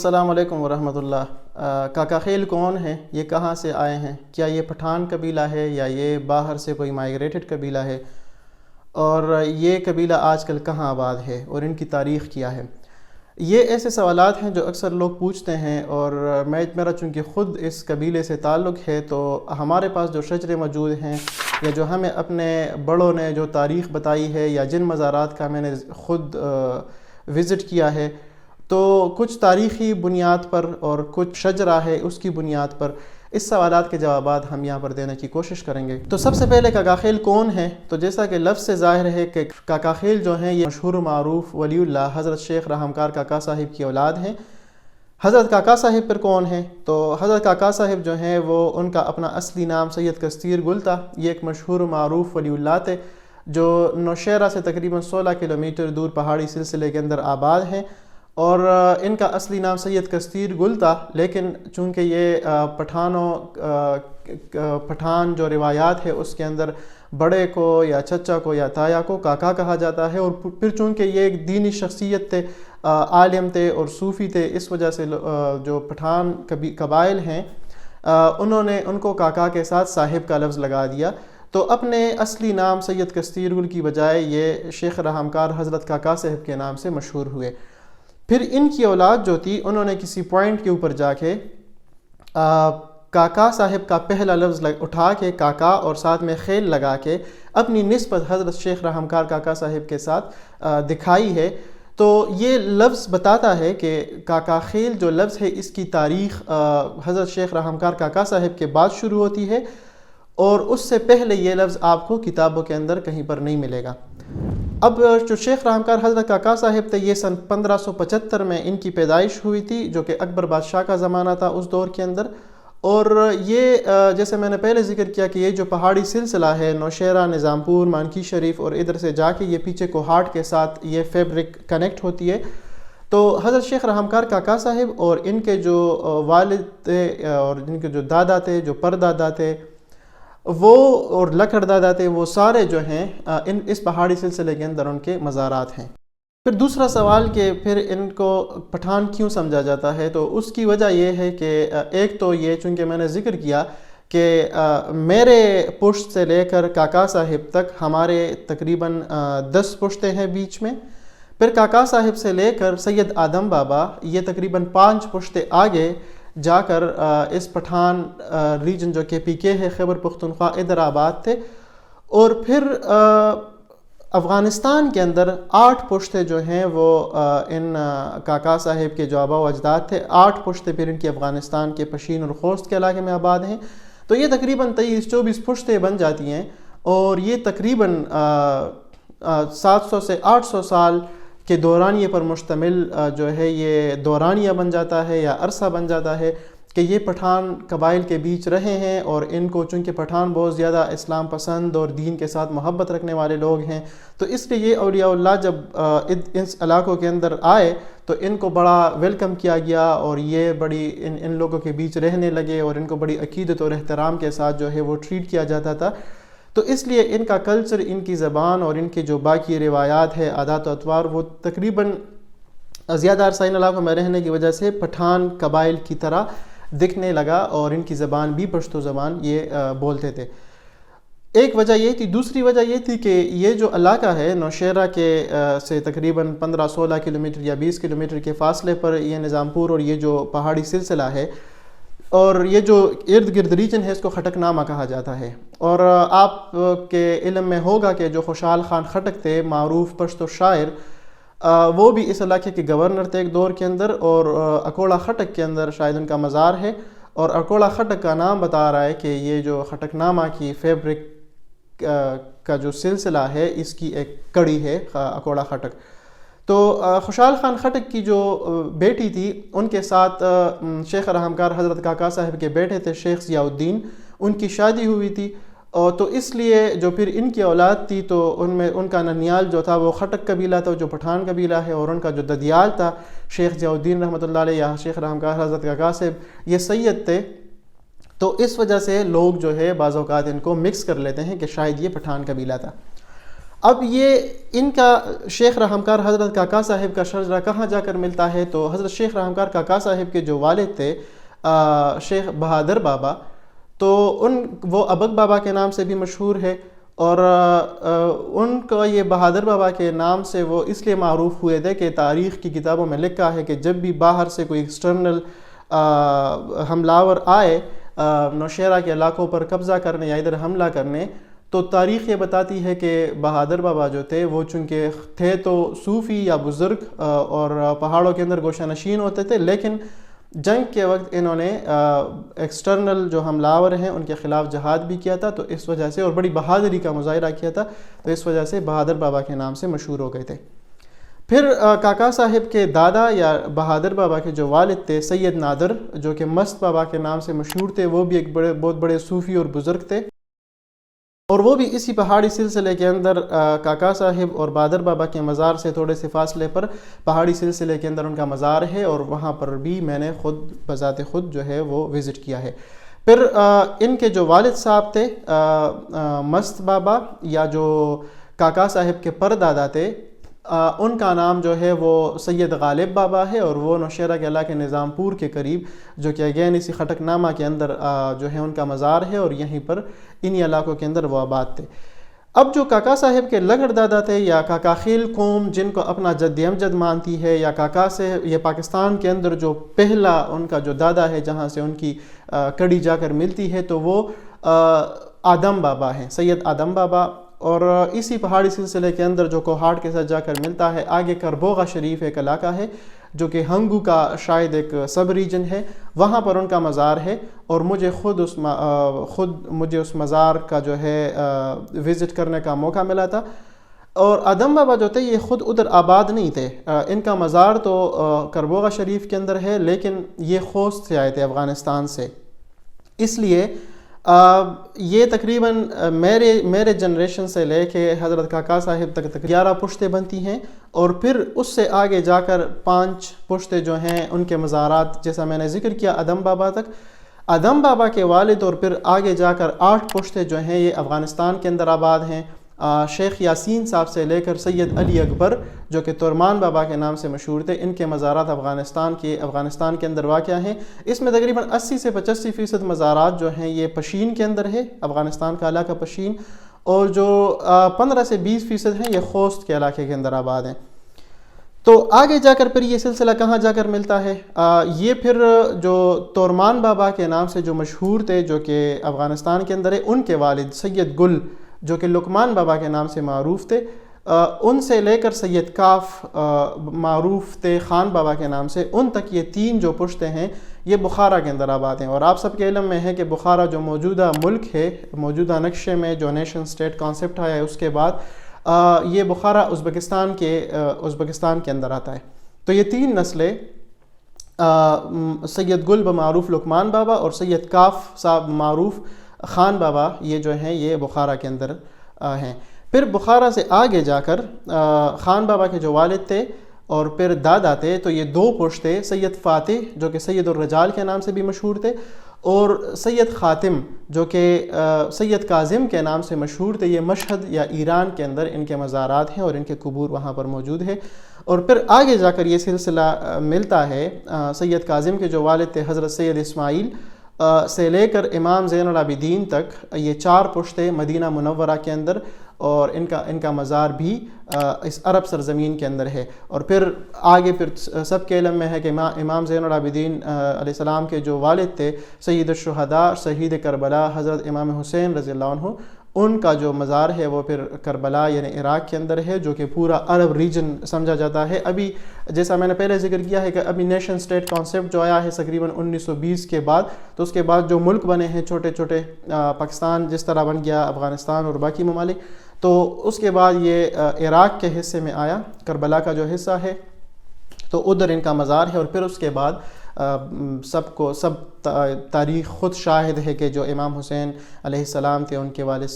السلام علیکم ورحمۃ اللہ۔ کاکا خیل کون ہیں؟ یہ کہاں سے آئے ہیں؟ کیا یہ پٹھان قبیلہ ہے یا یہ باہر سے کوئی مائگریٹڈ قبیلہ ہے؟ اور یہ قبیلہ آج کل کہاں آباد ہے اور ان کی تاریخ کیا ہے؟ یہ ایسے سوالات ہیں جو اکثر لوگ پوچھتے ہیں، اور میرا چونکہ خود اس قبیلے سے تعلق ہے تو ہمارے پاس جو شجرے موجود ہیں یا جو ہمیں اپنے بڑوں نے جو تاریخ بتائی ہے یا جن مزارات کا میں نے خود وزٹ کیا ہے، تو کچھ تاریخی بنیاد پر اور کچھ شجرہ ہے اس کی بنیاد پر اس سوالات کے جوابات ہم یہاں پر دینے کی کوشش کریں گے۔ تو سب سے پہلے کاکا خیل کون ہے؟ تو جیسا کہ لفظ سے ظاہر ہے کہ کاکا خیل جو ہیں یہ مشہور و معروف ولی اللہ حضرت شیخ رحمکار کاکا صاحب کی اولاد ہیں۔ حضرت کاکا صاحب پر کون ہیں؟ تو حضرت کاکا صاحب جو ہیں وہ ان کا اپنا اصلی نام سید کستیر گل تھا۔ یہ ایک مشہور و معروف ولی اللہ تھے جو نوشہرہ سے تقریباً 16 کلومیٹر دور پہاڑی سلسلے کے اندر آباد ہیں، اور ان کا اصلی نام سید کستیر گل تھا، لیکن چونکہ یہ پٹھان جو روایات ہے اس کے اندر بڑے کو یا چچا کو یا تایا کو کاکا کہا جاتا ہے، اور پھر چونکہ یہ ایک دینی شخصیت تھے، عالم تھے اور صوفی تھے، اس وجہ سے جو پٹھان قبائل ہیں انہوں نے ان کو کاکا کے ساتھ صاحب کا لفظ لگا دیا، تو اپنے اصلی نام سید کستیر گل کی بجائے یہ شیخ رحمکار حضرت کاکا صاحب کے نام سے مشہور ہوئے۔ پھر ان کی اولاد جو تھی انہوں نے کسی پوائنٹ کے اوپر جا کے کاکا صاحب کا پہلا لفظ اٹھا کے کاکا اور ساتھ میں خیل لگا کے اپنی نسبت حضرت شیخ رحمکار کاکا صاحب کے ساتھ دکھائی ہے۔ تو یہ لفظ بتاتا ہے کہ کاکا خیل جو لفظ ہے اس کی تاریخ حضرت شیخ رحمکار کاکا صاحب کے بعد شروع ہوتی ہے، اور اس سے پہلے یہ لفظ آپ کو کتابوں کے اندر کہیں پر نہیں ملے گا۔ اب جو شیخ رحمکار حضرت کاکا صاحب تھے یہ سن 1575 میں ان کی پیدائش ہوئی تھی، جو کہ اکبر بادشاہ کا زمانہ تھا اس دور کے اندر، اور یہ جیسے میں نے پہلے ذکر کیا کہ یہ جو پہاڑی سلسلہ ہے نوشہرہ، نظام پور، مانکی شریف اور ادھر سے جا کے یہ پیچھے کوہاٹ کے ساتھ یہ فیبرک کنیکٹ ہوتی ہے، تو حضرت شیخ رحمکار کاکا صاحب اور ان کے جو والد تھے اور ان کے جو دادا تھے، جو پردادا تھے وہ اور لکھڑ دادا تھے، وہ سارے جو ہیں اس پہاڑی سلسلے کے اندر ان کے مزارات ہیں۔ پھر دوسرا سوال کہ پھر ان کو پٹھان کیوں سمجھا جاتا ہے، تو اس کی وجہ یہ ہے کہ ایک تو یہ چونکہ میں نے ذکر کیا کہ میرے پشت سے لے کر کاکا صاحب تک ہمارے تقریباً 10 پشتیں ہیں بیچ میں، پھر کاکا صاحب سے لے کر سید آدم بابا یہ تقریباً 5 پشتیں آگے جا کر اس پٹھان ریجن جو کہ پی کے ہے خیبر پختونخوا ادھر آباد تھے، اور پھر افغانستان کے اندر 8 پشتے جو ہیں وہ ان کاکا صاحب کے جو آبا و اجداد تھے، 8 پشتے پھر ان کی افغانستان کے پشین اور خوست کے علاقے میں آباد ہیں، تو یہ تقریباً 23-24 پشتے بن جاتی ہیں، اور یہ تقریباً 700 سے 800 سال کے دورانیے پر مشتمل جو ہے یہ دورانیہ بن جاتا ہے یا عرصہ بن جاتا ہے کہ یہ پٹھان قبائل کے بیچ رہے ہیں، اور ان کو چونکہ پٹھان بہت زیادہ اسلام پسند اور دین کے ساتھ محبت رکھنے والے لوگ ہیں، تو اس لیے یہ اولیاء اللہ جب اس علاقوں کے اندر آئے تو ان کو بڑا ویلکم کیا گیا، اور یہ بڑی ان لوگوں کے بیچ رہنے لگے، اور ان کو بڑی عقیدت اور احترام کے ساتھ جو ہے وہ ٹریٹ کیا جاتا تھا، تو اس لیے ان کا کلچر، ان کی زبان اور ان کی جو باقی روایات ہے، عادات و اطوار، وہ تقریباً زیادہ عرصہ ان علاقوں میں رہنے کی وجہ سے پٹھان قبائل کی طرح دکھنے لگا، اور ان کی زبان بھی پشتو زبان یہ بولتے تھے۔ ایک وجہ یہ تھی۔ دوسری وجہ یہ تھی کہ یہ جو علاقہ ہے نوشہرہ کے سے تقریباً 15-16 کلومیٹر یا 20 کلومیٹر کے فاصلے پر یہ نظام پور اور یہ جو پہاڑی سلسلہ ہے، اور یہ جو ارد گرد ریجن ہے اس کو خٹک نامہ کہا جاتا ہے، اور آپ کے علم میں ہوگا کہ جو خوشحال خان خٹک تھے معروف پشتو شاعر، وہ بھی اس علاقے کے گورنر تھے ایک دور کے اندر، اور اکوڑا خٹک کے اندر شاید ان کا مزار ہے، اور اکوڑا خٹک کا نام بتا رہا ہے کہ یہ جو خٹک نامہ کی فیبرک کا جو سلسلہ ہے اس کی ایک کڑی ہے اکوڑا خٹک۔ تو خوشحال خان خٹک کی جو بیٹی تھی ان کے ساتھ شیخ رحمکار حضرت کاکا صاحب کے بیٹے تھے شیخ ضیاء الدین، ان کی شادی ہوئی تھی، اور تو اس لیے جو پھر ان کی اولاد تھی تو ان میں ان کا ننیال جو تھا وہ خٹک قبیلہ تھا جو پٹھان قبیلہ ہے، اور ان کا جو ددیال تھا شیخ ضیاء الدین رحمۃ اللہ علیہ یا شیخ رحمکار حضرت کاکا صاحب یہ سید تھے، تو اس وجہ سے لوگ جو ہے بعض اوقات ان کو مکس کر لیتے ہیں کہ شاید یہ پٹھان قبیلہ تھا۔ اب یہ ان کا شیخ رحمکار حضرت کاکا صاحب کا شجرہ کہاں جا کر ملتا ہے؟ تو حضرت شیخ رحمکار کاکا صاحب کے جو والد تھے شیخ بہادر بابا، تو وہ ابک بابا کے نام سے بھی مشہور ہے، اور ان کا یہ بہادر بابا کے نام سے وہ اس لیے معروف ہوئے تھے کہ تاریخ کی کتابوں میں لکھا ہے کہ جب بھی باہر سے کوئی ایکسٹرنل حملہ آئے نوشہرہ کے علاقوں پر قبضہ کرنے یا ادھر حملہ کرنے، تو تاریخ یہ بتاتی ہے کہ بہادر بابا جو تھے وہ چونکہ تھے تو صوفی یا بزرگ اور پہاڑوں کے اندر گوشہ نشین ہوتے تھے، لیکن جنگ کے وقت انہوں نے ایکسٹرنل جو حملاور ہیں ان کے خلاف جہاد بھی کیا تھا، تو اس وجہ سے، اور بڑی بہادری کا مظاہرہ کیا تھا، تو اس وجہ سے بہادر بابا کے نام سے مشہور ہو گئے تھے۔ پھر کاکا صاحب کے دادا یا بہادر بابا کے جو والد تھے سید نادر، جو کہ مست بابا کے نام سے مشہور تھے، وہ بھی ایک بہت بڑے صوفی اور بزرگ تھے، اور وہ بھی اسی پہاڑی سلسلے کے اندر کاکا صاحب اور بہادر بابا کے مزار سے تھوڑے سے فاصلے پر پہاڑی سلسلے کے اندر ان کا مزار ہے، اور وہاں پر بھی میں نے خود بذات خود جو ہے وہ وزٹ کیا ہے۔ پھر ان کے جو والد صاحب تھے مست بابا، یا جو کاکا صاحب کے پردادا تھے، ان کا نام جو ہے وہ سید غالب بابا ہے، اور وہ نوشہرہ کے علاقے نظام پور کے قریب، جو کہ اگین اسی خٹک نامہ کے اندر جو ہے ان کا مزار ہے، اور یہیں پر انہی علاقوں کے اندر وہ آباد تھے۔ اب جو کاکا صاحب کے لگڑ دادا تھے، یا کاکا خیل قوم جن کو اپنا جد امجد مانتی ہے، یا کاکا سے یہ پاکستان کے اندر جو پہلا ان کا جو دادا ہے جہاں سے ان کی کڑی جا کر ملتی ہے، تو وہ آدم بابا ہیں، سید آدم بابا، اور اسی پہاڑی سلسلے کے اندر جو کوہاٹ کے ساتھ جا کر ملتا ہے، آگے کربوغا شریف ایک علاقہ ہے جو کہ ہنگو کا شاید ایک سب ریجن ہے، وہاں پر ان کا مزار ہے، اور مجھے خود اس مزار کا جو ہے وزٹ کرنے کا موقع ملا تھا۔ اور آدم بابا جو تھے یہ خود ادھر آباد نہیں تھے، ان کا مزار تو کربوغا شریف کے اندر ہے، لیکن یہ خوست سے آئے تھے افغانستان سے، اس لیے یہ تقریباً میرے جنریشن سے لے کے حضرت کاکا صاحب تک 11 پشتیں بنتی ہیں، اور پھر اس سے آگے جا کر 5 پشتیں جو ہیں ان کے مزارات، جیسا میں نے ذکر کیا آدم بابا تک، آدم بابا کے والد، اور پھر آگے جا کر 8 پشتیں جو ہیں یہ افغانستان کے اندر آباد ہیں، شیخ یاسین صاحب سے لے کر سید علی اکبر جو کہ ترمان بابا کے نام سے مشہور تھے، ان کے مزارات افغانستان کے اندر واقع ہیں۔ اس میں تقریباً 80 سے 85% مزارات جو ہیں یہ پشین کے اندر ہے، افغانستان کا علاقہ پشین، اور جو 15 سے 20% ہیں یہ خوست کے علاقے کے اندر آباد ہیں۔ تو آگے جا کر پھر یہ سلسلہ کہاں جا کر ملتا ہے؟ یہ پھر جو تورمان بابا کے نام سے جو مشہور تھے، جو کہ افغانستان کے اندر ہے، ان کے والد سید گل جو کہ لقمان بابا کے نام سے معروف تھے، ان سے لے کر سید کاف معروف تھے خان بابا کے نام سے، ان تک یہ 3 جو پشتیں ہیں یہ بخارا کے اندر آباد ہیں۔ اور آپ سب کے علم میں ہے کہ بخارا جو موجودہ ملک ہے، موجودہ نقشے میں جو نیشن سٹیٹ کانسیپٹ آیا ہے، اس کے بعد یہ بخارا ازبکستان کے اندر آتا ہے۔ تو یہ 3 نسلیں سید گل بمعروف لقمان بابا اور سید کاف صاحب معروف خان بابا، یہ جو ہیں یہ بخارا کے اندر ہیں۔ پھر بخارا سے آگے جا کر خان بابا کے جو والد تھے اور پھر دادا تھے، تو یہ 2 پشتے سید فاتح جو کہ سید الرجال کے نام سے بھی مشہور تھے، اور سید خاتم جو کہ سید کاظم کے نام سے مشہور تھے، یہ مشہد یا ایران کے اندر ان کے مزارات ہیں اور ان کے قبور وہاں پر موجود ہے۔ اور پھر آگے جا کر یہ سلسلہ ملتا ہے سید کاظم کے جو والد تھے حضرت سید اسماعیل سے لے کر امام زین العابدین تک، یہ 4 پشتے مدینہ منورہ کے اندر، اور ان کا مزار بھی اس عرب سرزمین کے اندر ہے۔ اور پھر آگے پھر سب کے علم میں ہے کہ امام زین العابدین علیہ السلام کے جو والد تھے سید الشہداء شہید کربلا حضرت امام حسین رضی اللہ عنہ، ان کا جو مزار ہے وہ پھر کربلا یعنی عراق کے اندر ہے، جو کہ پورا عرب ریجن سمجھا جاتا ہے۔ ابھی جیسا میں نے پہلے ذکر کیا ہے کہ ابھی نیشن سٹیٹ کانسیپٹ جو آیا ہے تقریباً 1920 کے بعد، تو اس کے بعد جو ملک بنے ہیں چھوٹے چھوٹے، پاکستان جس طرح بن گیا، افغانستان اور باقی ممالک، تو اس کے بعد یہ عراق کے حصے میں آیا، کربلا کا جو حصہ ہے، تو ادھر ان کا مزار ہے۔ اور پھر اس کے بعد سب تاریخ خود شاہد ہے کہ جو امام حسین علیہ السلام تھے، ان کے والد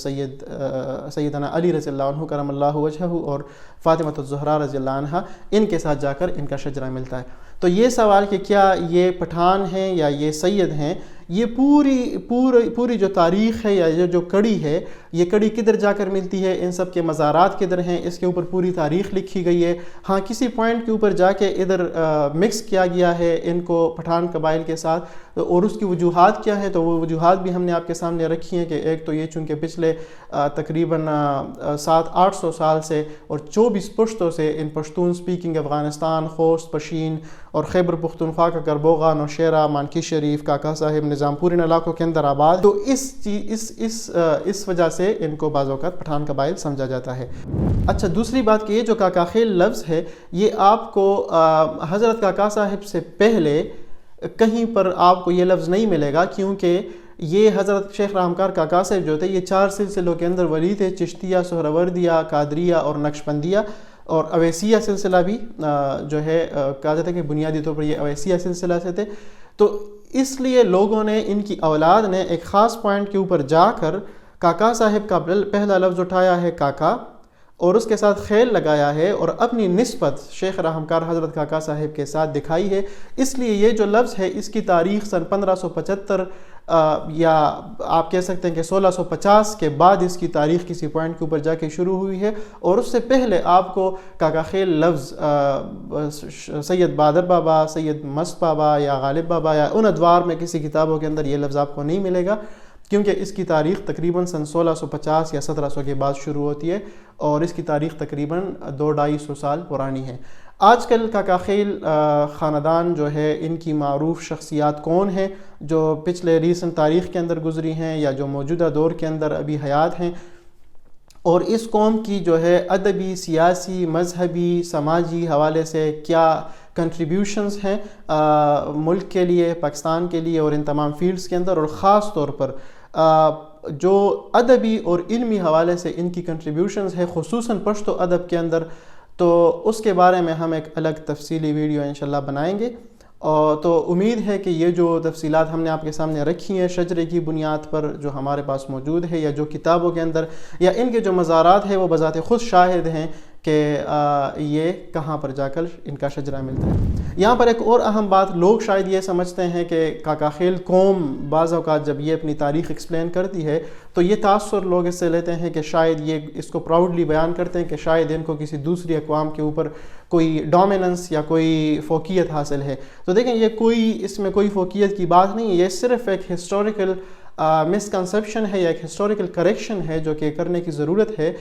سیدنا علی رضی اللہ عنہ کرم اللہ وجہہ اور فاطمۃ الزہرا رضی اللہ عنہ، ان کے ساتھ جا کر ان کا شجرہ ملتا ہے۔ تو یہ سوال کہ کیا یہ پٹھان ہیں یا یہ سید ہیں، یہ پوری جو تاریخ ہے یا یہ جو کڑی ہے، یہ کڑی کدھر جا کر ملتی ہے، ان سب کے مزارات کدھر ہیں، اس کے اوپر پوری تاریخ لکھی گئی ہے۔ ہاں کسی پوائنٹ کے اوپر جا کے ادھر مکس کیا گیا ہے ان کو پٹھان قبائل کے ساتھ، اور اس کی وجوہات کیا ہیں، تو وہ وجوہات بھی ہم نے آپ کے سامنے رکھی ہیں کہ ایک تو یہ چونکہ پچھلے تقریباً 700-800 سال سے اور 24 پشتوں سے ان پشتون سپیکنگ افغانستان، خوست، پشین اور خیبر پختونخوا کا گربوغا، نوشیرہ، مانکی شریف، کاکا صاحب، نظام پور ان علاقوں کے اندر آباد، تو اس وجہ سے ان کو بعض اوقات پٹھان قبائل سمجھا جاتا ہے۔ اچھا دوسری بات کہ یہ جو کاکا خیل لفظ ہے یہ آپ کو حضرت کاکا صاحب سے پہلے کہیں پر آپ کو یہ لفظ نہیں ملے گا، کیونکہ یہ حضرت شیخ راہمکار کاکا صاحب جو تھے یہ 4 سلسلوں کے اندر ولی تھے، چشتیہ، سہروردیہ، قادریہ اور نقشبندیہ، اور اویسیہ سلسلہ بھی جو ہے کہا جاتا ہے کہ بنیادی طور پر یہ اویسیہ سلسلہ سے تھے۔ تو اس لیے لوگوں نے، ان کی اولاد نے ایک خاص پوائنٹ کے اوپر جا کر کاکا صاحب کا پہلا لفظ اٹھایا ہے کاکا، اور اس کے ساتھ خیل لگایا ہے اور اپنی نسبت شیخ راہمکار حضرت کاکا صاحب کے ساتھ دکھائی ہے۔ اس لیے یہ جو لفظ ہے اس کی تاریخ سن 1575 یا آپ کہہ سکتے ہیں کہ 1650 کے بعد اس کی تاریخ کسی پوائنٹ کے اوپر جا کے شروع ہوئی ہے، اور اس سے پہلے آپ کو کاکا خیل لفظ سید بہادر بابا، سید مست بابا یا غالب بابا یا ان ادوار میں کسی کتابوں کے اندر یہ لفظ آپ کو نہیں ملے گا، کیونکہ اس کی تاریخ تقریباً سن 1650 یا 1700 کے بعد شروع ہوتی ہے، اور اس کی تاریخ تقریباً 200-250 سال پرانی ہے۔ آج کل کاکا خیل خاندان جو ہے ان کی معروف شخصیات کون ہیں جو پچھلے ریسنٹ تاریخ کے اندر گزری ہیں یا جو موجودہ دور کے اندر ابھی حیات ہیں، اور اس قوم کی جو ہے ادبی، سیاسی، مذہبی، سماجی حوالے سے کیا کنٹریبیوشنز ہیں ملک کے لیے، پاکستان کے لیے اور ان تمام فیلڈز کے اندر، اور خاص طور پر جو ادبی اور علمی حوالے سے ان کی کنٹریبیوشنز ہے خصوصاً پشتو ادب کے اندر، تو اس کے بارے میں ہم ایک الگ تفصیلی ویڈیو انشاءاللہ بنائیں گے۔ اور تو امید ہے کہ یہ جو تفصیلات ہم نے آپ کے سامنے رکھی ہیں شجرے کی بنیاد پر جو ہمارے پاس موجود ہے، یا جو کتابوں کے اندر یا ان کے جو مزارات ہیں وہ بذات خود شاہد ہیں کہ یہ کہاں پر جا کر ان کا شجرہ ملتا ہے۔ یہاں پر ایک اور اہم بات، لوگ شاید یہ سمجھتے ہیں کہ کاکا خیل قوم بعض اوقات جب یہ اپنی تاریخ ایکسپلین کرتی ہے تو یہ تاثر لوگ اس سے لیتے ہیں کہ شاید یہ اس کو پراؤڈلی بیان کرتے ہیں کہ شاید ان کو کسی دوسری اقوام کے اوپر کوئی ڈومیننس یا کوئی فوقیت حاصل ہے۔ تو دیکھیں یہ اس میں کوئی فوقیت کی بات نہیں ہے، یہ صرف ایک ہسٹوریکل مسکنسیپشن ہے یا ایک ہسٹوریکل کریکشن ہے جو کہ کرنے کی ضرورت ہے،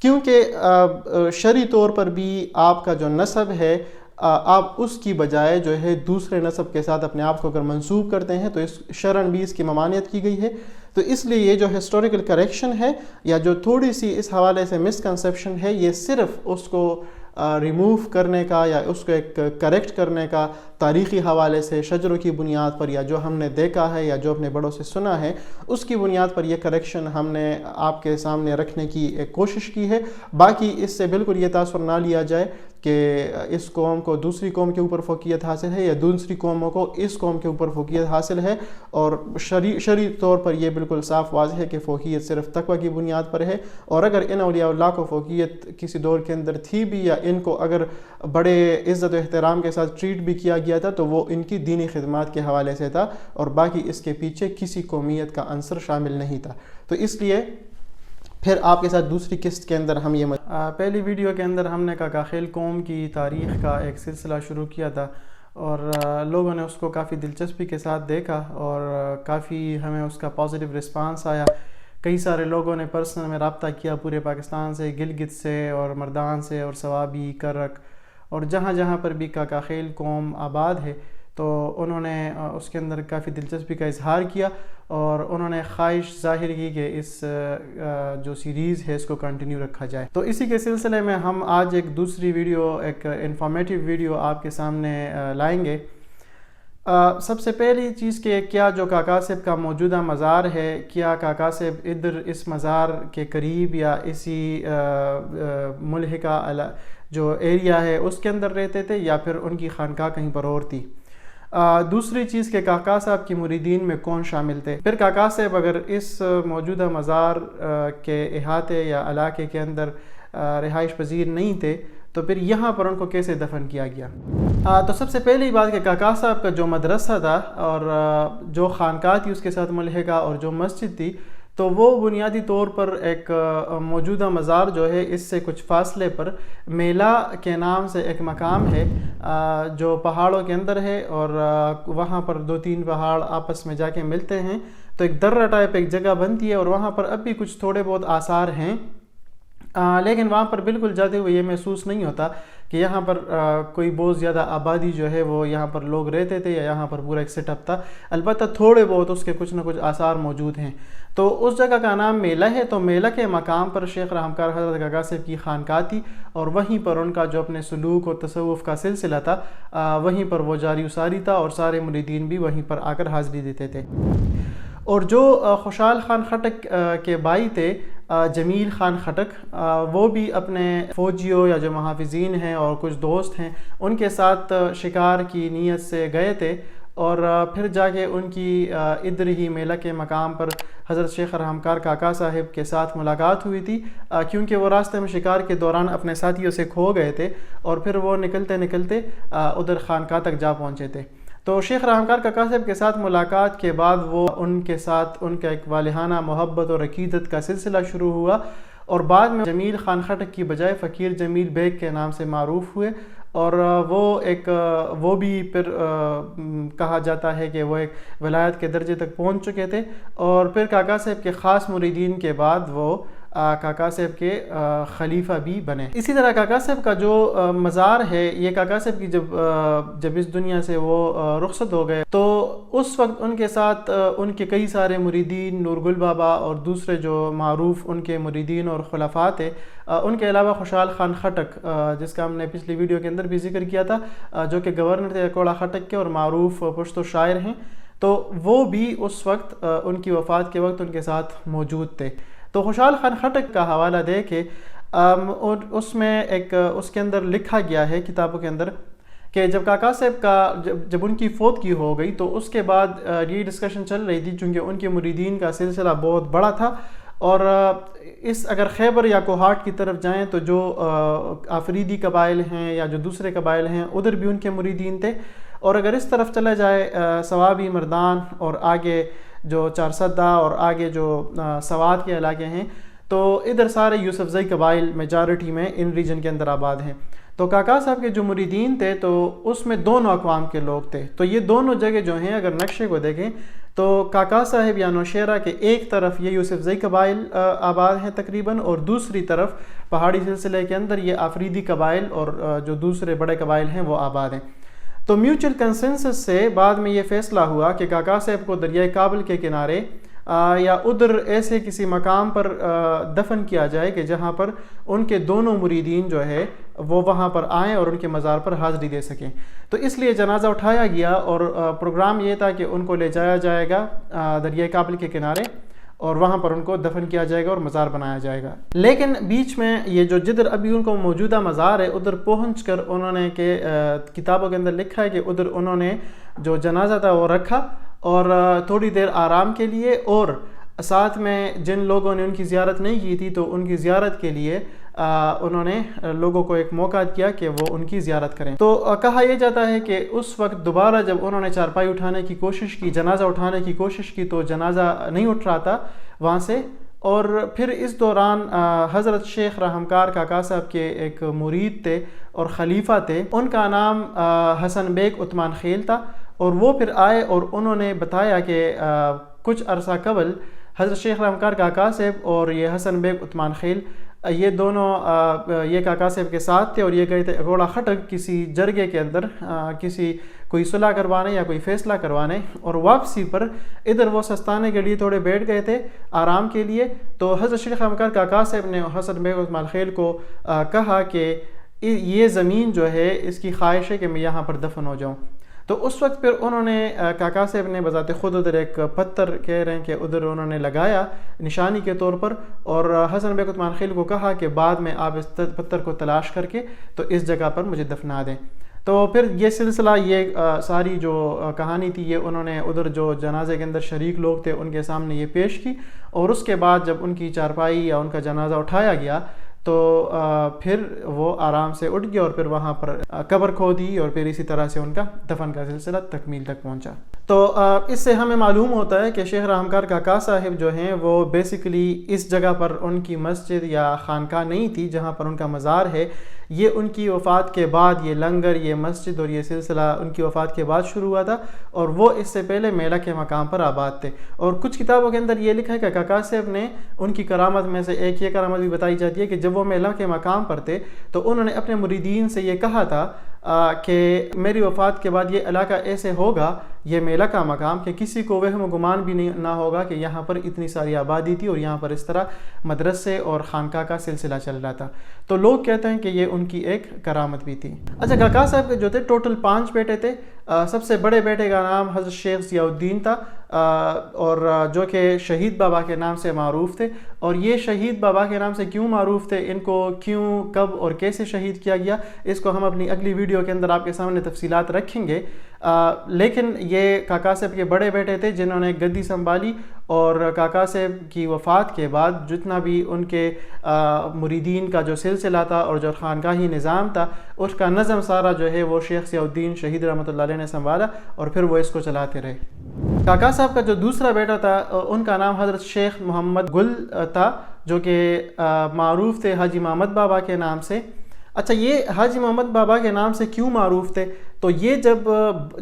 کیونکہ شرعی طور پر بھی آپ کا جو نسب ہے آپ اس کی بجائے جو ہے دوسرے نسب کے ساتھ اپنے آپ کو اگر منسوب کرتے ہیں تو اس شرعاً بھی اس کی ممانعت کی گئی ہے۔ تو اس لیے یہ جو ہسٹوریکل کریکشن ہے یا جو تھوڑی سی اس حوالے سے مسکنسیپشن ہے، یہ صرف اس کو ریموو کرنے کا یا اس کو ایک کریکٹ کرنے کا تاریخی حوالے سے شجروں کی بنیاد پر یا جو ہم نے دیکھا ہے یا جو اپنے بڑوں سے سنا ہے اس کی بنیاد پر یہ کریکشن ہم نے آپ کے سامنے رکھنے کی ایک کوشش کی ہے۔ باقی اس سے بالکل یہ تاثر نہ لیا جائے کہ اس قوم کو دوسری قوم کے اوپر فوقیت حاصل ہے یا دوسری قوموں کو اس قوم کے اوپر فوقیت حاصل ہے، اور شرعی طور پر یہ بالکل صاف واضح ہے کہ فوقیت صرف تقوی کی بنیاد پر ہے، اور اگر ان اولیاء اللہ کو فوقیت کسی دور کے اندر تھی بھی یا ان کو اگر بڑے عزت و احترام کے ساتھ ٹریٹ بھی کیا گیا تھا تو وہ ان کی دینی خدمات کے حوالے سے تھا، اور باقی اس کے پیچھے کسی قومیت کا عنصر شامل نہیں تھا۔ تو اس لیے پھر آپ کے ساتھ دوسری قسط کے اندر ہم یہ پہلی ویڈیو کے اندر ہم نے کاکا خیل قوم کی تاریخ کا ایک سلسلہ شروع کیا تھا، اور لوگوں نے اس کو کافی دلچسپی کے ساتھ دیکھا اور کافی ہمیں اس کا پازیٹیو رسپانس آیا۔ کئی سارے لوگوں نے پرسنل میں رابطہ کیا پورے پاکستان سے، گلگت سے اور مردان سے اور سوابی، کرک اور جہاں جہاں پر بھی کاکا خیل قوم آباد ہے، تو انہوں نے اس کے اندر کافی دلچسپی کا اظہار کیا اور انہوں نے خواہش ظاہر کی کہ اس جو سیریز ہے اس کو کنٹینیو رکھا جائے۔ تو اسی کے سلسلے میں ہم آج ایک دوسری ویڈیو، ایک انفارمیٹیو ویڈیو آپ کے سامنے لائیں گے۔ سب سے پہلی چیز کہ کیا جو کاکا صاحب کا موجودہ مزار ہے، کیا کاکا صاحب ادھر اس مزار کے قریب یا اسی ملحقہ جو ایریا ہے اس کے اندر رہتے تھے یا پھر ان کی خانقاہ کہیں پر اور تھی۔ دوسری چیز کہ کاکا صاحب کی مریدین میں کون شامل تھے۔ پھر کاکا صاحب اگر اس موجودہ مزار کے احاطے یا علاقے کے اندر رہائش پذیر نہیں تھے تو پھر یہاں پر ان کو کیسے دفن کیا گیا۔ تو سب سے پہلی بات کہ کاکا صاحب کا جو مدرسہ تھا اور جو خانقاہ تھی اس کے ساتھ ملحقہ اور جو مسجد تھی، تو وہ بنیادی طور پر ایک موجودہ مزار جو ہے اس سے کچھ فاصلے پر میلا کے نام سے ایک مقام ہے جو پہاڑوں کے اندر ہے، اور وہاں پر 2-3 پہاڑ آپس میں جا کے ملتے ہیں، تو ایک درہ ٹائپ ایک جگہ بنتی ہے، اور وہاں پر اب بھی کچھ تھوڑے بہت آثار ہیں، لیکن وہاں پر بالکل جاتے ہوئے یہ محسوس نہیں ہوتا کہ یہاں پر کوئی بہت زیادہ آبادی جو ہے وہ یہاں پر لوگ رہتے تھے یا یہاں پر پورا ایک سیٹ اپ تھا۔ البتہ تھوڑے بہت اس کے کچھ نہ کچھ آثار موجود ہیں۔ تو اس جگہ کا نام میلہ ہے، تو میلہ کے مقام پر شیخ رحمکار حضرت کاکا صاحب کی خانقاہ تھی، اور وہیں پر ان کا جو اپنے سلوک اور تصوف کا سلسلہ تھا وہیں پر وہ جاری و ساری تھا، اور سارے مریدین بھی وہیں پر آ کر حاضری دیتے تھے۔ اور جو خوشحال خان خٹک کے بھائی تھے جمیل خان خٹک، وہ بھی اپنے فوجیوں یا جو محافظین ہیں اور کچھ دوست ہیں ان کے ساتھ شکار کی نیت سے گئے تھے، اور پھر جا کے ان کی ادھر ہی میلہ کے مقام پر حضرت شیخ رحمکار کاکا صاحب کے ساتھ ملاقات ہوئی تھی، کیونکہ وہ راستے میں شکار کے دوران اپنے ساتھیوں سے کھو گئے تھے، اور پھر وہ نکلتے نکلتے ادھر خانقاہ تک جا پہنچے تھے۔ تو شیخ رحمکار کاکا صاحب کے ساتھ ملاقات کے بعد وہ ان کے ساتھ ان کا ایک والہانہ محبت اور عقیدت کا سلسلہ شروع ہوا، اور بعد میں جمیل خان خٹک کی بجائے فقیر جمیل بیگ کے نام سے معروف ہوئے، اور وہ بھی پھر کہا جاتا ہے کہ وہ ایک ولایت کے درجے تک پہنچ چکے تھے، اور پھر کاکا صاحب کے خاص مریدین کے بعد وہ کاکا صاحب کے خلیفہ بھی بنے۔ اسی طرح کاکا صاحب کا جو مزار ہے، یہ کاکا صاحب کی جب اس دنیا سے وہ رخصت ہو گئے تو اس وقت ان کے ساتھ ان کے کئی سارے مریدین، نور گل بابا اور دوسرے جو معروف ان کے مریدین اور خلفاء تھے، ان کے علاوہ خوشحال خان خٹک جس کا ہم نے پچھلی ویڈیو کے اندر بھی ذکر کیا تھا، جو کہ گورنر تھے کوڑا خٹک کے اور معروف پشتو شاعر ہیں، تو وہ بھی اس وقت ان کی وفات کے وقت ان کے ساتھ موجود تھے۔ تو خوشحال خان خٹک کا حوالہ دے کے اس میں اس کے اندر لکھا گیا ہے کتابوں کے اندر کہ جب کاکا صاحب کا جب ان کی فوتگی ہو گئی تو اس کے بعد یہ ڈسکشن چل رہی تھی، چونکہ ان کے مریدین کا سلسلہ بہت بڑا تھا، اور اگر خیبر یا کوہاٹ کی طرف جائیں تو جو آفریدی قبائل ہیں یا جو دوسرے قبائل ہیں ادھر بھی ان کے مریدین تھے، اور اگر اس طرف چلا جائے سوابی مردان اور آگے جو چارسدہ اور آگے جو سوات کے علاقے ہیں تو ادھر سارے یوسف زئی قبائل میجارٹی میں ان ریجن کے اندر آباد ہیں۔ تو کاکا صاحب کے جو مریدین تھے تو اس میں دونوں اقوام کے لوگ تھے، تو یہ دونوں جگہ جو ہیں اگر نقشے کو دیکھیں تو کاکا صاحب یا نوشیرہ کے ایک طرف یہ یوسف زئی قبائل آباد ہیں تقریباً، اور دوسری طرف پہاڑی سلسلے کے اندر یہ آفریدی قبائل اور جو دوسرے بڑے قبائل ہیں وہ آباد ہیں۔ تو میوچل کنسنسس سے بعد میں یہ فیصلہ ہوا کہ کاکا صاحب کو دریائے کابل کے کنارے یا ادھر ایسے کسی مقام پر دفن کیا جائے کہ جہاں پر ان کے دونوں مریدین جو ہے وہ وہاں پر آئیں اور ان کے مزار پر حاضری دے سکیں۔ تو اس لیے جنازہ اٹھایا گیا، اور پروگرام یہ تھا کہ ان کو لے جایا جائے گا دریائے کابل کے کنارے، اور وہاں پر ان کو دفن کیا جائے گا اور مزار بنایا جائے گا۔ لیکن بیچ میں یہ جو جدھر ابھی ان کو موجودہ مزار ہے ادھر پہنچ کر انہوں نے کتابوں کے اندر لکھا ہے کہ ادھر انہوں نے جو جنازہ تھا وہ رکھا، اور تھوڑی دیر آرام کے لیے، اور ساتھ میں جن لوگوں نے ان کی زیارت نہیں کی تھی تو ان کی زیارت کے لیے انہوں نے لوگوں کو ایک موقع دیا کہ وہ ان کی زیارت کریں۔ تو کہا یہ جاتا ہے کہ اس وقت دوبارہ جب انہوں نے چارپائی اٹھانے کی کوشش کی، جنازہ اٹھانے کی کوشش کی، تو جنازہ نہیں اٹھ رہا تھا وہاں سے، اور پھر اس دوران حضرت شیخ رحمکار کاکا صاحب کے ایک مرید تھے اور خلیفہ تھے، ان کا نام حسن بیگ عثمان خیل تھا، اور وہ پھر آئے اور انہوں نے بتایا کہ کچھ عرصہ قبل حضرت شیخ رحمکار کاکا صاحب اور یہ حسن بیگ عثمان خیل یہ دونوں یہ کاکا صاحب کے ساتھ تھے، اور یہ گئے تھے اگوڑا خٹک کسی جرگے کے اندر کوئی صلح کروانے یا کوئی فیصلہ کروانے، اور واپسی پر ادھر وہ سستانے کے لیے تھوڑے بیٹھ گئے تھے آرام کے لیے۔ تو حضرت شیخ رحمکار کاکا صاحب نے حسن بیگ عثمان خیل کو کہا کہ یہ زمین جو ہے اس کی خواہش ہے کہ میں یہاں پر دفن ہو جاؤں۔ تو اس وقت پھر انہوں نے کاکا صاحب نے بذات خود ادھر ایک پتھر کہہ رہے ہیں کہ ادھر انہوں نے لگایا نشانی کے طور پر، اور حسن بیگ عثمان خیل کو کہا کہ بعد میں آپ اس پتھر کو تلاش کر کے تو اس جگہ پر مجھے دفنا دیں۔ تو پھر یہ سلسلہ، یہ ساری جو کہانی تھی یہ انہوں نے ادھر جو جنازے کے اندر شریک لوگ تھے ان کے سامنے یہ پیش کی، اور اس کے بعد جب ان کی چارپائی یا ان کا جنازہ اٹھایا گیا تو پھر وہ آرام سے اٹھ گیا، اور پھر وہاں پر قبر کھودی، اور پھر اسی طرح سے ان کا دفن کا سلسلہ تکمیل تک پہنچا۔ تو اس سے ہمیں معلوم ہوتا ہے کہ شیخ راہمکار کاکا صاحب جو ہیں وہ بیسیکلی اس جگہ پر ان کی مسجد یا خانقاہ نہیں تھی جہاں پر ان کا مزار ہے، یہ ان کی وفات کے بعد، یہ لنگر، یہ مسجد اور یہ سلسلہ ان کی وفات کے بعد شروع ہوا تھا، اور وہ اس سے پہلے میلہ کے مقام پر آباد تھے۔ اور کچھ کتابوں کے اندر یہ لکھا ہے کہ کاکا صاحب نے ان کی کرامت میں سے ایک یہ کرامت بھی بتائی جاتی ہے کہ جب وہ میلہ کے مقام پر تھے تو انہوں نے اپنے مریدین سے یہ کہا تھا کہ میری وفات کے بعد یہ علاقہ ایسے ہوگا، یہ میلہ کا مقام، کہ کسی کو وہم و گمان بھی نہ ہوگا کہ یہاں پر اتنی ساری آبادی تھی اور یہاں پر اس طرح مدرسے اور خانقاہ کا سلسلہ چل رہا تھا۔ تو لوگ کہتے ہیں کہ یہ ان کی ایک کرامت بھی تھی۔ اچھا، کاکا صاحب کے جو تھے ٹوٹل 5 بیٹے تھے۔ سب سے بڑے بیٹے کا نام حضرت شیخ ضیاء الدین تھا، اور جو کہ شہید بابا کے نام سے معروف تھے۔ اور یہ شہید بابا کے نام سے کیوں معروف تھے، ان کو کیوں، کب اور کیسے شہید کیا گیا، اس کو ہم اپنی اگلی ویڈیو کے اندر آپ کے سامنے تفصیلات رکھیں گے۔ لیکن یہ کاکا صاحب کے بڑے بیٹے تھے جنہوں نے گدی سنبھالی، اور کاکا صاحب کی وفات کے بعد جتنا بھی ان کے مریدین کا جو سلسلہ تھا اور جو خانقاہی نظام تھا، اس کا نظم سارا جو ہے وہ شیخ ضیاء الدین شہید رحمۃ اللہ علیہ نے سنبھالا، اور پھر وہ اس کو چلاتے رہے۔ کاکا صاحب کا جو دوسرا بیٹا تھا ان کا نام حضرت شیخ محمد گل تھا، جو کہ معروف تھے حاجی محمد بابا کے نام سے۔ اچھا، یہ حاجی محمد بابا کے نام سے کیوں معروف تھے؟ تو یہ جب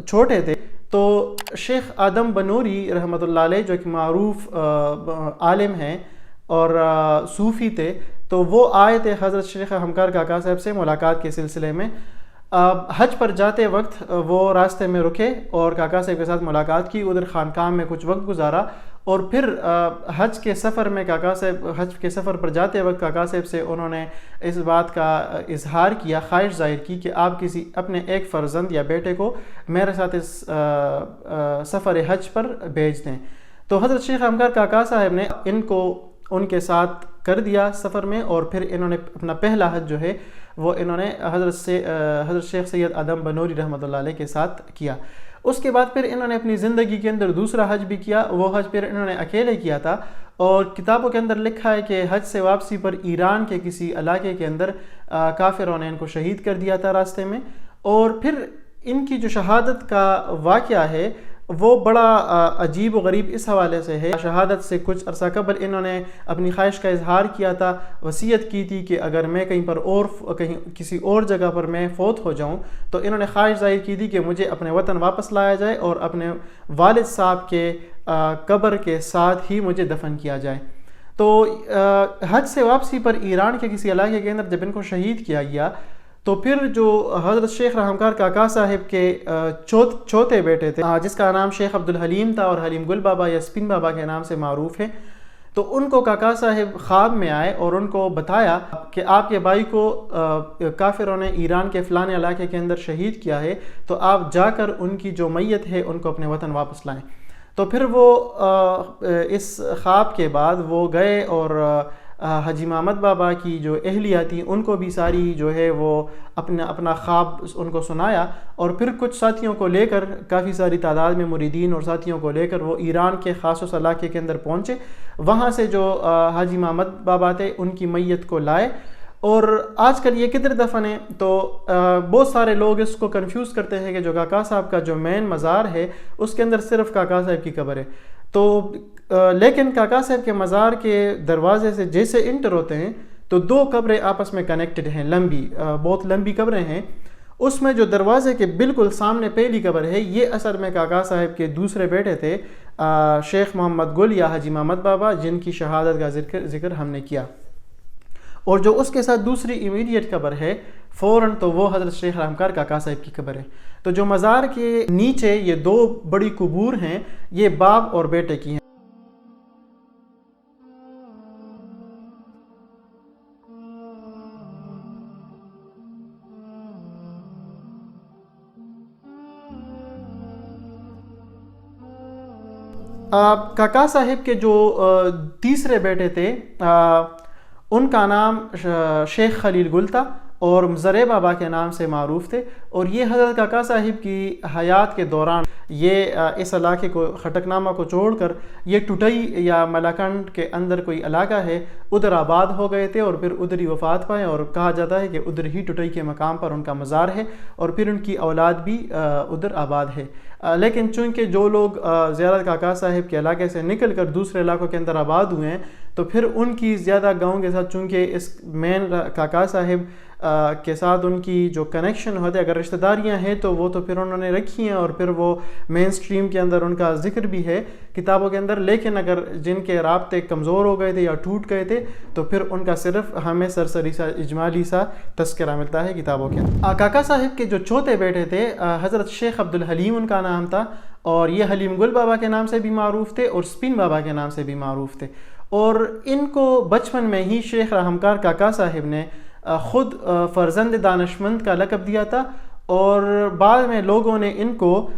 چھوٹے تھے تو شیخ آدم بنوری رحمۃ اللہ علیہ، جو ایک معروف عالم ہیں اور صوفی تھے، تو وہ آئے تھے حضرت شیخ راہمکار کاکا صاحب سے ملاقات کے سلسلے میں۔ حج پر جاتے وقت وہ راستے میں رکے اور کاکا صاحب کے ساتھ ملاقات کی، ادھر خانقاہ میں کچھ وقت گزارا، اور پھر حج کے سفر میں حج کے سفر پر جاتے وقت کاکا صاحب سے انہوں نے اس بات کا اظہار کیا، خواہش ظاہر کی کہ آپ کسی اپنے ایک فرزند یا بیٹے کو میرے ساتھ اس سفر حج پر بھیج دیں۔ تو حضرت شیخ راہمکار کاکا صاحب نے ان کو ان کے ساتھ کر دیا سفر میں، اور پھر انہوں نے اپنا پہلا حج جو ہے وہ انہوں نے حضرت شیخ سید آدم بنوری رحمۃ اللہ علیہ کے ساتھ کیا۔ اس کے بعد پھر انہوں نے اپنی زندگی کے اندر دوسرا حج بھی کیا، وہ حج پھر انہوں نے اکیلے کیا تھا، اور کتابوں کے اندر لکھا ہے کہ حج سے واپسی پر ایران کے کسی علاقے کے اندر کافروں نے ان کو شہید کر دیا تھا راستے میں۔ اور پھر ان کی جو شہادت کا واقعہ ہے وہ بڑا عجیب و غریب اس حوالے سے ہے۔ شہادت سے کچھ عرصہ قبل انہوں نے اپنی خواہش کا اظہار کیا تھا، وصیت کی تھی کہ اگر میں کہیں کسی اور جگہ پر میں فوت ہو جاؤں تو انہوں نے خواہش ظاہر کی تھی کہ مجھے اپنے وطن واپس لایا جائے اور اپنے والد صاحب کے قبر کے ساتھ ہی مجھے دفن کیا جائے۔ تو حج سے واپسی پر ایران کے کسی علاقے کے اندر جب ان کو شہید کیا گیا تو پھر جو حضرت شیخ راہمکار کاکا صاحب کے چوتھے بیٹے تھے، جس کا نام شیخ عبدالحلیم تھا اور حلیم گل بابا یا اسپن بابا کے نام سے معروف ہے، تو ان کو کاکا صاحب خواب میں آئے اور ان کو بتایا کہ آپ کے بھائی کو کافروں نے ایران کے فلانے علاقے کے اندر شہید کیا ہے، تو آپ جا کر ان کی جو میت ہے ان کو اپنے وطن واپس لائیں۔ تو پھر وہ اس خواب کے بعد وہ گئے اور حاجی محمد بابا کی جو اہلیہ تھیں ان کو بھی ساری جو ہے وہ اپنا خواب ان کو سنایا، اور پھر کچھ ساتھیوں کو لے کر، کافی ساری تعداد میں مریدین اور ساتھیوں کو لے کر وہ ایران کے خاص علاقے کے اندر پہنچے۔ وہاں سے جو حاجی محمد بابا تھے ان کی میت کو لائے، اور آج کل یہ کدھر دفن ہے؟ تو بہت سارے لوگ اس کو کنفیوز کرتے ہیں کہ جو کاکا صاحب کا جو مین مزار ہے اس کے اندر صرف کاکا صاحب کی قبر ہے، تو لیکن کاکا صاحب کے مزار کے دروازے سے جیسے انٹر ہوتے ہیں تو 2 قبریں آپس میں کنیکٹڈ ہیں، بہت لمبی قبریں ہیں۔ اس میں جو دروازے کے بالکل سامنے پہلی قبر ہے، یہ اصل میں کاکا صاحب کے دوسرے بیٹے تھے، شیخ محمد گل یا حاجی محمد بابا، جن کی شہادت کا ذکر ہم نے کیا۔ اور جو اس کے ساتھ دوسری امیڈیٹ قبر ہے فوراً، تو وہ حضرت شیخ راہمکار کاکا صاحب کی قبر ہے۔ تو جو مزار کے نیچے یہ 2 بڑی قبور ہیں، یہ باپ اور بیٹے کی ہیں۔ کاکا صاحب کے جو تیسرے بیٹے تھے ان کا نام شیخ خلیل گل تھا اور مزرے بابا کے نام سے معروف تھے، اور یہ حضرت کاکا صاحب کی حیات کے دوران یہ اس علاقے کو خٹک نامہ کو چھوڑ کر یہ ٹوٹئی یا ملاکنڈ کے اندر کوئی علاقہ ہے ادھر آباد ہو گئے تھے، اور پھر ادھر ہی وفات پائے، اور کہا جاتا ہے کہ ادھر ہی ٹوٹئی کے مقام پر ان کا مزار ہے، اور پھر ان کی اولاد بھی ادھر آباد ہے۔ لیکن چونکہ جو لوگ زیارت کاکا صاحب کے علاقے سے نکل کر دوسرے علاقوں کے اندر آباد ہوئے ہیں تو پھر ان کی زیادہ گاؤں کے ساتھ چونکہ اس مین کاکا صاحب کے ساتھ ان کی جو کنیکشن ہوتے اگر رشتہ داریاں ہیں تو وہ تو پھر انہوں نے رکھی ہیں اور پھر وہ مین سٹریم کے اندر ان کا ذکر بھی ہے کتابوں کے اندر. لیکن اگر جن کے رابطے کمزور ہو گئے تھے یا ٹوٹ گئے تھے تو پھر ان کا صرف ہمیں سرسری سا اجمالی سا تذکرہ ملتا ہے کتابوں کے اندر. کاکا صاحب کے جو چوتھے بیٹے تھے حضرت شیخ عبدالحلیم ان کا نام تھا اور یہ حلیم گل بابا کے نام سے بھی معروف تھے اور سپین بابا کے نام سے بھی معروف تھے. اور ان کو بچپن میں ہی شیخ رحمکار کاکا صاحب نے خود فرزند دانشمند کا لقب دیا تھا اور بعد میں لوگوں نے ان کو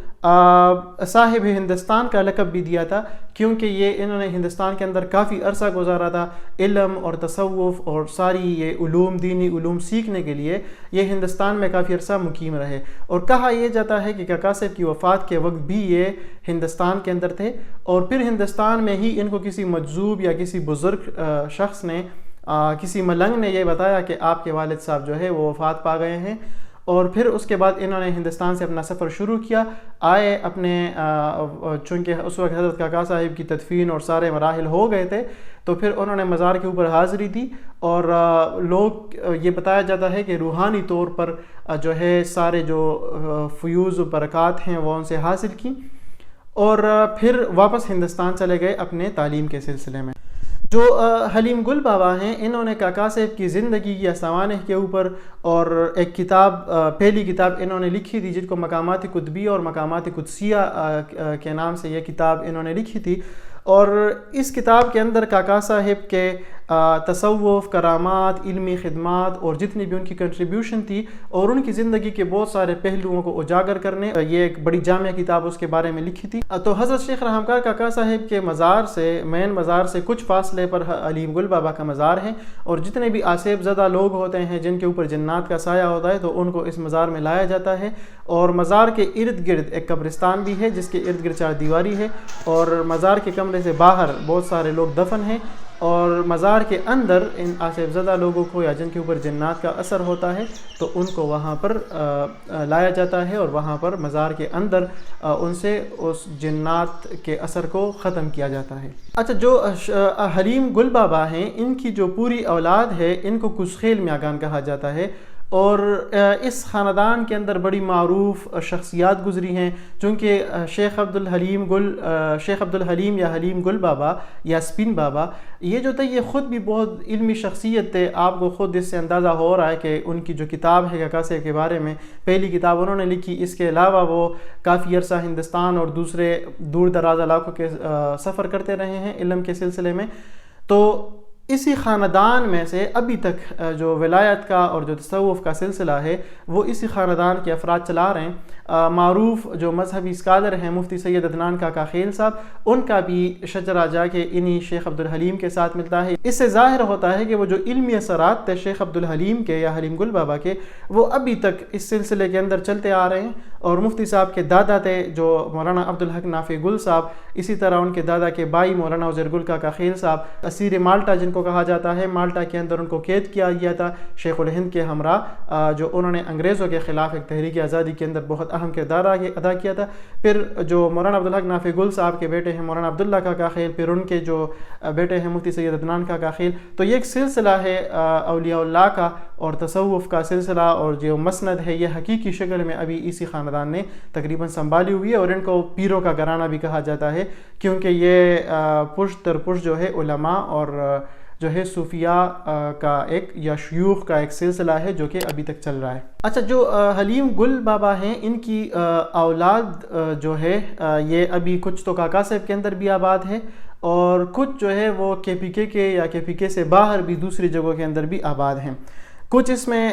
صاحب ہندوستان کا لقب بھی دیا تھا کیونکہ یہ انہوں نے ہندوستان کے اندر کافی عرصہ گزارا تھا. علم اور تصوف اور ساری یہ علوم دینی علوم سیکھنے کے لیے یہ ہندوستان میں کافی عرصہ مقیم رہے. اور کہا یہ جاتا ہے کہ کاکا صاحب کی وفات کے وقت بھی یہ ہندوستان کے اندر تھے اور پھر ہندوستان میں ہی ان کو کسی مجذوب یا کسی بزرگ شخص نے کسی ملنگ نے یہ بتایا کہ آپ کے والد صاحب جو ہے وہ وفات پا گئے ہیں. اور پھر اس کے بعد انہوں نے ہندوستان سے اپنا سفر شروع کیا. آئے اپنے چونکہ اس وقت حضرت کاکا صاحب کی تدفین اور سارے مراحل ہو گئے تھے تو پھر انہوں نے مزار کے اوپر حاضری دی اور لوگ یہ بتایا جاتا ہے کہ روحانی طور پر جو ہے سارے جو فیوز و برکات ہیں وہ ان سے حاصل کی اور پھر واپس ہندوستان چلے گئے اپنے تعلیم کے سلسلے میں. جو حلیم گل بابا ہیں انہوں نے کاکا صاحب کی زندگی یا سوانح کے اوپر اور ایک کتاب پہلی کتاب انہوں نے لکھی تھی جن کو مقامات قطبی اور مقامات قدسیہ کے نام سے یہ کتاب انہوں نے لکھی تھی. اور اس کتاب کے اندر کاکا صاحب کے تصوف کرامات علمی خدمات اور جتنی بھی ان کی کنٹریبیوشن تھی اور ان کی زندگی کے بہت سارے پہلوؤں کو اجاگر کرنے یہ ایک بڑی جامع کتاب اس کے بارے میں لکھی تھی. تو حضرت شیخ رحمکار کاکا صاحب کے مزار سے مین مزار سے کچھ فاصلے پر حلیم گل بابا کا مزار ہے اور جتنے بھی آسیب زدہ لوگ ہوتے ہیں جن کے اوپر جنات کا سایہ ہوتا ہے تو ان کو اس مزار میں لایا جاتا ہے. اور مزار کے ارد گرد ایک قبرستان بھی ہے جس کے ارد گرد 4 دیواری ہے اور مزار کے کمرے سے باہر بہت سارے لوگ دفن ہیں اور مزار کے اندر ان آسیب زدہ لوگوں کو یا جن کے اوپر جنات کا اثر ہوتا ہے تو ان کو وہاں پر لایا جاتا ہے اور وہاں پر مزار کے اندر ان سے اس جنات کے اثر کو ختم کیا جاتا ہے. اچھا جو حلیم گل بابا ہیں ان کی جو پوری اولاد ہے ان کو کسخیل میاگان کہا جاتا ہے اور اس خاندان کے اندر بڑی معروف شخصیات گزری ہیں چونکہ شیخ عبدالحلیم یا حلیم گل بابا یا سپین بابا یہ جو تھے یہ خود بھی بہت علمی شخصیت تھے. آپ کو خود اس سے اندازہ ہو رہا ہے کہ ان کی جو کتاب ہے کاکا صاحب کے بارے میں پہلی کتاب انہوں نے لکھی. اس کے علاوہ وہ کافی عرصہ ہندوستان اور دوسرے دور دراز علاقوں کے سفر کرتے رہے ہیں علم کے سلسلے میں. تو اسی خاندان میں سے ابھی تک جو ولایت کا اور جو تصوف کا سلسلہ ہے وہ اسی خاندان کے افراد چلا رہے ہیں. معروف جو مذہبی اسکالر ہیں مفتی سید عدنان کاکا خیل صاحب ان کا بھی شجرہ جا کے انہی شیخ عبدالحلیم کے ساتھ ملتا ہے. اس سے ظاہر ہوتا ہے کہ وہ جو علمی اثرات تھے شیخ عبدالحلیم کے یا حلیم گل بابا کے وہ ابھی تک اس سلسلے کے اندر چلتے آ رہے ہیں. اور مفتی صاحب کے دادا تھے جو مولانا عبدالحق نافع گل صاحب اسی طرح ان کے دادا کے بھائی مولانا عزیر گل کاکا خیل صاحب اسیر مالٹا جن کو کہا جاتا ہے مالٹا کے اندر ان کو قید کیا گیا تھا شیخ الہند کے ہمراہ جو انہوں نے انگریزوں کے خلاف ایک تحریک آزادی کے اندر بہت اہم کردار ادا کیا تھا. پھر جو مولانا عبدالحق نافع گل صاحب کے بیٹے ہیں مولانا عبداللہ کاکا خیل پھر ان کے جو بیٹے ہیں مفتی سید عدنان کاکا خیل. تو یہ ایک سلسلہ ہے اولیاء اللہ کا اور تصوف کا سلسلہ اور جو مسند ہے یہ حقیقی شکل میں ابھی اسی خاندان نے تقریباً سنبھالی ہوئی ہے اور ان کو پیروں کا گھرانہ بھی کہا جاتا ہے کیونکہ یہ پشت در پشت جو ہے علماء اور جو ہے صوفیاء کا ایک یا شیوخ کا ایک سلسلہ ہے جو کہ ابھی تک چل رہا ہے. اچھا جو حلیم گل بابا ہیں ان کی اولاد جو ہے یہ ابھی کچھ تو کاکا صاحب کے اندر بھی آباد ہے اور کچھ جو ہے وہ کے پی کے یا کے پی کے سے باہر بھی دوسری جگہوں کے اندر بھی آباد ہیں. کچھ اس میں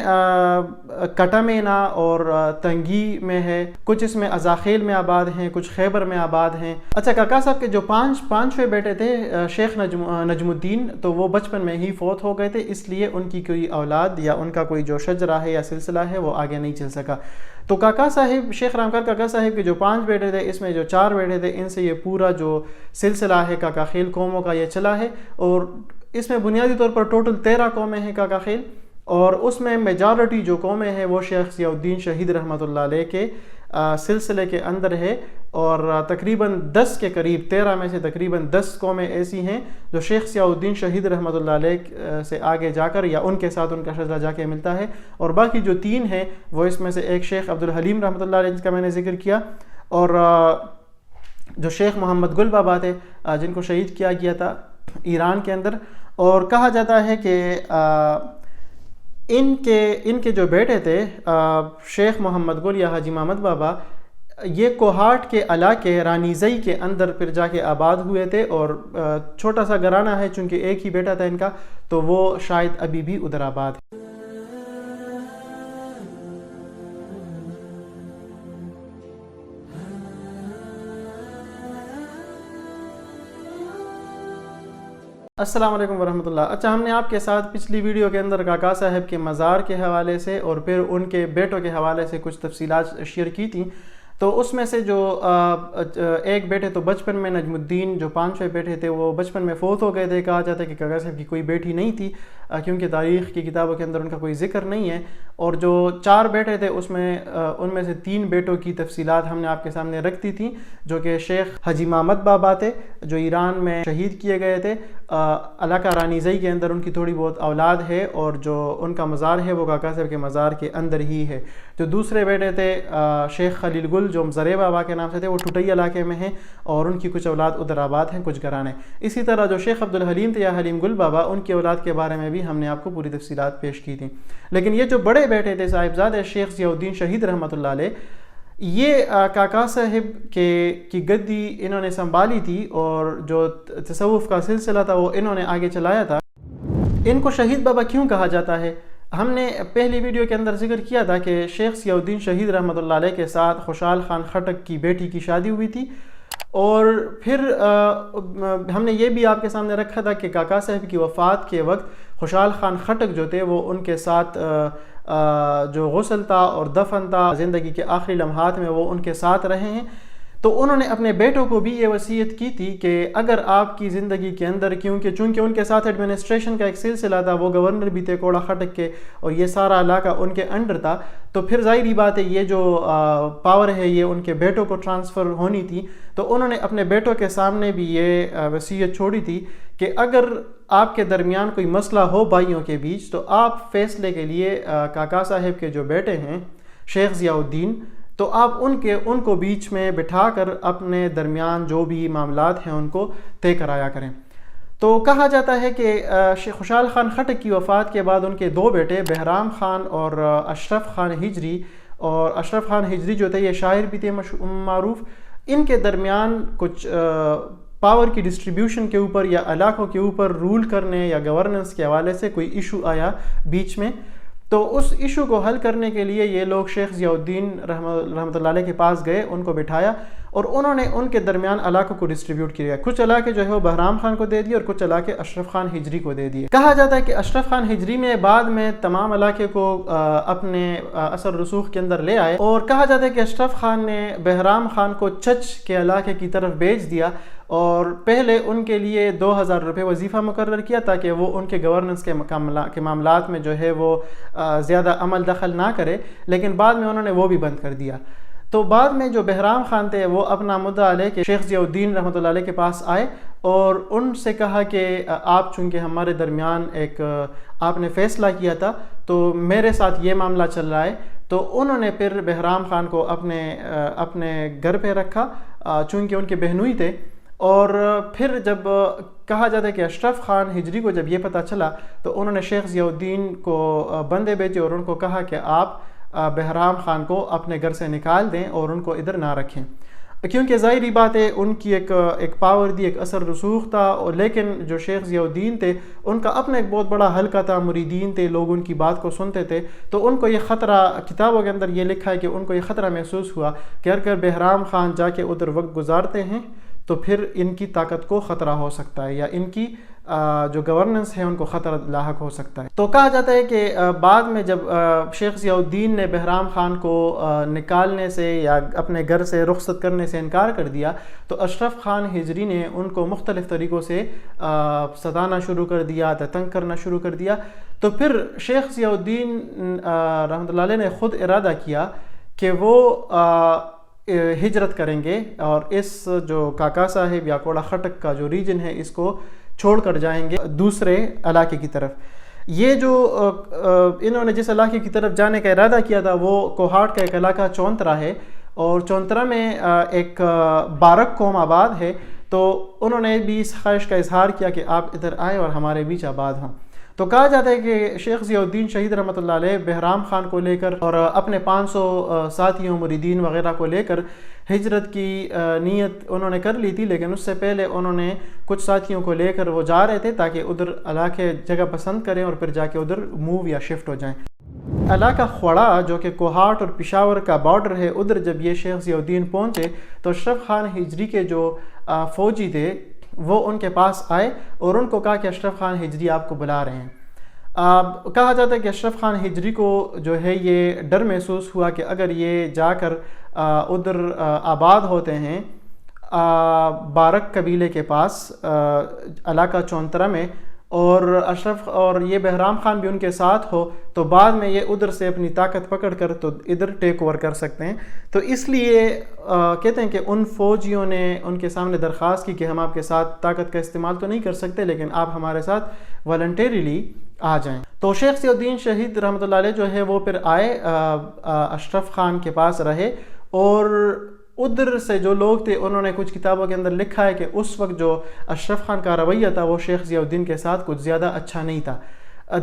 کٹامینا اور تنگی میں ہے کچھ اس میں ازاخیل میں آباد ہیں کچھ خیبر میں آباد ہیں. اچھا کاکا صاحب کے جو پانچویں بیٹے تھے شیخ نجم الدین تو وہ بچپن میں ہی فوت ہو گئے تھے اس لیے ان کی کوئی اولاد یا ان کا کوئی جو شجرہ ہے یا سلسلہ ہے وہ آگے نہیں چل سکا. تو کاکا صاحب شیخ رحمکار کاکا صاحب کے جو 5 بیٹے تھے اس میں جو 4 بیٹے تھے ان سے یہ پورا جو سلسلہ ہے کاکا خیل قوموں کا یہ چلا ہے اور اس میں بنیادی طور پر ٹوٹل 13 قومیں ہیں کاکا خیل اور اس میں میجارٹی جو قومیں ہیں وہ شیخ ضیاء الدین شہید رحمۃ اللہ علیہ کے سلسلے کے اندر ہے، اور تقریباً 10 کے قریب 13 میں سے تقریباً 10 قومیں ایسی ہیں جو شیخ ضیاء الدین شہید رحمۃ اللہ علیہ سے آگے جا کر یا ان کے ساتھ ان کا شجرہ جا کے ملتا ہے، اور باقی جو 3 ہیں وہ اس میں سے ایک شیخ عبدالحلیم رحمۃ اللہ علیہ جس کا میں نے ذکر کیا، اور جو شیخ محمد گل بابا تھے جن کو شہید کیا گیا تھا ایران کے اندر، اور کہا جاتا ہے کہ ان کے جو بیٹے تھے شیخ محمد گل یا حاجی محمد بابا، یہ کوہاٹ کے علاقے رانیزئی کے اندر پھر جا کے آباد ہوئے تھے، اور چھوٹا سا گھرانہ ہے چونکہ ایک ہی بیٹا تھا ان کا، تو وہ شاید ابھی بھی ادھر آباد ہے۔ السلام علیکم ورحمۃ اللہ۔ اچھا، ہم نے آپ کے ساتھ پچھلی ویڈیو کے اندر کاکا صاحب کے مزار کے حوالے سے اور پھر ان کے بیٹوں کے حوالے سے کچھ تفصیلات شیئر کی تھیں، تو اس میں سے جو ایک بیٹے تو بچپن میں نجم الدین، جو 5 بیٹے تھے وہ بچپن میں فوت ہو گئے تھے۔ کہا جاتا ہے کہ کاکا صاحب کی کوئی بیٹی نہیں تھی کیونکہ تاریخ کی کتابوں کے اندر ان کا کوئی ذکر نہیں ہے، اور جو 4 بیٹے تھے اس میں ان میں سے 3 بیٹوں کی تفصیلات ہم نے آپ کے سامنے رکھ دی تھیں، جو کہ شیخ حاجی محمد بابا تھے جو ایران میں شہید کیے گئے تھے۔ علاقہ رانیزئی کے اندر ان کی تھوڑی بہت اولاد ہے، اور جو ان کا مزار ہے وہ کاکا صاحب کے مزار کے اندر ہی ہے۔ جو دوسرے بیٹے تھے شیخ خلیل گل جو مزرے بابا کے نام سے تھے، وہ ٹھٹئی علاقے میں ہیں، اور ان کی کچھ اولاد ادھر آباد ہیں، کچھ گھرانے۔ اسی طرح جو شیخ عبدالحلیم تھے یا حلیم گل بابا، ان کی اولاد کے بارے میں بھی ہم نے آپ کو پوری تفصیلات پیش کی تھیں۔ لیکن یہ جو بڑے بیٹے تھے صاحبزادے شیخ ضیاء الدین شہید رحمۃ اللہ علیہ، یہ کاکا صاحب کی گدی انہوں نے سنبھالی تھی، اور جو تصوف کا سلسلہ تھا وہ انہوں نے آگے چلایا تھا۔ ان کو شہید بابا کیوں کہا جاتا ہے؟ ہم نے پہلی ویڈیو کے اندر ذکر کیا تھا کہ شیخ ضیاء الدین شہید رحمۃ اللہ علیہ کے ساتھ خوشحال خان خٹک کی بیٹی کی شادی ہوئی تھی، اور پھر ہم نے یہ بھی آپ کے سامنے رکھا تھا کہ کاکا صاحب کی وفات کے وقت خوشحال خان خٹک جو تھے وہ ان کے ساتھ جو غسل تھا اور دفن تھا، زندگی کے آخری لمحات میں وہ ان کے ساتھ رہے ہیں۔ تو انہوں نے اپنے بیٹوں کو بھی یہ وصیت کی تھی کہ اگر آپ کی زندگی کے اندر، چونکہ ان کے ساتھ ایڈمنسٹریشن کا ایک سلسلہ تھا، وہ گورنر بھی تھے کوڑا خٹک کے، اور یہ سارا علاقہ ان کے انڈر تھا، تو پھر ظاہری بات ہے یہ جو پاور ہے یہ ان کے بیٹوں کو ٹرانسفر ہونی تھی۔ تو انہوں نے اپنے بیٹوں کے سامنے بھی یہ وصیت چھوڑی تھی کہ اگر آپ کے درمیان کوئی مسئلہ ہو بھائیوں کے بیچ، تو آپ فیصلے کے لیے کاکا صاحب کے جو بیٹے ہیں شیخ ضیاء الدین، تو آپ ان کو بیچ میں بٹھا کر اپنے درمیان جو بھی معاملات ہیں ان کو طے کرایا کریں۔ تو کہا جاتا ہے کہ خوشحال خان خٹک کی وفات کے بعد ان کے 2 بیٹے بہرام خان اور اشرف خان ہجری، اور اشرف خان ہجری جو تھے یہ شاعر بھی تھے معروف، ان کے درمیان کچھ پاور کی ڈسٹریبیوشن کے اوپر یا علاقوں کے اوپر رول کرنے یا گورننس کے حوالے سے کوئی ایشو آیا بیچ میں۔ تو اس ایشو کو حل کرنے کے لیے یہ لوگ شیخ ضیاء الدین رحمۃ اللہ علیہ کے پاس گئے، ان کو بٹھایا، اور انہوں نے ان کے درمیان علاقوں کو ڈسٹریبیوٹ کیا۔ کچھ علاقے جو ہے وہ بہرام خان کو دے دیے اور کچھ علاقے اشرف خان ہجری کو دے دیے۔ کہا جاتا ہے کہ اشرف خان ہجری میں بعد میں تمام علاقے کو اپنے اثر رسوخ کے اندر لے آئے، اور کہا جاتا ہے کہ اشرف خان نے بہرام خان کو چچ کے علاقے کی طرف بھیج دیا، اور پہلے ان کے لیے 2000 روپے وظیفہ مقرر کیا تاکہ وہ ان کے گورننس کے معاملات میں جو ہے وہ زیادہ عمل دخل نہ کرے، لیکن بعد میں انہوں نے وہ بھی بند کر دیا۔ تو بعد میں جو بہرام خان تھے وہ اپنا مدعا لے کے شیخ ضیاء الدین رحمۃ اللہ علیہ کے پاس آئے، اور ان سے کہا کہ آپ چونکہ ہمارے درمیان آپ نے فیصلہ کیا تھا تو میرے ساتھ یہ معاملہ چل رہا ہے۔ تو انہوں نے پھر بہرام خان کو اپنے گھر پہ رکھا چونکہ ان کے بہنوئی تھے، اور پھر جب کہا جاتا ہے کہ اشرف خان ہجری کو جب یہ پتہ چلا تو انہوں نے شیخ ضیاء الدین کو بندے بھیجے اور ان کو کہا کہ آپ بہرام خان کو اپنے گھر سے نکال دیں اور ان کو ادھر نہ رکھیں، کیونکہ ظاہری بات ہے ان کی ایک پاور دی، ایک اثر رسوخ تھا، اور لیکن جو شیخ ضیاء الدین تھے ان کا اپنا ایک بہت بڑا حلقہ تھا، مریدین تھے، لوگ ان کی بات کو سنتے تھے، تو ان کو یہ خطرہ، کتابوں کے اندر یہ لکھا ہے کہ ان کو یہ خطرہ محسوس ہوا کہ اگر بہرام خان جا کے ادھر وقت گزارتے ہیں تو پھر ان کی طاقت کو خطرہ ہو سکتا ہے، یا ان کی جو گورننس ہے ان کو خطرہ لاحق ہو سکتا ہے۔ تو کہا جاتا ہے کہ بعد میں جب شیخ ضیاء الدین نے بہرام خان کو نکالنے سے یا اپنے گھر سے رخصت کرنے سے انکار کر دیا تو اشرف خان ہجری نے ان کو مختلف طریقوں سے ستانا شروع کر دیا، تنگ کرنا شروع کر دیا۔ تو پھر شیخ ضیاء الدین رحمۃ اللہ علیہ نے خود ارادہ کیا کہ وہ ہجرت کریں گے اور اس جو کاکا صاحب یا کوڑا خٹک کا جو ریجن ہے اس کو چھوڑ کر جائیں گے دوسرے علاقے کی طرف. یہ جو انہوں نے جس علاقے کی طرف جانے کا ارادہ کیا تھا وہ کوہاٹ کا ایک علاقہ چونترا ہے، اور چونترا میں ایک بارک قوم آباد ہے. تو انہوں نے بھی اس خواہش کا اظہار کیا کہ آپ ادھر آئیں اور ہمارے بیچ آباد ہوں. تو کہا جاتا ہے کہ شیخ ضیاء الدین شہید رحمۃ اللہ علیہ بہرام خان کو لے کر اور اپنے 500 ساتھیوں مریدین وغیرہ کو لے کر ہجرت کی نیت انہوں نے کر لی تھی، لیکن اس سے پہلے انہوں نے کچھ ساتھیوں کو لے کر وہ جا رہے تھے تاکہ ادھر علاقے جگہ پسند کریں اور پھر جا کے ادھر موو یا شفٹ ہو جائیں. علاقہ خوڑا جو کہ کوہاٹ اور پشاور کا بارڈر ہے، ادھر جب یہ شیخ ضیاء الدین پہنچے تو اشرف خان ہجری کے جو فوجی تھے وہ ان کے پاس آئے اور ان کو کہا کہ اشرف خان ہجری آپ کو بلا رہے ہیں. کہا جاتا ہے کہ اشرف خان ہجری کو جو ہے یہ ڈر محسوس ہوا کہ اگر یہ جا کر ادھر آباد ہوتے ہیں بارک قبیلے کے پاس علاقہ چونترا میں، اور اشرف اور یہ بہرام خان بھی ان کے ساتھ ہو تو بعد میں یہ ادھر سے اپنی طاقت پکڑ کر تو ادھر ٹیک اوور کر سکتے ہیں. تو اس لیے کہتے ہیں کہ ان فوجیوں نے ان کے سامنے درخواست کی کہ ہم آپ کے ساتھ طاقت کا استعمال تو نہیں کر سکتے لیکن آپ ہمارے ساتھ والنٹیریلی آ جائیں. تو شیخ ضیاء الدین شہید رحمۃ اللہ علیہ جو ہے وہ پھر آئے اشرف خان کے پاس رہے، اور ادھر سے جو لوگ تھے انہوں نے کچھ کتابوں کے اندر لکھا ہے کہ اس وقت جو اشرف خان کا رویہ تھا وہ شیخ ضیاء الدین کے ساتھ کچھ زیادہ اچھا نہیں تھا.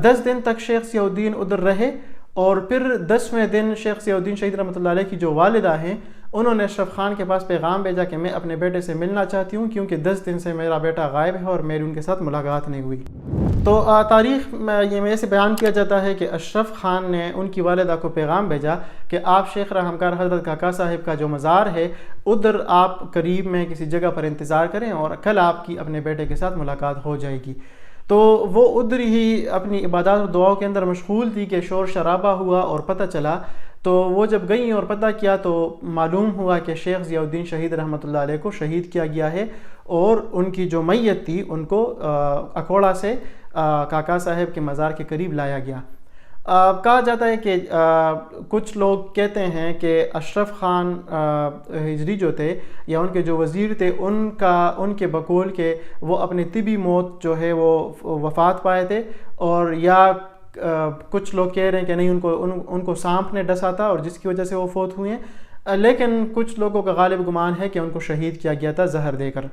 10 دن تک شیخ ضیاء الدین ادھر رہے، اور پھر 10ویں دن شیخ ضیاء الدین شہید رحمۃ اللہ علیہ کی جو والدہ ہیں انہوں نے اشرف خان کے پاس پیغام بھیجا کہ میں اپنے بیٹے سے ملنا چاہتی ہوں کیونکہ 10 دن سے میرا بیٹا غائب ہے اور میری ان کے ساتھ ملاقات نہیں ہوئی. تو تاریخ میں یہ میں سے بیان کیا جاتا ہے کہ اشرف خان نے ان کی والدہ کو پیغام بھیجا کہ آپ شیخ رحمکار حضرت کاکا صاحب کا جو مزار ہے ادھر آپ قریب میں کسی جگہ پر انتظار کریں اور کل آپ کی اپنے بیٹے کے ساتھ ملاقات ہو جائے گی. تو وہ ادھر ہی اپنی عبادات و دعاؤں کے اندر مشغول تھی کہ شور شرابہ ہوا اور پتہ چلا. تو وہ جب گئیں اور پتہ کیا تو معلوم ہوا کہ شیخ ضیاء الدین شہید رحمۃ اللہ علیہ کو شہید کیا گیا ہے، اور ان کی جو میت تھی ان کو اکوڑا سے کاکا صاحب کے مزار کے قریب لایا گیا. کہا جاتا ہے کہ کچھ لوگ کہتے ہیں کہ اشرف خان ہجری جو تھے یا ان کے جو وزیر تھے ان کے بقول کہ وہ اپنی طبی موت جو ہے وہ وفات پائے تھے، اور یا کچھ لوگ کہہ رہے ہیں کہ نہیں ان کو سانپ نے ڈسا تھا اور جس کی وجہ سے وہ فوت ہوئے ہیں، لیکن کچھ لوگوں کا غالب گمان ہے کہ ان کو شہید کیا گیا تھا زہر دے کر.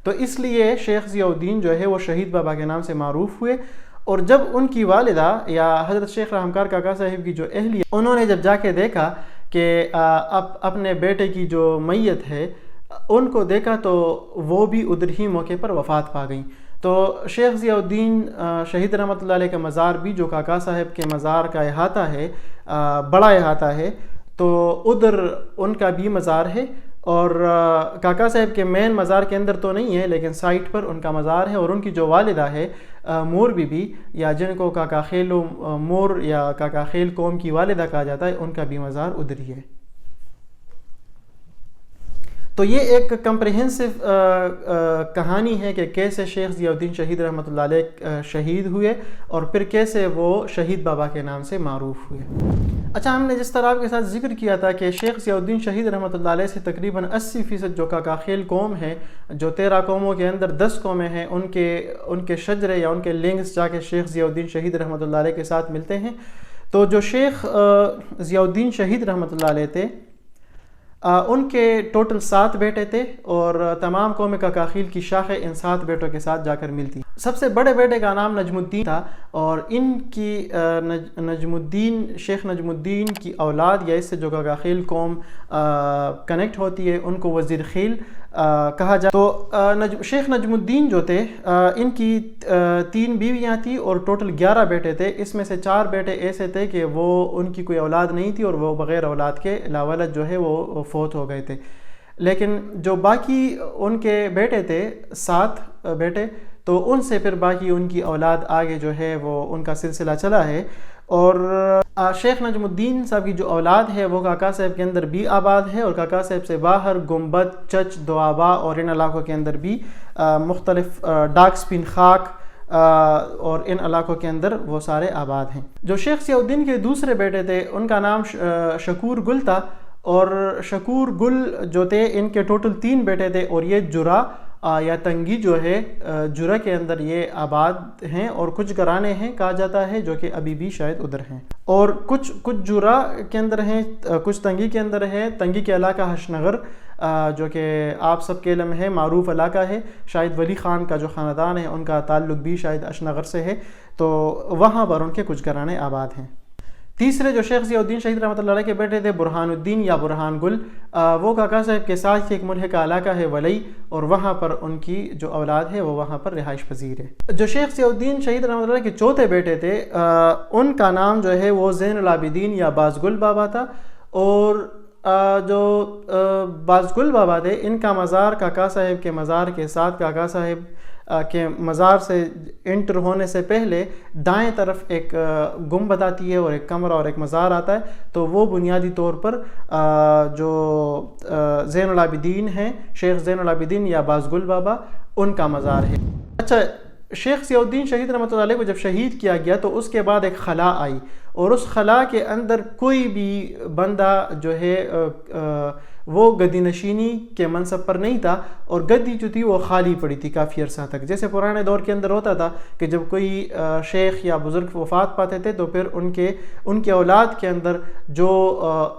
تو اس لیے شیخ ضیاء الدین جو ہے وہ شہید بابا کے نام سے معروف ہوئے. اور جب ان کی والدہ یا حضرت شیخ رحمکار کاکا صاحب کی جو اہلیہ انہوں نے جب جا کے دیکھا کہ اپنے بیٹے کی جو میت ہے ان کو دیکھا تو وہ بھی ادھر ہی موقع پر وفات پا گئیں. تو شیخ ضیاء الدین شہید رحمۃ اللہ علیہ کا مزار بھی جو کاکا صاحب کے مزار کا احاطہ ہے، بڑا احاطہ ہے، تو ادھر ان کا بھی مزار ہے. اور کاکا صاحب کے مین مزار کے اندر تو نہیں ہے لیکن سائٹ پر ان کا مزار ہے. اور ان کی جو والدہ ہے مور بی بی یا جن کو کاکا خیل مور یا کاکا خیل قوم کی والدہ کہا جاتا ہے، ان کا بھی مزار ادھر ہی ہے. تو یہ ایک کمپریہنسو کہانی ہے کہ کیسے شیخ ضیاء الدین شہید رحمۃ اللہ علیہ شہید ہوئے اور پھر کیسے وہ شہید بابا کے نام سے معروف ہوئے. اچھا، ہم نے جس طرح آپ کے ساتھ ذکر کیا تھا کہ شیخ ضیاء الدین شہید رحمۃ اللہ علیہ سے تقریباً 80% جو کاکا خیل قوم ہے، جو 13 قوموں کے اندر 10 قومیں ہیں، ان کے شجرے یا ان کے لنگس جا کے شیخ ضیاء الدین شہید رحمۃ اللہ علیہ کے ساتھ ملتے ہیں. تو جو شیخ ضیاء الدین شہید رحمۃ اللہ علیہ تھے ان کے ٹوٹل 7 بیٹے تھے، اور تمام قوم کاکا خیل کی شاخیں ان 7 بیٹوں کے ساتھ جا کر ملتی. سب سے بڑے بیٹے کا نام نجم الدین تھا، اور ان کی شیخ نجم الدین کی اولاد یا اس سے جو کاکا خیل قوم کنیکٹ ہوتی ہے ان کو وزیر خیل کہا جاتا. تو شیخ نجم الدین جو تھے ان کی 3 بیویاں تھیں اور ٹوٹل 11 بیٹے تھے. اس میں سے 4 بیٹے ایسے تھے کہ وہ ان کی کوئی اولاد نہیں تھی اور وہ بغیر اولاد کے لاولد جو ہے وہ فوت ہو گئے تھے. لیکن جو باقی ان کے بیٹے تھے 7 بیٹے، تو ان سے پھر باقی ان کی اولاد آگے جو ہے وہ ان کا سلسلہ چلا ہے. اور شیخ نجم الدین صاحب کی جو اولاد ہے وہ کاکا صاحب کے اندر بھی آباد ہے، اور کاکا صاحب سے باہر گنبد، چچ، دوآبا اور ان علاقوں کے اندر بھی مختلف ڈاک سپین خاک اور ان علاقوں کے اندر وہ سارے آباد ہیں. جو شیخ ضیاء الدین کے دوسرے بیٹے تھے ان کا نام شکور گل تھا، اور شکور گل جو تھے ان کے ٹوٹل 3 بیٹے تھے، اور یہ جرا یا تنگی جو ہے جرا کے اندر یہ آباد ہیں، اور کچھ گرانے ہیں کہا جاتا ہے جو کہ ابھی بھی شاید ادھر ہیں، اور کچھ جرا کے اندر ہیں، کچھ تنگی کے اندر ہے۔ تنگی کے علاقہ حشنگر جو کہ آپ سب کے علم ہے، معروف علاقہ ہے، شاید ولی خان کا جو خاندان ہے ان کا تعلق بھی شاید حشنگر سے ہے، تو وہاں پر ان کے کچھ گھرانے آباد ہیں۔ تیسرے جو شیخ ضیاء الدین شہید رحمۃ اللہ علیہ کے بیٹے تھے برہان الدین یا برہان گل، وہ کاکا صاحب کے ساتھ ایک ملحقہ علاقہ ہے ولی، اور وہاں پر ان کی جو اولاد ہے وہ وہاں پر رہائش پذیر ہے۔ جو شیخ ضیاء الدین شہید رحمۃ اللہ علیہ کے چوتھے بیٹے تھے ان کا نام جو ہے وہ زین العابدین یا بازگل بابا تھا، اور جو بازگل بابا تھے ان کا مزار کاکا صاحب کے مزار کے ساتھ کاکا صاحب کے مزار سے انٹر ہونے سے پہلے دائیں طرف ایک گنبد آتی ہے اور ایک کمرہ اور ایک مزار آتا ہے، تو وہ بنیادی طور پر جو زین العابدین ہیں، شیخ زین العابدین یا بازگل بابا، ان کا مزار ہے۔ اچھا، شیخ ضیاء الدین شہید رحمۃ اللہ علیہ کو جب شہید کیا گیا تو اس کے بعد ایک خلا آئی، اور اس خلا کے اندر کوئی بھی بندہ جو ہے وہ گدی نشینی کے منصب پر نہیں تھا، اور گدی جو تھی وہ خالی پڑی تھی کافی عرصہ تک۔ جیسے پرانے دور کے اندر ہوتا تھا کہ جب کوئی شیخ یا بزرگ وفات پاتے تھے تو پھر ان کے اولاد کے اندر جو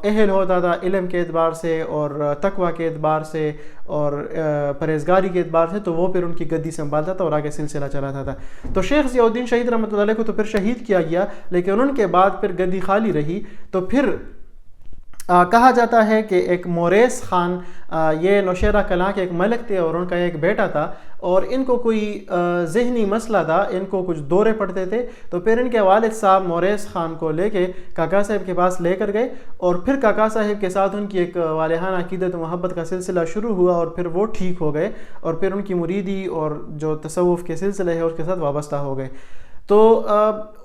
اہل ہوتا تھا علم کے اعتبار سے اور تقوی کے اعتبار سے اور پرہیزگاری کے اعتبار سے، تو وہ پھر ان کی گدی سنبھالتا تھا اور آگے سلسلہ چلاتا تھا۔ تو شیخ ضیاء الدین شہید رحمۃ اللہ علیہ کو تو پھر شہید کیا گیا، لیکن ان کے بعد پھر گدی خالی رہی، تو پھر کہا جاتا ہے کہ ایک موریس خان، یہ نوشیرہ کلاں کے ایک ملک تھے اور ان کا ایک بیٹا تھا، اور ان کو کوئی ذہنی مسئلہ تھا، ان کو کچھ دورے پڑتے تھے، تو پھر ان کے والد صاحب موریس خان کو لے کے کاکا صاحب کے پاس لے کر گئے، اور پھر کاکا صاحب کے ساتھ ان کی ایک والہانہ عقیدت و محبت کا سلسلہ شروع ہوا، اور پھر وہ ٹھیک ہو گئے، اور پھر ان کی مریدی اور جو تصوف کے سلسلے ہے اس کے ساتھ وابستہ ہو گئے۔ تو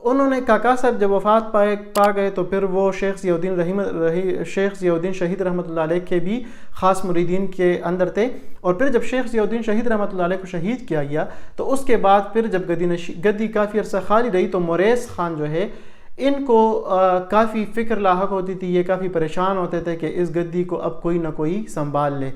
انہوں نے کاکا صاحب جب وفات پا گئے تو پھر وہ شیخ ضیاء الدین شہید رحمۃ اللہ علیہ کے بھی خاص مریدین کے اندر تھے، اور پھر جب شیخ ضیاء الدین شہید رحمۃ اللہ علیہ کو شہید کیا گیا تو اس کے بعد پھر جب گدی کافی عرصہ خالی رہی تو موریس خان جو ہے ان کو کافی فکر لاحق ہوتی تھی، یہ کافی پریشان ہوتے تھے کہ اس گدی کو اب کوئی نہ کوئی سنبھال لے۔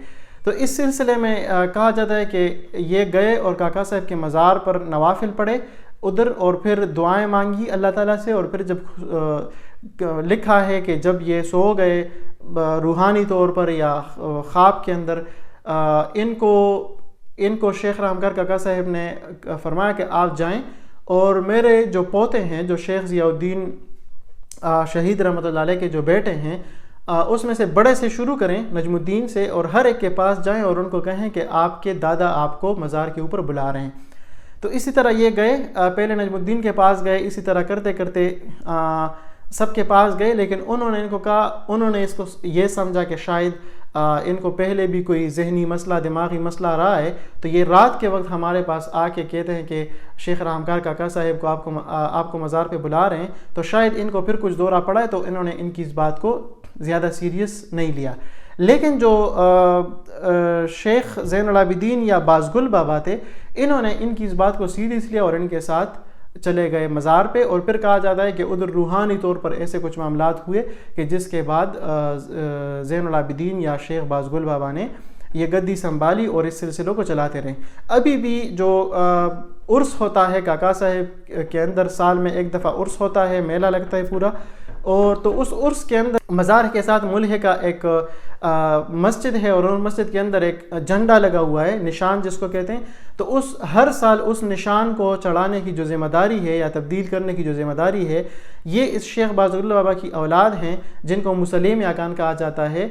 تو اس سلسلے میں کہا جاتا ہے کہ یہ گئے اور کاکا صاحب کے مزار پر نوافل پڑھے ادھر، اور پھر دعائیں مانگی اللہ تعالیٰ سے، اور پھر جب لکھا ہے کہ جب یہ سو گئے روحانی طور پر یا خواب کے اندر، ان کو شیخ رحمگار کاکا صاحب نے فرمایا کہ آپ جائیں اور میرے جو پوتے ہیں جو شیخ ضیاء الدین شہید رحمۃ اللہ علیہ کے جو بیٹے ہیں اس میں سے بڑے سے شروع کریں نجم الدین سے، اور ہر ایک کے پاس جائیں اور ان کو کہیں کہ آپ کے دادا آپ کو مزار کے اوپر بلا رہے ہیں۔ تو اسی طرح یہ گئے، پہلے نجم الدین کے پاس گئے، اسی طرح کرتے کرتے سب کے پاس گئے، لیکن انہوں نے ان کو کہا، انہوں نے اس کو یہ سمجھا کہ شاید ان کو پہلے بھی کوئی ذہنی مسئلہ دماغی مسئلہ رہا ہے، تو یہ رات کے وقت ہمارے پاس آ کے کہتے ہیں کہ شیخ رحمگار کاکا صاحب کو آپ کو مزار پہ بلا رہے ہیں، تو شاید ان کو پھر کچھ دورہ پڑا ہے، تو انہوں نے ان کی اس بات کو زیادہ سیریس نہیں لیا۔ لیکن جو شیخ زین العابدین یا بازگل بابا تھے انہوں نے ان کی اس بات کو سیریس لیا اور ان کے ساتھ چلے گئے مزار پہ، اور پھر کہا جاتا ہے کہ ادھر روحانی طور پر ایسے کچھ معاملات ہوئے کہ جس کے بعد زین العابدین یا شیخ بازگل بابا نے یہ گدی سنبھالی اور اس سلسلوں کو چلاتے رہے۔ ابھی بھی جو عرس ہوتا ہے کاکا صاحب کے اندر، سال میں ایک دفعہ عرس ہوتا ہے، میلہ لگتا ہے پورا، اور تو اس عرس کے اندر مزار کے ساتھ ملحقہ ایک مسجد ہے، اور ان مسجد کے اندر ایک جھنڈا لگا ہوا ہے، نشان جس کو کہتے ہیں، تو ہر سال اس نشان کو چڑھانے کی جو ذمہ داری ہے یا تبدیل کرنے کی جو ذمہ داری ہے، یہ اس شیخ بازگل بابا کی اولاد ہیں جن کو مسلم یاکان کہا جاتا ہے۔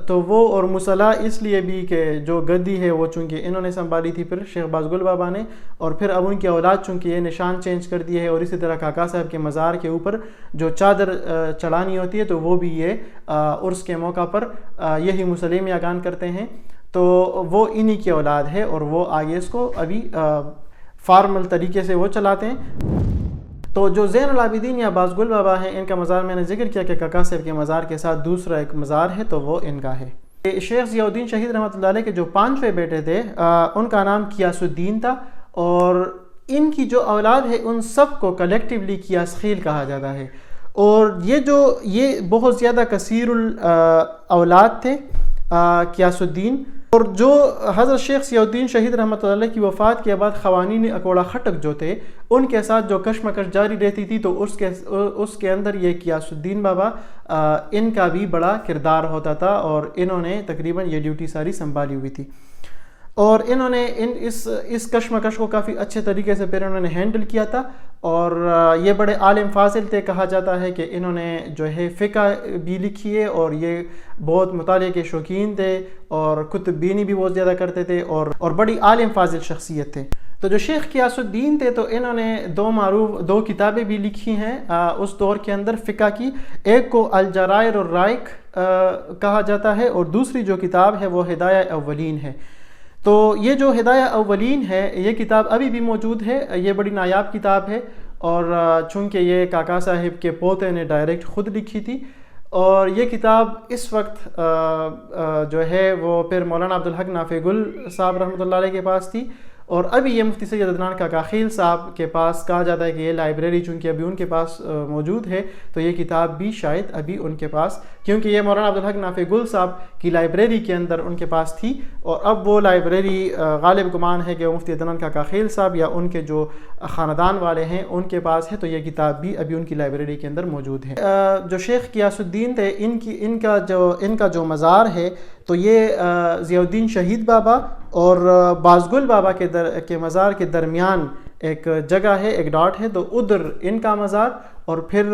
تو وہ اور مصلح اس لیے بھی کہ جو گدی ہے وہ چونکہ انہوں نے سنبھالی تھی پھر شیخ بازگل بابا نے، اور پھر اب ان کی اولاد چونکہ یہ نشان چینج کر دی ہے، اور اسی طرح کاکا صاحب کے مزار کے اوپر جو چادر چڑھانی ہوتی ہے تو وہ بھی یہ عرس کے موقع پر یہی مسلم یاکان کرتے ہیں، تو وہ انہی کی اولاد ہے، اور وہ آگے اس کو ابھی فارمل طریقے سے وہ چلاتے ہیں۔ تو جو زین العابدین یا بازگل بابا ہیں ان کا مزار میں نے ذکر کیا کہ کاکا صاحب کے مزار کے ساتھ دوسرا ایک مزار ہے تو وہ ان کا ہے۔ شیخ ضیاء الدین شہید رحمۃ اللہ علیہ کے جو 5ویں بیٹے تھے ان کا نام کیاس الدین تھا، اور ان کی جو اولاد ہے ان سب کو کلیکٹیولی کیاس خیل کہا جاتا ہے، اور یہ بہت زیادہ کثیر الاولاد تھے غیاث الدین. اور جو حضرت شیخ ضیاء الدین شہید رحمۃ اللہ علیہ کی وفات کے بعد خوانین اکوڑا خٹک جو تھے ان کے ساتھ جو کشمکش جاری رہتی تھی تو اس کے اندر یہ غیاث الدین بابا ان کا بھی بڑا کردار ہوتا تھا اور انہوں نے تقریباً یہ ڈیوٹی ساری سنبھالی ہوئی تھی اور انہوں نے اس کشمکش کو کافی اچھے طریقے سے پھر انہوں نے ہینڈل کیا تھا. اور یہ بڑے عالم فاضل تھے. کہا جاتا ہے کہ انہوں نے جو ہے فقہ بھی لکھی ہے اور یہ بہت مطالعے کے شوقین تھے اور کتب بینی بھی بہت زیادہ کرتے تھے اور بڑی عالم فاضل شخصیت تھے. تو جو شیخ غیاث الدین تھے تو انہوں نے دو کتابیں بھی لکھی ہیں اس دور کے اندر فقہ کی. ایک کو الجرائر الرائق کہا جاتا ہے اور دوسری جو کتاب ہے وہ ہدایہ اولین ہے. تو یہ جو ہدایہ اولین ہے یہ کتاب ابھی بھی موجود ہے. یہ بڑی نایاب کتاب ہے اور چونکہ یہ کاکا صاحب کے پوتے نے ڈائریکٹ خود لکھی تھی اور یہ کتاب اس وقت جو ہے وہ پھر مولانا عبدالحق نافع گل صاحب رحمۃ اللہ علیہ کے پاس تھی اور ابھی یہ مفتی سید عدنان کاکا خیل صاحب کے پاس کہا جاتا ہے کہ یہ لائبریری چونکہ ابھی ان کے پاس موجود ہے تو یہ کتاب بھی شاید ابھی ان کے پاس کیونکہ یہ مولانا عبدالحق نافع گل صاحب کی لائبریری کے اندر ان کے پاس تھی اور اب وہ لائبریری غالب گمان ہے کہ وہ مفتی عدنان کاکا خیل صاحب یا ان کے جو خاندان والے ہیں ان کے پاس ہے تو یہ کتاب بھی ابھی ان کی لائبریری کے اندر موجود ہے. جو شیخ غیاث الدین تھے ان کا جو مزار ہے تو یہ ضیاء الدین شہید بابا اور بازگل بابا کے مزار کے درمیان ایک جگہ ہے, ایک ڈاٹ ہے, تو ادھر ان کا مزار اور پھر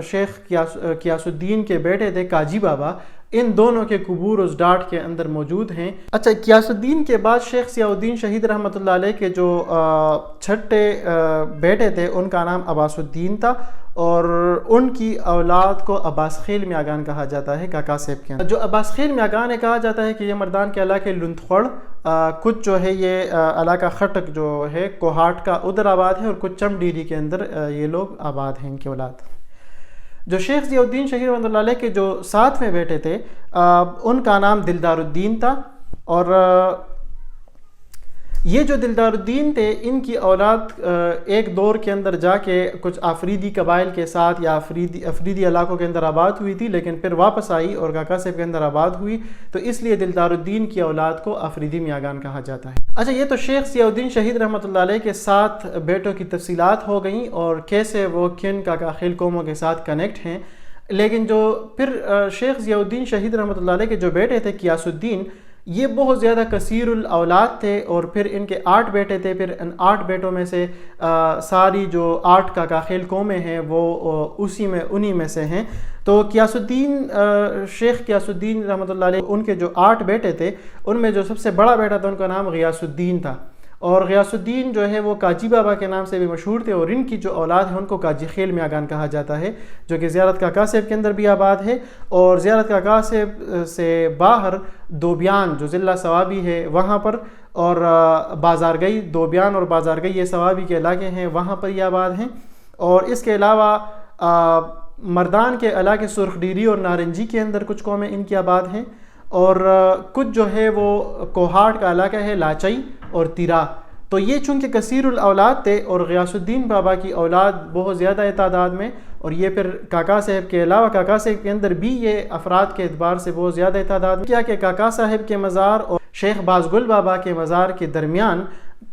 شیخ غیاث الدین کے بیٹے تھے قاجی بابا, ان دونوں کے قبور اس ڈاٹ کے اندر موجود ہیں. اچھا, غیاث الدین کے بعد شیخ ضیاء الدین شہید رحمۃ اللہ علیہ کے جو چھٹے بیٹے تھے ان کا نام عباس الدین تھا اور ان کی اولاد کو عباس خیل میاگان کہا جاتا ہے کاکا صاحب کے اندر. جو عباس خیل میاگان ہے کہا جاتا ہے کہ یہ مردان کے علاقے لندخوڑ کچھ جو ہے یہ علاقہ خٹک جو ہے کوہاٹ کا ادھر آباد ہے اور کچھ چم ڈیری کے اندر یہ لوگ آباد ہیں ان کے اولاد. جو شیخ ضیاء الدین شہید رحمۃ اللہ علیہ کے جو 7ویں بیٹے تھے ان کا نام دلدار الدین تھا اور یہ جو دلدار الدین تھے ان کی اولاد ایک دور کے اندر جا کے کچھ آفریدی قبائل کے ساتھ یا افریدی علاقوں کے اندر آباد ہوئی تھی لیکن پھر واپس آئی اور کاکا صاحب کے اندر آباد ہوئی تو اس لیے دلدار الدین کی اولاد کو آفریدی میاگان کہا جاتا ہے. اچھا, یہ تو شیخ ضیاء الدین شہید رحمۃ اللہ علیہ کے 7 بیٹوں کی تفصیلات ہو گئیں اور کیسے وہ کن کاکا خیل قوموں کے ساتھ کنیکٹ ہیں. لیکن جو پھر شیخ ضیاء الدین شہید رحمۃ اللہ علیہ کے جو بیٹے تھے غیاث الدین یہ بہت زیادہ کثیر الاولاد تھے اور پھر ان کے 8 بیٹے تھے. پھر ان 8 بیٹوں میں سے ساری جو 8 کاکا خیل قومیں ہیں وہ انہی میں سے ہیں. تو غیاث الدین شیخ غیاث الدین رحمۃ اللہ علیہ ان کے جو 8 بیٹے تھے ان میں جو سب سے بڑا بیٹا تھا ان کا نام غیاث الدین تھا اور غیاث الدین جو ہے وہ قاجی بابا کے نام سے بھی مشہور تھے اور ان کی جو اولاد ہے ان کو قاجی خیل میاگان کہا جاتا ہے جو کہ زیارت کاکا صاحب کے اندر بھی آباد ہے اور زیارت کاکا صاحب سے باہر دوبیان جو ضلع ثوابی ہے وہاں پر اور بازارگئی دوبیان اور بازارگئی یہ ثوابی کے علاقے ہیں وہاں پر یہ آباد ہیں. اور اس کے علاوہ مردان کے علاقے سرخ ڈیری اور نارنجی کے اندر کچھ قومیں ان کی آباد ہیں اور کچھ جو ہے وہ کوہاٹ کا علاقہ ہے لاچئی اور تیرا. تو یہ چونکہ کثیر الاولاد تھے اور غیاث الدین بابا کی اولاد بہت زیادہ تعداد میں اور یہ پھر کاکا صاحب کے علاوہ کاکا صاحب کے اندر بھی یہ افراد کے اعتبار سے بہت زیادہ تعداد میں کیا کہ کاکا صاحب کے مزار اور شیخ بازگل بابا کے مزار کے درمیان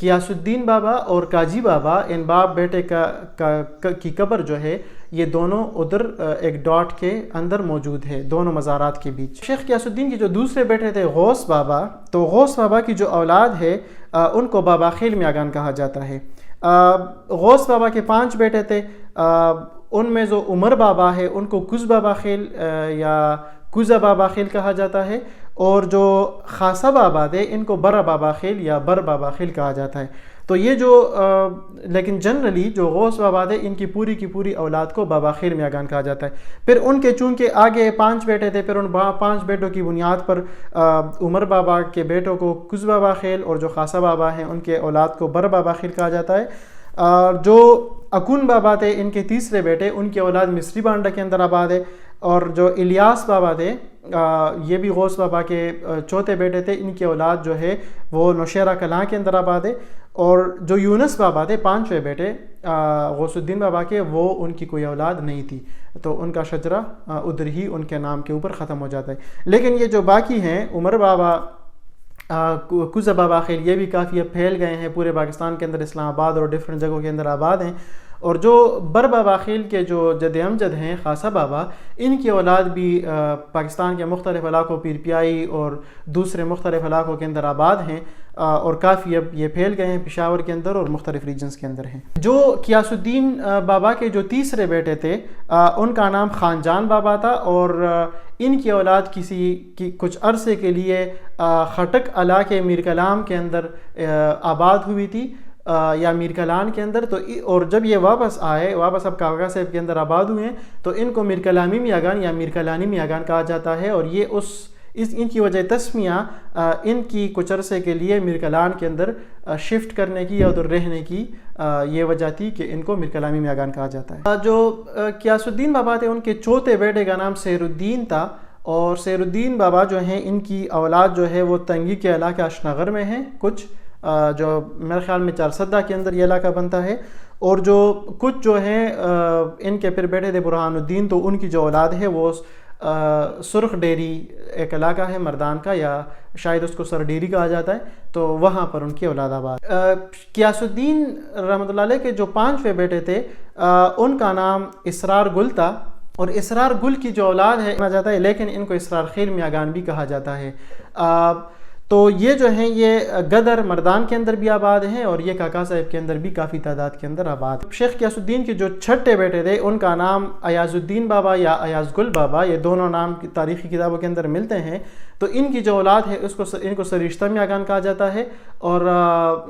غیاث الدین بابا اور قاجی بابا ان باپ بیٹے کی قبر جو ہے یہ دونوں ادھر ایک ڈاٹ کے اندر موجود ہے دونوں مزارات کے بیچ. شیخ غیاث الدین کے جو دوسرے بیٹے تھے غوث بابا تو غوث بابا کی جو اولاد ہے ان کو بابا خیل میاگان کہا جاتا ہے. غوث بابا کے 5 بیٹے تھے ان میں جو عمر بابا ہے ان کو کز بابا خیل یا کزا بابا خیل کہا جاتا ہے اور جو خاصہ بابا تھے ان کو برا بابا خیل یا بر بابا خیل کہا جاتا ہے. تو یہ جو لیکن جنرلی جو غوث بابا تھے ان کی پوری اولاد کو بابا خیل میاگان کہا جاتا ہے. پھر ان کے چونکہ آگے 5 بیٹے تھے پھر ان 5 بیٹوں کی بنیاد پر عمر بابا کے بیٹوں کو کز بابا خیل اور جو خاصہ بابا ہیں ان کے اولاد کو بر بابا خیل کہا جاتا ہے. جو اکون بابا تھے ان کے تیسرے بیٹے ان کی اولاد مصری بانڈا کے اندر آباد ہے اور جو الیاس بابا تھے یہ بھی غوث بابا کے چوتھے بیٹے تھے. ان کی اولاد جو ہے وہ نوشہرہ کلاں کے اندر آباد ہے. اور جو یونس بابا تھے پانچویں بیٹے غوث الدین بابا کے, وہ ان کی کوئی اولاد نہیں تھی, تو ان کا شجرہ ادھر ہی ان کے نام کے اوپر ختم ہو جاتا ہے. لیکن یہ جو باقی ہیں عمر بابا, کوزہ بابا خیل, یہ بھی کافی اب پھیل گئے ہیں پورے پاکستان کے اندر, اسلام آباد اور ڈفرینٹ جگہوں کے اندر آباد ہیں. اور جو بر بابا خیل کے جو جد امجد ہیں خاصہ بابا, ان کی اولاد بھی پاکستان کے مختلف علاقوں, پیر پیائی اور دوسرے مختلف علاقوں کے اندر آباد ہیں, اور کافی اب یہ پھیل گئے ہیں پشاور کے اندر اور مختلف ریجنز کے اندر ہیں. جو غیاث الدین بابا کے جو تیسرے بیٹے تھے ان کا نام خان جان بابا تھا, اور ان کی اولاد کچھ عرصے کے لیے خٹک علاقے میر کلام کے اندر آباد ہوئی تھی, یا میر کلان کے اندر. تو اور جب یہ واپس اب کاکا صاحب کے اندر آباد ہوئے ہیں, تو ان کو میر کلامی میاگان یا میر کلانی میاگان کہا جاتا ہے. اور یہ ان کی وجہ تسمیہ ان کی کچھ عرصے کے لیے میر کلان کے اندر شفٹ کرنے کی یا ادھر رہنے کی یہ وجہ تھی کہ ان کو میر کلامی میاگان کہا جاتا ہے. جو غیاث الدین بابا تھے ان کے چوتھے بیٹے کا نام سیر الدین تھا, اور سیر الدین بابا جو ہیں ان کی اولاد جو ہے وہ تنگی کے علاقہ اشنغر میں ہیں, کچھ جو میرے خیال میں چارسدہ کے اندر یہ علاقہ بنتا ہے. اور جو کچھ جو ہیں ان کے پھر بیٹے تھے برہان الدین, تو ان کی جو اولاد ہے وہ سرخ ڈیری ایک علاقہ ہے مردان کا, یا شاید اس کو سر ڈیری کہا جاتا ہے, تو وہاں پر ان کی اولاد آباد. غیاث الدین رحمۃ اللہ علیہ کے جو پانچویں بیٹے تھے ان کا نام اسرار گل تھا, اور اسرار گل کی جو اولاد ہے کہا جاتا ہے, لیکن ان کو اسرار خیل میاگان بھی کہا جاتا ہے. تو یہ جو ہیں یہ گدر مردان کے اندر بھی آباد ہیں, اور یہ کاکا صاحب کے اندر بھی کافی تعداد کے اندر آباد. شیخ غیاث الدین کے جو چھٹے بیٹے تھے ان کا نام ایاز الدین بابا یا ایاز گل بابا, یہ دونوں نام تاریخی کتابوں کے اندر ملتے ہیں. تو ان کی جو اولاد ہے ان کو سرشتہ میاگان کہا جاتا ہے, اور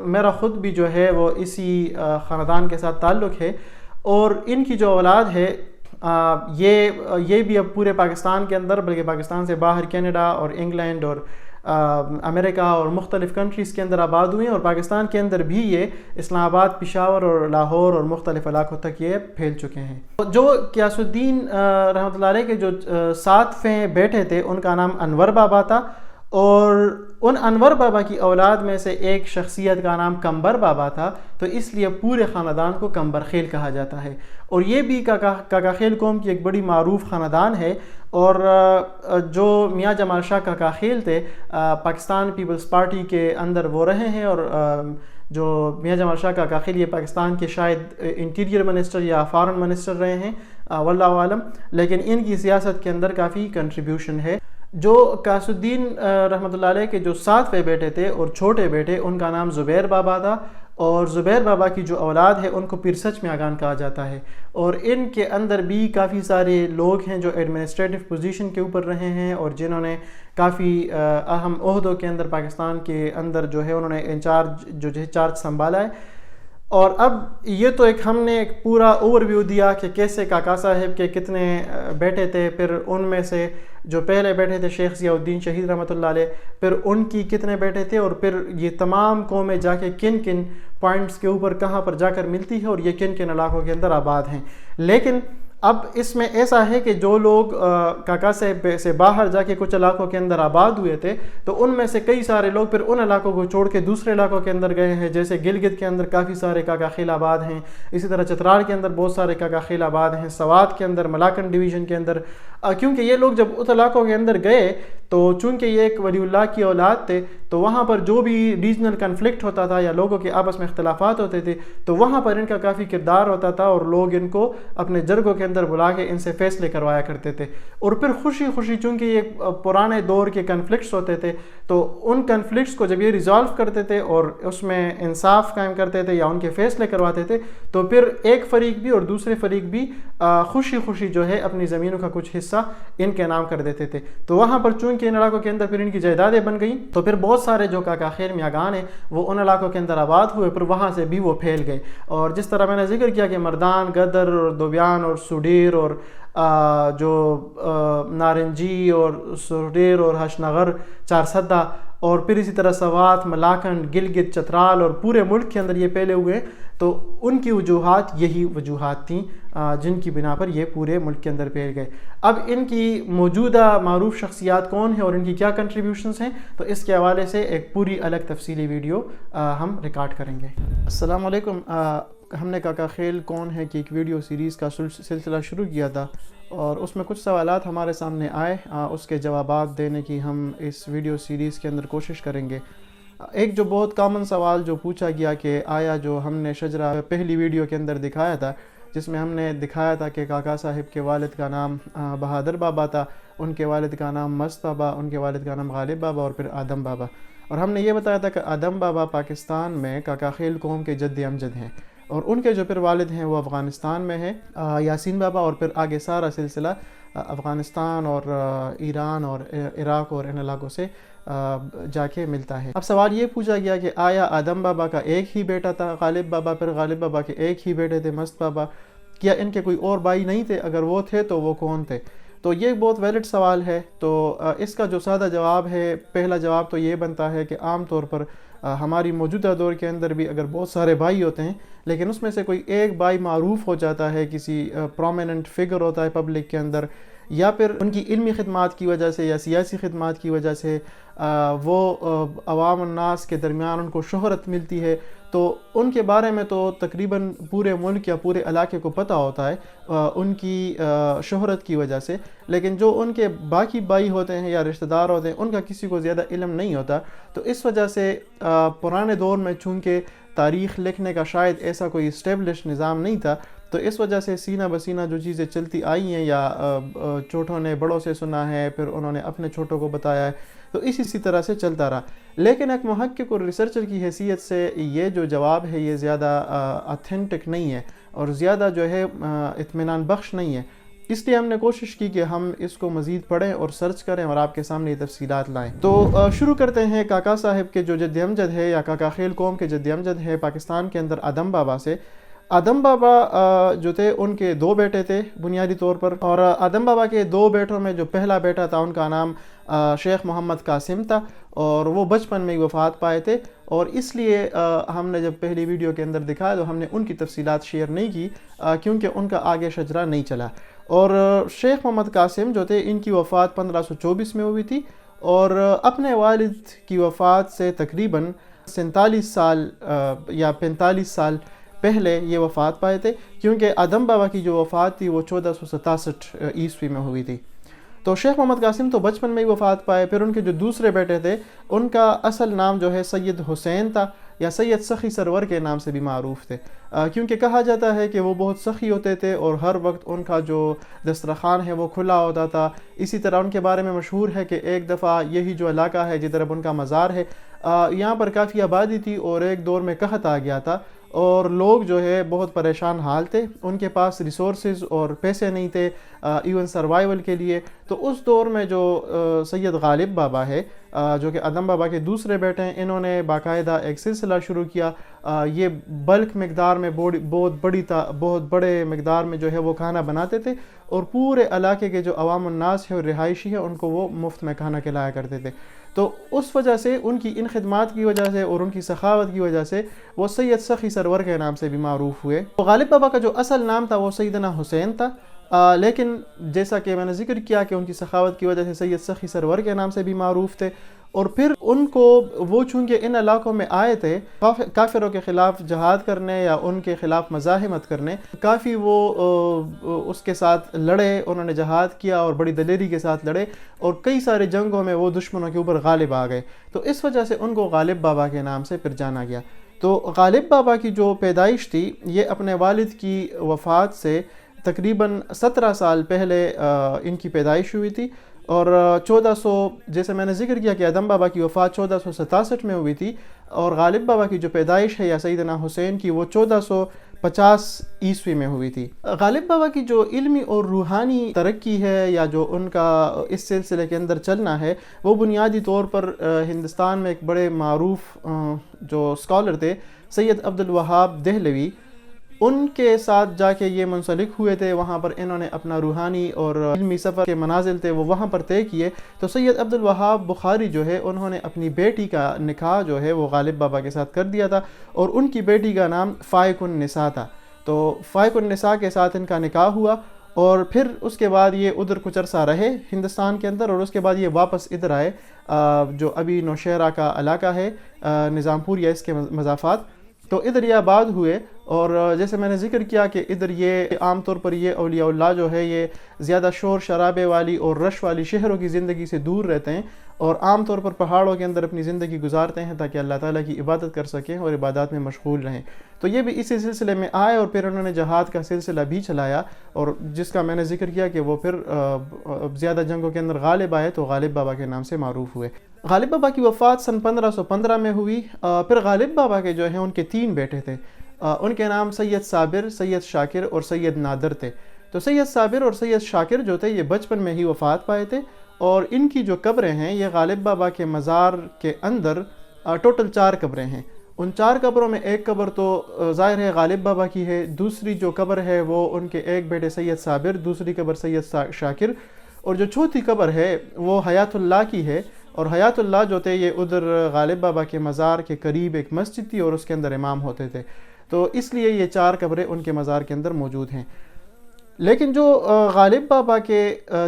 میرا خود بھی جو ہے وہ اسی خاندان کے ساتھ تعلق ہے. اور ان کی جو اولاد ہے یہ بھی اب پورے پاکستان کے اندر, بلکہ پاکستان سے باہر کینیڈا اور انگلینڈ اور امریکہ اور مختلف کنٹریز کے اندر آباد ہوئے ہیں, اور پاکستان کے اندر بھی یہ اسلام آباد, پشاور اور لاہور اور مختلف علاقوں تک یہ پھیل چکے ہیں. جو غیاث الدین رحمۃ اللہ علیہ کے جو ساتویں بیٹے تھے ان کا نام انور بابا تھا, اور ان انور بابا کی اولاد میں سے ایک شخصیت کا نام کمبر بابا تھا, تو اس لیے پورے خاندان کو کمبر خیل کہا جاتا ہے. اور یہ بھی کاکا خیل قوم کی ایک بڑی معروف خاندان ہے. اور جو میاں جمال شاہ کاکا خیل تھے پاکستان پیپلز پارٹی کے اندر وہ رہے ہیں, اور جو میاں جمال شاہ کاکا خیل یہ پاکستان کے شاید انٹیریئر منسٹر یا فارن منسٹر رہے ہیں, واللہ عالم, لیکن ان کی سیاست کے اندر کافی کنٹریبیوشن ہے. جو غیاث الدین رحمۃ اللہ علیہ کے جو ساتویں بیٹے تھے اور چھوٹے بیٹے ان کا نام زبیر بابا تھا, اور زبیر بابا کی جو اولاد ہے ان کو پیر سچ میاگان کہا جاتا ہے. اور ان کے اندر بھی کافی سارے لوگ ہیں جو ایڈمنسٹریٹو پوزیشن کے اوپر رہے ہیں, اور جنہوں نے کافی اہم عہدوں کے اندر پاکستان کے اندر جو ہے انہوں نے چارج سنبھالا ہے. اور اب یہ تو ہم نے ایک پورا اوور ویو دیا کہ کیسے کاکا صاحب کے کتنے بیٹے تھے, پھر ان میں سے جو پہلے بیٹے تھے شیخ ضیاء الدین شہید رحمۃ اللہ علیہ, پھر ان کی کتنے بیٹے تھے, اور پھر یہ تمام قومیں جا کے کن کن پوائنٹس کے اوپر کہاں پر جا کر ملتی ہے, اور یہ کن کن علاقوں کے اندر آباد ہیں. لیکن اب اس میں ایسا ہے کہ جو لوگ کاکا صاحب سے باہر جا کے کچھ علاقوں کے اندر آباد ہوئے تھے, تو ان میں سے کئی سارے لوگ پھر ان علاقوں کو چھوڑ کے دوسرے علاقوں کے اندر گئے ہیں. جیسے گلگت کے اندر کافی سارے کاکا خیل آباد ہیں, اسی طرح چترال کے اندر بہت سارے کاکا خیل آباد ہیں, سوات کے اندر, ملاکنڈ ڈویژن کے اندر, کیونکہ یہ لوگ جب اس علاقوں کے اندر گئے تو چونکہ یہ ایک ولی اللہ کی اولاد تھے, تو وہاں پر جو بھی ریجنل کنفلکٹ ہوتا تھا یا لوگوں کے آپس میں اختلافات ہوتے تھے, تو وہاں پر ان کا کافی کردار ہوتا تھا, اور لوگ ان کو اپنے جرگوں کے اندر بلا کے ان سے فیصلے کروایا کرتے تھے. اور پھر خوشی خوشی چونکہ یہ پرانے دور کے کنفلکٹس ہوتے تھے, تو ان کنفلکٹس کو جب یہ ریزالو کرتے تھے اور اس میں انصاف قائم کرتے تھے یا ان کے فیصلے کرواتے تھے, تو پھر ایک فریق بھی اور دوسرے فریق بھی خوشی خوشی جو ہے اپنی زمینوں کا کچھ حصہ ان کے نام کر دیتے تھے. تو وہاں پر چونکہ ان علاقوں کے اندر پھر ان کی جائیدادیں بن گئیں, تو پھر بہت سارے جو کاکا خیل میاگان ہیں وہ ان علاقوں کے اندر آباد ہوئے, پھر وہاں سے بھی وہ پھیل گئے. اور جس طرح میں نے ذکر کیا کہ مردان, گدر اور دوبیان اور سوڈیر اور جو نارنجی اور سوڈیر اور ہشنغر, چارسدہ, اور پھر اسی طرح سوات, ملاکنڈ, گلگت, چترال اور پورے ملک کے اندر یہ پھیلے ہوئے ہیں, تو ان کی وجوہات یہی وجوہات تھیں جن کی بنا پر یہ پورے ملک کے اندر پھیل گئے۔ اب ان کی موجودہ معروف شخصیات کون ہیں اور ان کی کیا کنٹریبیوشنز ہیں، تو اس کے حوالے سے ایک پوری الگ تفصیلی ویڈیو ہم ریکارڈ کریں گے۔ السلام علیکم۔ ہم نے کاکا خیل کون ہے کہ ایک ویڈیو سیریز کا سلسلہ شروع کیا تھا، اور اس میں کچھ سوالات ہمارے سامنے آئے، اس کے جوابات دینے کی ہم اس ویڈیو سیریز کے اندر کوشش کریں گے۔ ایک جو بہت کامن سوال جو پوچھا گیا کہ آیا جو ہم نے شجرہ پہلی ویڈیو کے اندر دکھایا تھا، جس میں ہم نے دکھایا تھا کہ کاکا صاحب کے والد کا نام بہادر بابا تھا، ان کے والد کا نام مست بابا، ان کے والد کا نام غالب بابا اور پھر آدم بابا، اور ہم نے یہ بتایا تھا کہ آدم بابا پاکستان میں کاکا خیل قوم کے جد امجد ہیں، اور ان کے جو پھر والد ہیں وہ افغانستان میں ہیں، یاسین بابا، اور پھر آگے سارا سلسلہ افغانستان اور ایران اور عراق اور ان علاقوں سے جا کے ملتا ہے۔ اب سوال یہ پوچھا گیا کہ آیا آدم بابا کا ایک ہی بیٹا تھا غالب بابا، پھر غالب بابا کے ایک ہی بیٹے تھے مست بابا، کیا ان کے کوئی اور بھائی نہیں تھے؟ اگر وہ تھے تو وہ کون تھے؟ تو یہ بہت ویلڈ سوال ہے۔ تو اس کا جو سادہ جواب ہے، پہلا جواب تو یہ بنتا ہے کہ عام طور پر ہماری موجودہ دور کے اندر بھی اگر بہت سارے بھائی ہوتے ہیں، لیکن اس میں سے کوئی ایک بھائی معروف ہو جاتا ہے، کسی پرومیننٹ فگر ہوتا ہے پبلک کے اندر، یا پھر ان کی علمی خدمات کی وجہ سے یا سیاسی خدمات کی وجہ سے وہ عوام الناس کے درمیان ان کو شہرت ملتی ہے، تو ان کے بارے میں تو تقریباً پورے ملک یا پورے علاقے کو پتہ ہوتا ہے ان کی شہرت کی وجہ سے، لیکن جو ان کے باقی بھائی ہوتے ہیں یا رشتہ دار ہوتے ہیں ان کا کسی کو زیادہ علم نہیں ہوتا۔ تو اس وجہ سے پرانے دور میں چونکہ تاریخ لکھنے کا شاید ایسا کوئی اسٹیبلش نظام نہیں تھا، تو اس وجہ سے سینہ بسینہ جو چیزیں چلتی آئی ہیں، یا چھوٹوں نے بڑوں سے سنا ہے، پھر انہوں نے اپنے چھوٹوں کو بتایا ہے، تو اسی طرح سے چلتا رہا۔ لیکن ایک محقق اور ریسرچر کی حیثیت سے یہ جو جواب ہے یہ زیادہ اتھینٹک نہیں ہے اور زیادہ جو ہے اطمینان بخش نہیں ہے، اس لیے ہم نے کوشش کی کہ ہم اس کو مزید پڑھیں اور سرچ کریں اور آپ کے سامنے یہ تفصیلات لائیں۔ تو شروع کرتے ہیں کاکا صاحب کے جو جد امجد ہے یا کاکا خیل قوم کے جد امجد ہے پاکستان کے اندر آدم بابا سے۔ آدم بابا جو تھے ان کے دو بیٹے تھے بنیادی طور پر، اور آدم بابا کے دو بیٹوں میں جو پہلا بیٹا تھا ان کا نام شیخ محمد قاسم تھا، اور وہ بچپن میں ہی وفات پائے تھے، اور اس لیے ہم نے جب پہلی ویڈیو کے اندر دکھایا تو ہم نے ان کی تفصیلات شیئر نہیں کی کیونکہ ان کا آگے شجرہ نہیں چلا۔ اور شیخ محمد قاسم جو تھے ان کی وفات 1524 میں ہوئی تھی، اور اپنے والد کی وفات سے تقریباً 47 سال یا 45 سال پہلے یہ وفات پائے تھے، کیونکہ آدم بابا کی جو وفات تھی وہ 1467 عیسوی میں ہوئی تھی۔ تو شیخ محمد قاسم تو بچپن میں ہی وفات پائے۔ پھر ان کے جو دوسرے بیٹے تھے ان کا اصل نام جو ہے سید حسین تھا، یا سید سخی سرور کے نام سے بھی معروف تھے، کیونکہ کہا جاتا ہے کہ وہ بہت سخی ہوتے تھے اور ہر وقت ان کا جو دسترخوان ہے وہ کھلا ہوتا تھا۔ اسی طرح ان کے بارے میں مشہور ہے کہ ایک دفعہ یہی جو علاقہ ہے جدھر اب ان کا مزار ہے، یہاں پر کافی آبادی تھی اور ایک دور میں قحط آ گیا تھا، اور لوگ جو ہے بہت پریشان حال تھے، ان کے پاس ریسورسز اور پیسے نہیں تھے ایون سروائیول کے لیے۔ تو اس دور میں جو سید غالب بابا ہے جو کہ آدم بابا کے دوسرے بیٹے ہیں، انہوں نے باقاعدہ ایک سلسلہ شروع کیا۔ یہ بلک مقدار میں بہت بڑے مقدار میں جو ہے وہ کھانا بناتے تھے، اور پورے علاقے کے جو عوام الناس ہے اور رہائشی ہیں ان کو وہ مفت میں کھانا کھلایا کرتے تھے۔ تو اس وجہ سے ان کی ان خدمات کی وجہ سے اور ان کی سخاوت کی وجہ سے وہ سید سخی سرور کے نام سے بھی معروف ہوئے۔ تو غالب بابا کا جو اصل نام تھا وہ سیدنا حسین تھا، لیکن جیسا کہ میں نے ذکر کیا کہ ان کی سخاوت کی وجہ سے سید سخی سرور کے نام سے بھی معروف تھے، اور پھر ان کو وہ چونکہ ان علاقوں میں آئے تھے کافروں کے خلاف جہاد کرنے یا ان کے خلاف مزاحمت کرنے، کافی وہ اس کے ساتھ لڑے، انہوں نے جہاد کیا اور بڑی دلیری کے ساتھ لڑے، اور کئی سارے جنگوں میں وہ دشمنوں کے اوپر غالب آ گئے، تو اس وجہ سے ان کو غالب بابا کے نام سے پھر جانا گیا۔ تو غالب بابا کی جو پیدائش تھی یہ اپنے والد کی وفات سے تقریباً 17 سال پہلے ان کی پیدائش ہوئی تھی، اور 1400 جیسے میں نے ذکر کیا کہ آدم بابا کی وفات 1467 میں ہوئی تھی، اور غالب بابا کی جو پیدائش ہے یا سیدنا حسین کی وہ 1450 عیسوی میں ہوئی تھی۔ غالب بابا کی جو علمی اور روحانی ترقی ہے یا جو ان کا اس سلسلے کے اندر چلنا ہے، وہ بنیادی طور پر ہندوستان میں ایک بڑے معروف جو اسکالر تھے سید عبد الوہاب دہلوی، ان کے ساتھ جا کے یہ منسلک ہوئے تھے، وہاں پر انہوں نے اپنا روحانی اور علمی سفر کے منازل تھے وہ وہاں پر طے کیے۔ تو سید عبد الوہاب بخاری جو ہے انہوں نے اپنی بیٹی کا نکاح جو ہے وہ غالب بابا کے ساتھ کر دیا تھا، اور ان کی بیٹی کا نام فائق النساء تھا۔ تو فائق النساء کے ساتھ ان کا نکاح ہوا، اور پھر اس کے بعد یہ ادھر کچھ عرصہ رہے ہندوستان کے اندر، اور اس کے بعد یہ واپس ادھر آئے جو ابھی نوشہرہ کا علاقہ ہے، نظام پور یا اس کے مضافات، تو ادھر یہ آباد ہوئے۔ اور جیسے میں نے ذکر کیا کہ ادھر یہ عام طور پر یہ اولیاء اللہ جو ہے یہ زیادہ شور شرابے والی اور رش والی شہروں کی زندگی سے دور رہتے ہیں، اور عام طور پر پہاڑوں کے اندر اپنی زندگی گزارتے ہیں تاکہ اللہ تعالیٰ کی عبادت کر سکیں اور عبادات میں مشغول رہیں۔ تو یہ بھی اسی سلسلے میں آئے، اور پھر انہوں نے جہاد کا سلسلہ بھی چلایا، اور جس کا میں نے ذکر کیا کہ وہ پھر زیادہ جنگوں کے اندر غالب آئے تو غالب بابا کے نام سے معروف ہوئے۔ غالب بابا کی وفات سن 1515 میں ہوئی۔ پھر غالب بابا کے جو ہیں ان کے 3 بیٹے تھے، ان کے نام سید صابر، سید شاکر اور سید نادر تھے۔ تو سید صابر اور سید شاکر جو تھے یہ بچپن میں ہی وفات پائے تھے، اور ان کی جو قبریں ہیں یہ غالب بابا کے مزار کے اندر ٹوٹل 4 قبریں ہیں۔ ان 4 قبروں میں ایک قبر تو ظاہر ہے غالب بابا کی ہے، دوسری جو قبر ہے وہ ان کے ایک بیٹے سید صابر، دوسری قبر سید شاکر، اور جو چوتھی قبر ہے وہ حیات اللہ کی ہے۔ اور حیات اللہ جو تھے یہ ادھر غالب بابا کے مزار کے قریب ایک مسجد تھی، اور اس کے اندر امام ہوتے تھے، تو اس لیے یہ 4 قبریں ان کے مزار کے اندر موجود ہیں۔ لیکن جو غالب بابا کے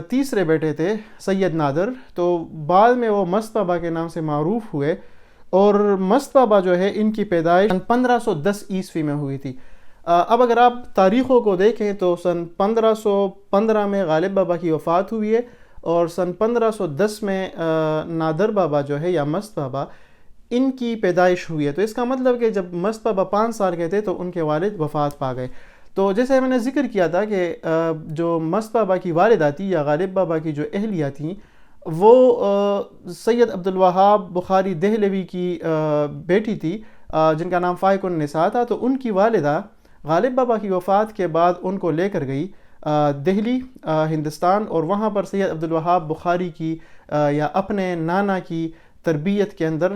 تیسرے بیٹے تھے سید نادر، تو بعد میں وہ مست بابا کے نام سے معروف ہوئے، اور مست بابا جو ہے ان کی پیدائش 1510 عیسوی میں ہوئی تھی۔ اب اگر آپ تاریخوں کو دیکھیں تو سن 1515 میں غالب بابا کی وفات ہوئی ہے، اور سن 1510 میں نادر بابا جو ہے یا مست بابا ان کی پیدائش ہوئی ہے۔ تو اس کا مطلب کہ جب مست بابا 5 سال کے تھے تو ان کے والد وفات پا گئے۔ تو جیسے میں نے ذکر کیا تھا کہ جو مست بابا کی والدہ تھی یا غالب بابا کی جو اہلیہ تھیں وہ سید عبدالوہاب بخاری دہلوی کی بیٹی تھی، جن کا نام فائق النساء تھا۔ تو ان کی والدہ غالب بابا کی وفات کے بعد ان کو لے کر گئی دہلی ہندوستان، اور وہاں پر سید عبدالوہاب بخاری کی یا اپنے نانا کی تربیت کے اندر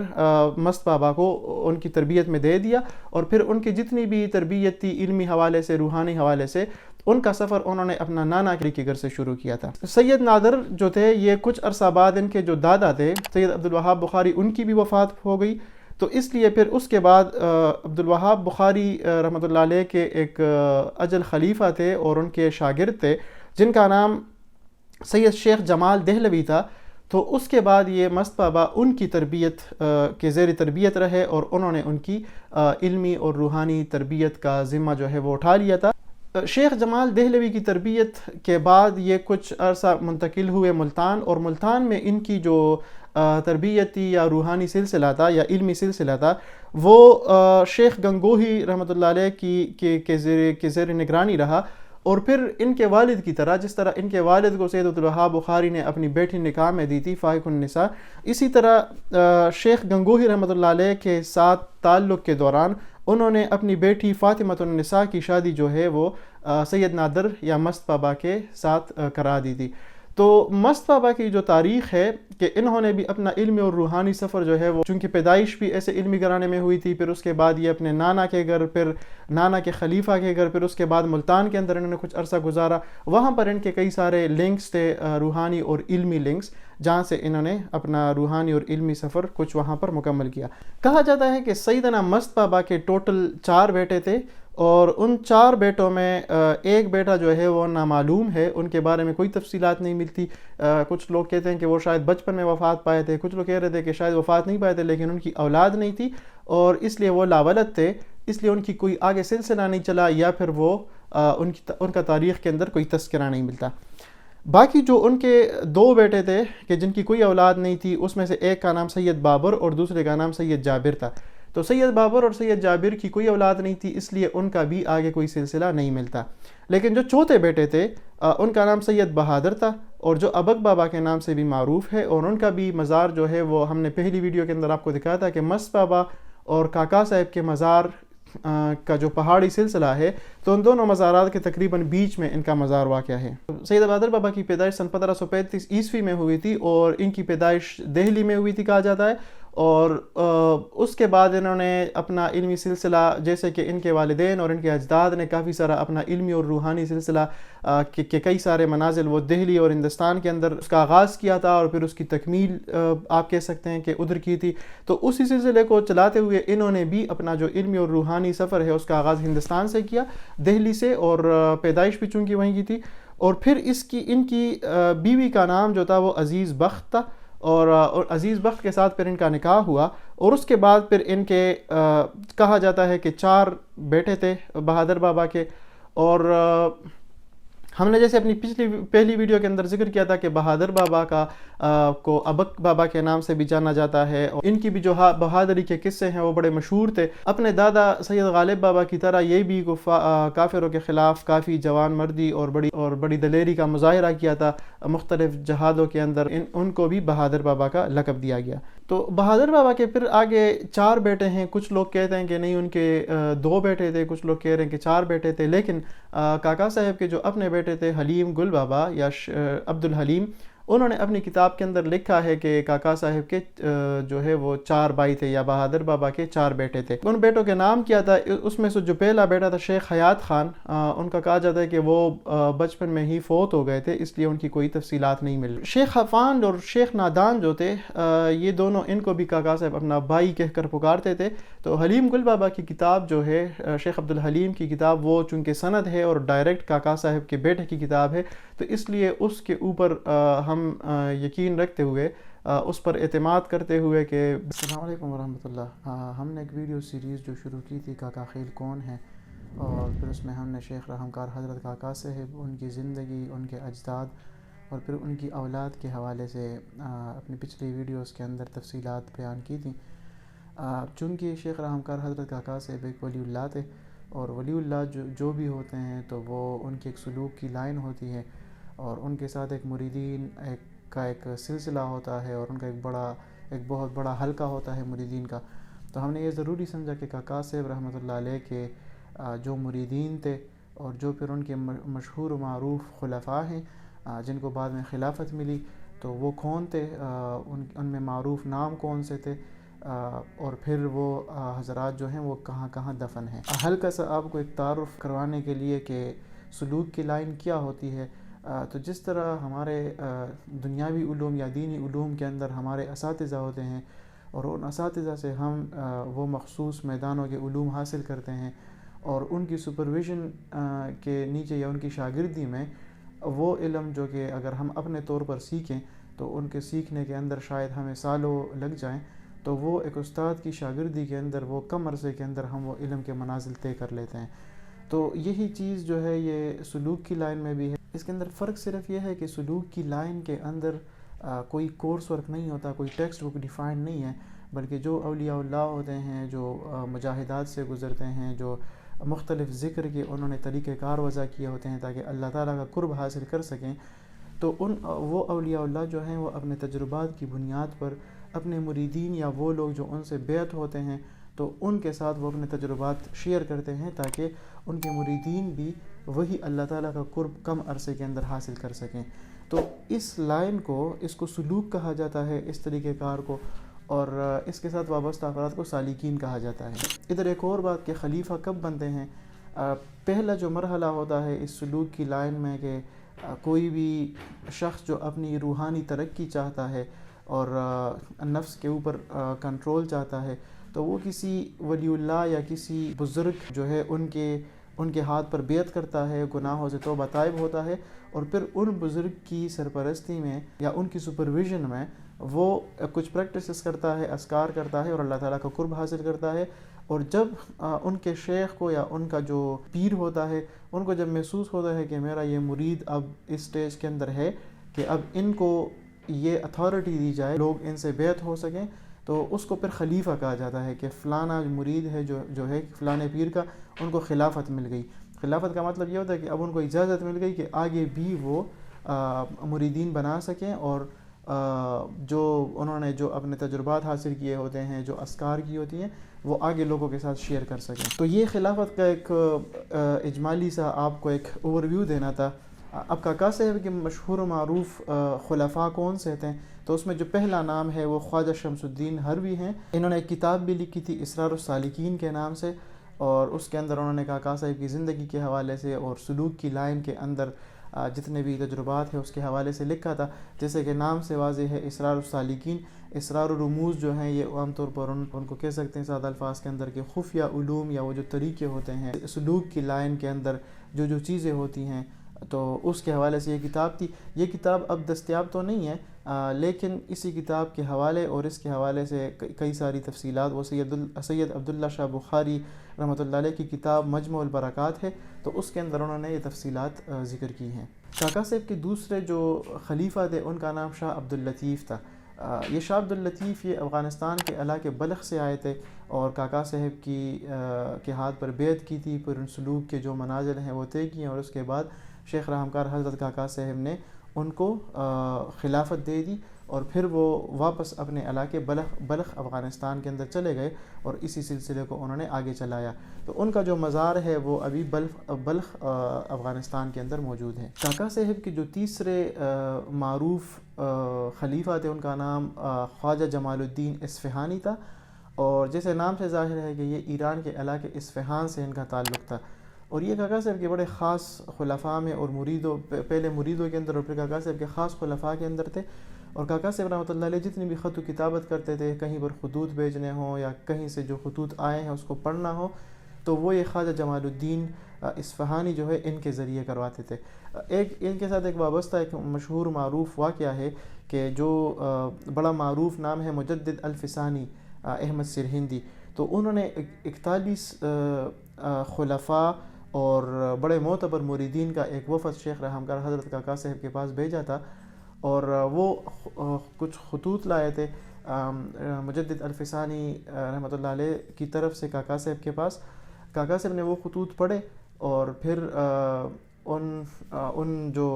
مست بابا کو ان کی تربیت میں دے دیا، اور پھر ان کی جتنی بھی تربیت تھی علمی حوالے سے، روحانی حوالے سے، ان کا سفر انہوں نے اپنا نانا کے گھر سے شروع کیا تھا۔ سید نادر جو تھے یہ کچھ عرصہ بعد ان کے جو دادا تھے سید عبدالوہاب بخاری ان کی بھی وفات ہو گئی، تو اس لیے پھر اس کے بعد عبدالوہاب بخاری رحمۃ اللہ علیہ کے ایک اجل خلیفہ تھے اور ان کے شاگرد تھے جن کا نام سید شیخ جمال دہلوی تھا۔ تو اس کے بعد یہ مست بابا ان کی تربیت کے زیر تربیت رہے، اور انہوں نے ان کی علمی اور روحانی تربیت کا ذمہ جو ہے وہ اٹھا لیا تھا۔ شیخ جمال دہلوی کی تربیت کے بعد یہ کچھ عرصہ منتقل ہوئے ملتان، اور ملتان میں ان کی جو تربیتی یا روحانی سلسلہ تھا یا علمی سلسلہ تھا وہ شیخ گنگوہی رحمۃ اللہ علیہ کے زیر نگرانی رہا، اور پھر ان کے والد کی طرح جس طرح ان کے والد کو سید عبدالوہاب بخاری نے اپنی بیٹی نکاح میں دی تھی فائق النساء، اسی طرح شیخ گنگوہی رحمۃ اللہ علیہ کے ساتھ تعلق کے دوران انہوں نے اپنی بیٹی فاطمۃ النساء کی شادی جو ہے وہ سید نادر یا مست بابا کے ساتھ کرا دی تھی۔ تو مست بابا کی جو تاریخ ہے کہ انہوں نے بھی اپنا علمی اور روحانی سفر جو ہے وہ، چونکہ پیدائش بھی ایسے علمی گھرانے میں ہوئی تھی، پھر اس کے بعد یہ اپنے نانا کے گھر، پھر نانا کے خلیفہ کے گھر، پھر اس کے بعد ملتان کے اندر انہوں نے کچھ عرصہ گزارا، وہاں پر ان کے کئی سارے لنکس تھے، روحانی اور علمی لنکس، جہاں سے انہوں نے اپنا روحانی اور علمی سفر کچھ وہاں پر مکمل کیا۔ کہا جاتا ہے کہ سیدنا مست بابا کے ٹوٹل 4 بیٹے تھے، اور ان 4 بیٹوں میں ایک بیٹا جو ہے وہ نامعلوم ہے، ان کے بارے میں کوئی تفصیلات نہیں ملتی۔ کچھ لوگ کہتے ہیں کہ وہ شاید بچپن میں وفات پائے تھے، کچھ لوگ کہہ رہے تھے کہ شاید وفات نہیں پائے تھے لیکن ان کی اولاد نہیں تھی اور اس لیے وہ لاولد تھے، اس لیے ان کی کوئی آگے سلسلہ نہیں چلا، یا پھر وہ ان کا تاریخ کے اندر کوئی تذکرہ نہیں ملتا۔ باقی جو ان کے 2 بیٹے تھے کہ جن کی کوئی اولاد نہیں تھی، اس میں سے ایک کا نام سید بابر اور دوسرے کا نام سید جابر تھا۔ تو سید بابر اور سید جابر کی کوئی اولاد نہیں تھی، اس لیے ان کا بھی آگے کوئی سلسلہ نہیں ملتا۔ لیکن جو چوتھے بیٹے تھے ان کا نام سید بہادر تھا، اور جو ابک بابا کے نام سے بھی معروف ہے، اور ان کا بھی مزار جو ہے وہ ہم نے پہلی ویڈیو کے اندر آپ کو دکھایا تھا کہ مست بابا اور کاکا صاحب کے مزار کا جو پہاڑی سلسلہ ہے، تو ان دونوں مزارات کے تقریباً بیچ میں ان کا مزار واقع ہے۔ سید بہادر بابا کی پیدائش سن 1535 عیسوی میں ہوئی تھی، اور ان کی پیدائش دہلی میں ہوئی تھی کہا جاتا ہے، اور اس کے بعد انہوں نے اپنا علمی سلسلہ، جیسے کہ ان کے والدین اور ان کے اجداد نے کافی سارا اپنا علمی اور روحانی سلسلہ کہ کئی سارے منازل وہ دہلی اور ہندوستان کے اندر اس کا آغاز کیا تھا، اور پھر اس کی تکمیل آپ کہہ سکتے ہیں کہ ادھر کی تھی. تو اسی سلسلے کو چلاتے ہوئے انہوں نے بھی اپنا جو علمی اور روحانی سفر ہے اس کا آغاز ہندوستان سے کیا، دہلی سے، اور پیدائش بھی چونکہ وہیں کی تھی. اور پھر ان کی بیوی کا نام جو تھا وہ عزیز بخت تھا، اور عزیز بخت کے ساتھ پھر ان کا نکاح ہوا. اور اس کے بعد پھر ان کے کہا جاتا ہے کہ 4 بیٹے تھے بہادر بابا کے. اور ہم نے جیسے اپنی پہلی ویڈیو کے اندر ذکر کیا تھا کہ بہادر بابا کو ابک بابا کے نام سے بھی جانا جاتا ہے، اور ان کی بھی جو بہادری کے قصے ہیں وہ بڑے مشہور تھے. اپنے دادا سید غالب بابا کی طرح یہ بھی کافروں کے خلاف کافی جوان مردی اور بڑی دلیری کا مظاہرہ کیا تھا مختلف جہادوں کے اندر. ان کو بھی بہادر بابا کا لقب دیا گیا. تو بہادر بابا کے پھر آگے 4 بیٹے ہیں. کچھ لوگ کہتے ہیں کہ نہیں، ان کے 2 بیٹے تھے، کچھ لوگ کہہ رہے ہیں کہ 4 بیٹے تھے. لیکن کاکا صاحب کے جو اپنے بیٹے تھے حلیم گل بابا یا عبد الحلیم، انہوں نے اپنی کتاب کے اندر لکھا ہے کہ کاکا صاحب کے جو ہے وہ 4 بھائی تھے، یا بہادر بابا کے 4 بیٹے تھے. ان بیٹوں کے نام کیا تھا؟ اس میں سے جو پہلا بیٹا تھا شیخ حیات خان، ان کا کہا جاتا ہے کہ وہ بچپن میں ہی فوت ہو گئے تھے، اس لیے ان کی کوئی تفصیلات نہیں مل رہی. شیخ حفان اور شیخ نادان جو تھے، یہ دونوں، ان کو بھی کاکا صاحب اپنا بھائی کہہ کر پکارتے تھے. تو حلیم گل بابا کی کتاب جو ہے، شیخ عبد الحلیم کی کتاب، وہ چونکہ سند ہے اور ڈائریکٹ کاکا صاحب کے بیٹے کی کتاب ہے، تو اس لیے اس کے اوپر ہم یقین رکھتے ہوئے، اس پر اعتماد کرتے ہوئے کہ السلام علیکم ورحمۃ اللہ. ہم نے ایک ویڈیو سیریز جو شروع کی تھی کاکا خیل کون ہے، اور پھر اس میں ہم نے شیخ رحمکار حضرت کاکا صاحب، ان کی زندگی، ان کے اجداد اور پھر ان کی اولاد کے حوالے سے اپنی پچھلی ویڈیوز کے اندر تفصیلات بیان کی تھیں. چونکہ شیخ رحمکار حضرت کاکا صاحب ایک ولی اللہ تھے، اور ولی اللہ جو بھی ہوتے ہیں تو وہ ان کی ایک سلوک کی لائن ہوتی ہے، اور ان کے ساتھ ایک مریدین کا ایک سلسلہ ہوتا ہے، اور ان کا ایک بہت بڑا حلقہ ہوتا ہے مریدین کا. تو ہم نے یہ ضروری سمجھا کہ کاکا صاحب رحمۃ اللہ علیہ کے جو مریدین تھے، اور جو پھر ان کے مشہور و معروف خلفاء ہیں جن کو بعد میں خلافت ملی، تو وہ کون تھے، ان میں معروف نام کون سے تھے، اور پھر وہ حضرات جو ہیں وہ کہاں کہاں دفن ہیں. ہلکا سا آپ کو ایک تعارف کروانے کے لیے کہ سلوک کی لائن کیا ہوتی ہے. تو جس طرح ہمارے دنیاوی علوم یا دینی علوم کے اندر ہمارے اساتذہ ہوتے ہیں، اور ان اساتذہ سے ہم وہ مخصوص میدانوں کے علوم حاصل کرتے ہیں، اور ان کی سپرویژن کے نیچے یا ان کی شاگردی میں وہ علم جو کہ اگر ہم اپنے طور پر سیکھیں تو ان کے سیکھنے کے اندر شاید ہمیں سالوں لگ جائیں، تو وہ ایک استاد کی شاگردی کے اندر وہ کم عرصے کے اندر ہم وہ علم کے منازل طے کر لیتے ہیں. تو یہی چیز جو ہے یہ سلوک کی لائن میں بھی ہے. اس کے اندر فرق صرف یہ ہے کہ سلوک کی لائن کے اندر کوئی کورس ورک نہیں ہوتا، کوئی ٹیکسٹ بک ڈیفائن نہیں ہے، بلکہ جو اولیاء اللہ ہوتے ہیں، جو مجاہدات سے گزرتے ہیں، جو مختلف ذکر کے انہوں نے طریقہ کار وضع کیے ہوتے ہیں تاکہ اللہ تعالیٰ کا قرب حاصل کر سکیں، تو وہ اولیاء اللہ جو ہیں وہ اپنے تجربات کی بنیاد پر اپنے مریدین یا وہ لوگ جو ان سے بیعت ہوتے ہیں تو ان کے ساتھ وہ اپنے تجربات شیئر کرتے ہیں تاکہ ان کے مریدین بھی وہی اللہ تعالیٰ کا قرب کم عرصے کے اندر حاصل کر سکیں. تو اس لائن کو، اس کو سلوک کہا جاتا ہے، اس طریقہ کار کو، اور اس کے ساتھ وابستہ افراد کو سالکین کہا جاتا ہے. ادھر ایک اور بات کہ خلیفہ کب بنتے ہیں. پہلا جو مرحلہ ہوتا ہے اس سلوک کی لائن میں کہ کوئی بھی شخص جو اپنی روحانی ترقی چاہتا ہے اور نفس کے اوپر کنٹرول چاہتا ہے، تو وہ کسی ولی اللہ یا کسی بزرگ جو ہے ان کے ہاتھ پر بیعت کرتا ہے، گناہوں سے توبہ طائب ہوتا ہے، اور پھر ان بزرگ کی سرپرستی میں یا ان کی سپرویژن میں وہ کچھ پریکٹسز کرتا ہے، اذکار کرتا ہے، اور اللہ تعالیٰ کا قرب حاصل کرتا ہے. اور جب ان کے شیخ کو یا ان کا جو پیر ہوتا ہے ان کو جب محسوس ہوتا ہے کہ میرا یہ مرید اب اس سٹیج کے اندر ہے کہ اب ان کو یہ اتھارٹی دی جائے، لوگ ان سے بیعت ہو سکیں، تو اس کو پھر خلیفہ کہا جاتا ہے کہ فلانا مرید ہے جو ہے فلانے پیر کا، ان کو خلافت مل گئی. خلافت کا مطلب یہ ہوتا ہے کہ اب ان کو اجازت مل گئی کہ آگے بھی وہ مریدین بنا سکیں، اور جو انہوں نے جو اپنے تجربات حاصل کیے ہوتے ہیں، جو اذکار کی ہوتی ہیں، وہ آگے لوگوں کے ساتھ شیئر کر سکیں. تو یہ خلافت کا ایک اجمالی سا آپ کو ایک اوور ویو دینا تھا. اب کاکا صاحب کے مشہور و معروف خلفاء کون سے تھے؟ تو اس میں جو پہلا نام ہے وہ خواجہ شمس الدین ہروی ہیں. انہوں نے ایک کتاب بھی لکھی تھی اسرار السالکین کے نام سے، اور اس کے اندر انہوں نے کاکا صاحب کی زندگی کے حوالے سے اور سلوک کی لائن کے اندر جتنے بھی تجربات ہیں اس کے حوالے سے لکھا تھا. جیسے کہ نام سے واضح ہے اسرار السالکین، اسرار و رموز جو ہیں یہ عام طور پر ان کو کہہ سکتے ہیں سادہ الفاظ کے اندر کہ خفیہ علوم یا وہ جو طریقے ہوتے ہیں سلوک کی لائن کے اندر جو چیزیں ہوتی ہیں، تو اس کے حوالے سے یہ کتاب تھی. یہ کتاب اب دستیاب تو نہیں ہے، لیکن اسی کتاب کے حوالے اور اس کے حوالے سے کئی ساری تفصیلات وہ سید عبداللہ شاہ بخاری رحمۃ اللہ علیہ کی کتاب مجمع البرکات ہے، تو اس کے اندر انہوں نے یہ تفصیلات ذکر کی ہیں. کاکا صاحب کے دوسرے جو خلیفہ تھے ان کا نام شاہ عبداللطیف تھا. یہ شاہ عبداللطیف یہ افغانستان کے علاقے بلخ سے آئے تھے اور کاکا صاحب کے ہاتھ پر بیعت کی تھی، پھر ان سلوک کے جو منازل ہیں وہ طے کیے، اور اس کے بعد شیخ رحمکار حضرت کاکا صاحب نے ان کو خلافت دے دی، اور پھر وہ واپس اپنے علاقے بلخ افغانستان کے اندر چلے گئے اور اسی سلسلے کو انہوں نے آگے چلایا. تو ان کا جو مزار ہے وہ ابھی بلخ افغانستان کے اندر موجود ہے. کاکا صاحب کے جو تیسرے معروف خلیفہ تھے ان کا نام خواجہ جمال الدین اصفہانی تھا، اور جیسے نام سے ظاہر ہے کہ یہ ایران کے علاقے اصفہان سے ان کا تعلق تھا. اور یہ کاکا صاحب کے بڑے خاص خلفاء میں اور پہلے مریدوں کے اندر اور پھر کاکا صاحب کے خاص خلفاء کے اندر تھے. اور کاکا صاحب رحمۃ اللہ علیہ جتنی بھی خط و کتابت کرتے تھے، کہیں پر خطوط بھیجنے ہوں یا کہیں سے جو خطوط آئے ہیں اس کو پڑھنا ہو، تو وہ یہ خواجہ جمال الدین اصفہانی جو ہے ان کے ذریعے کرواتے تھے. ان کے ساتھ ایک وابستہ ایک مشہور معروف واقعہ ہے کہ جو بڑا معروف نام ہے مجدد الفسانی احمد سرہندی. تو انہوں نے 41 خلفاء اور بڑے معتبر مریدین کا ایک وفد شیخ رحمکار حضرت کاکا صاحب کے پاس بھیجا تھا، اور وہ کچھ خطوط لائے تھے مجدد الفسانی رحمۃ اللہ علیہ کی طرف سے کاکا صاحب کے پاس. کاکا صاحب نے وہ خطوط پڑھے اور پھر ان جو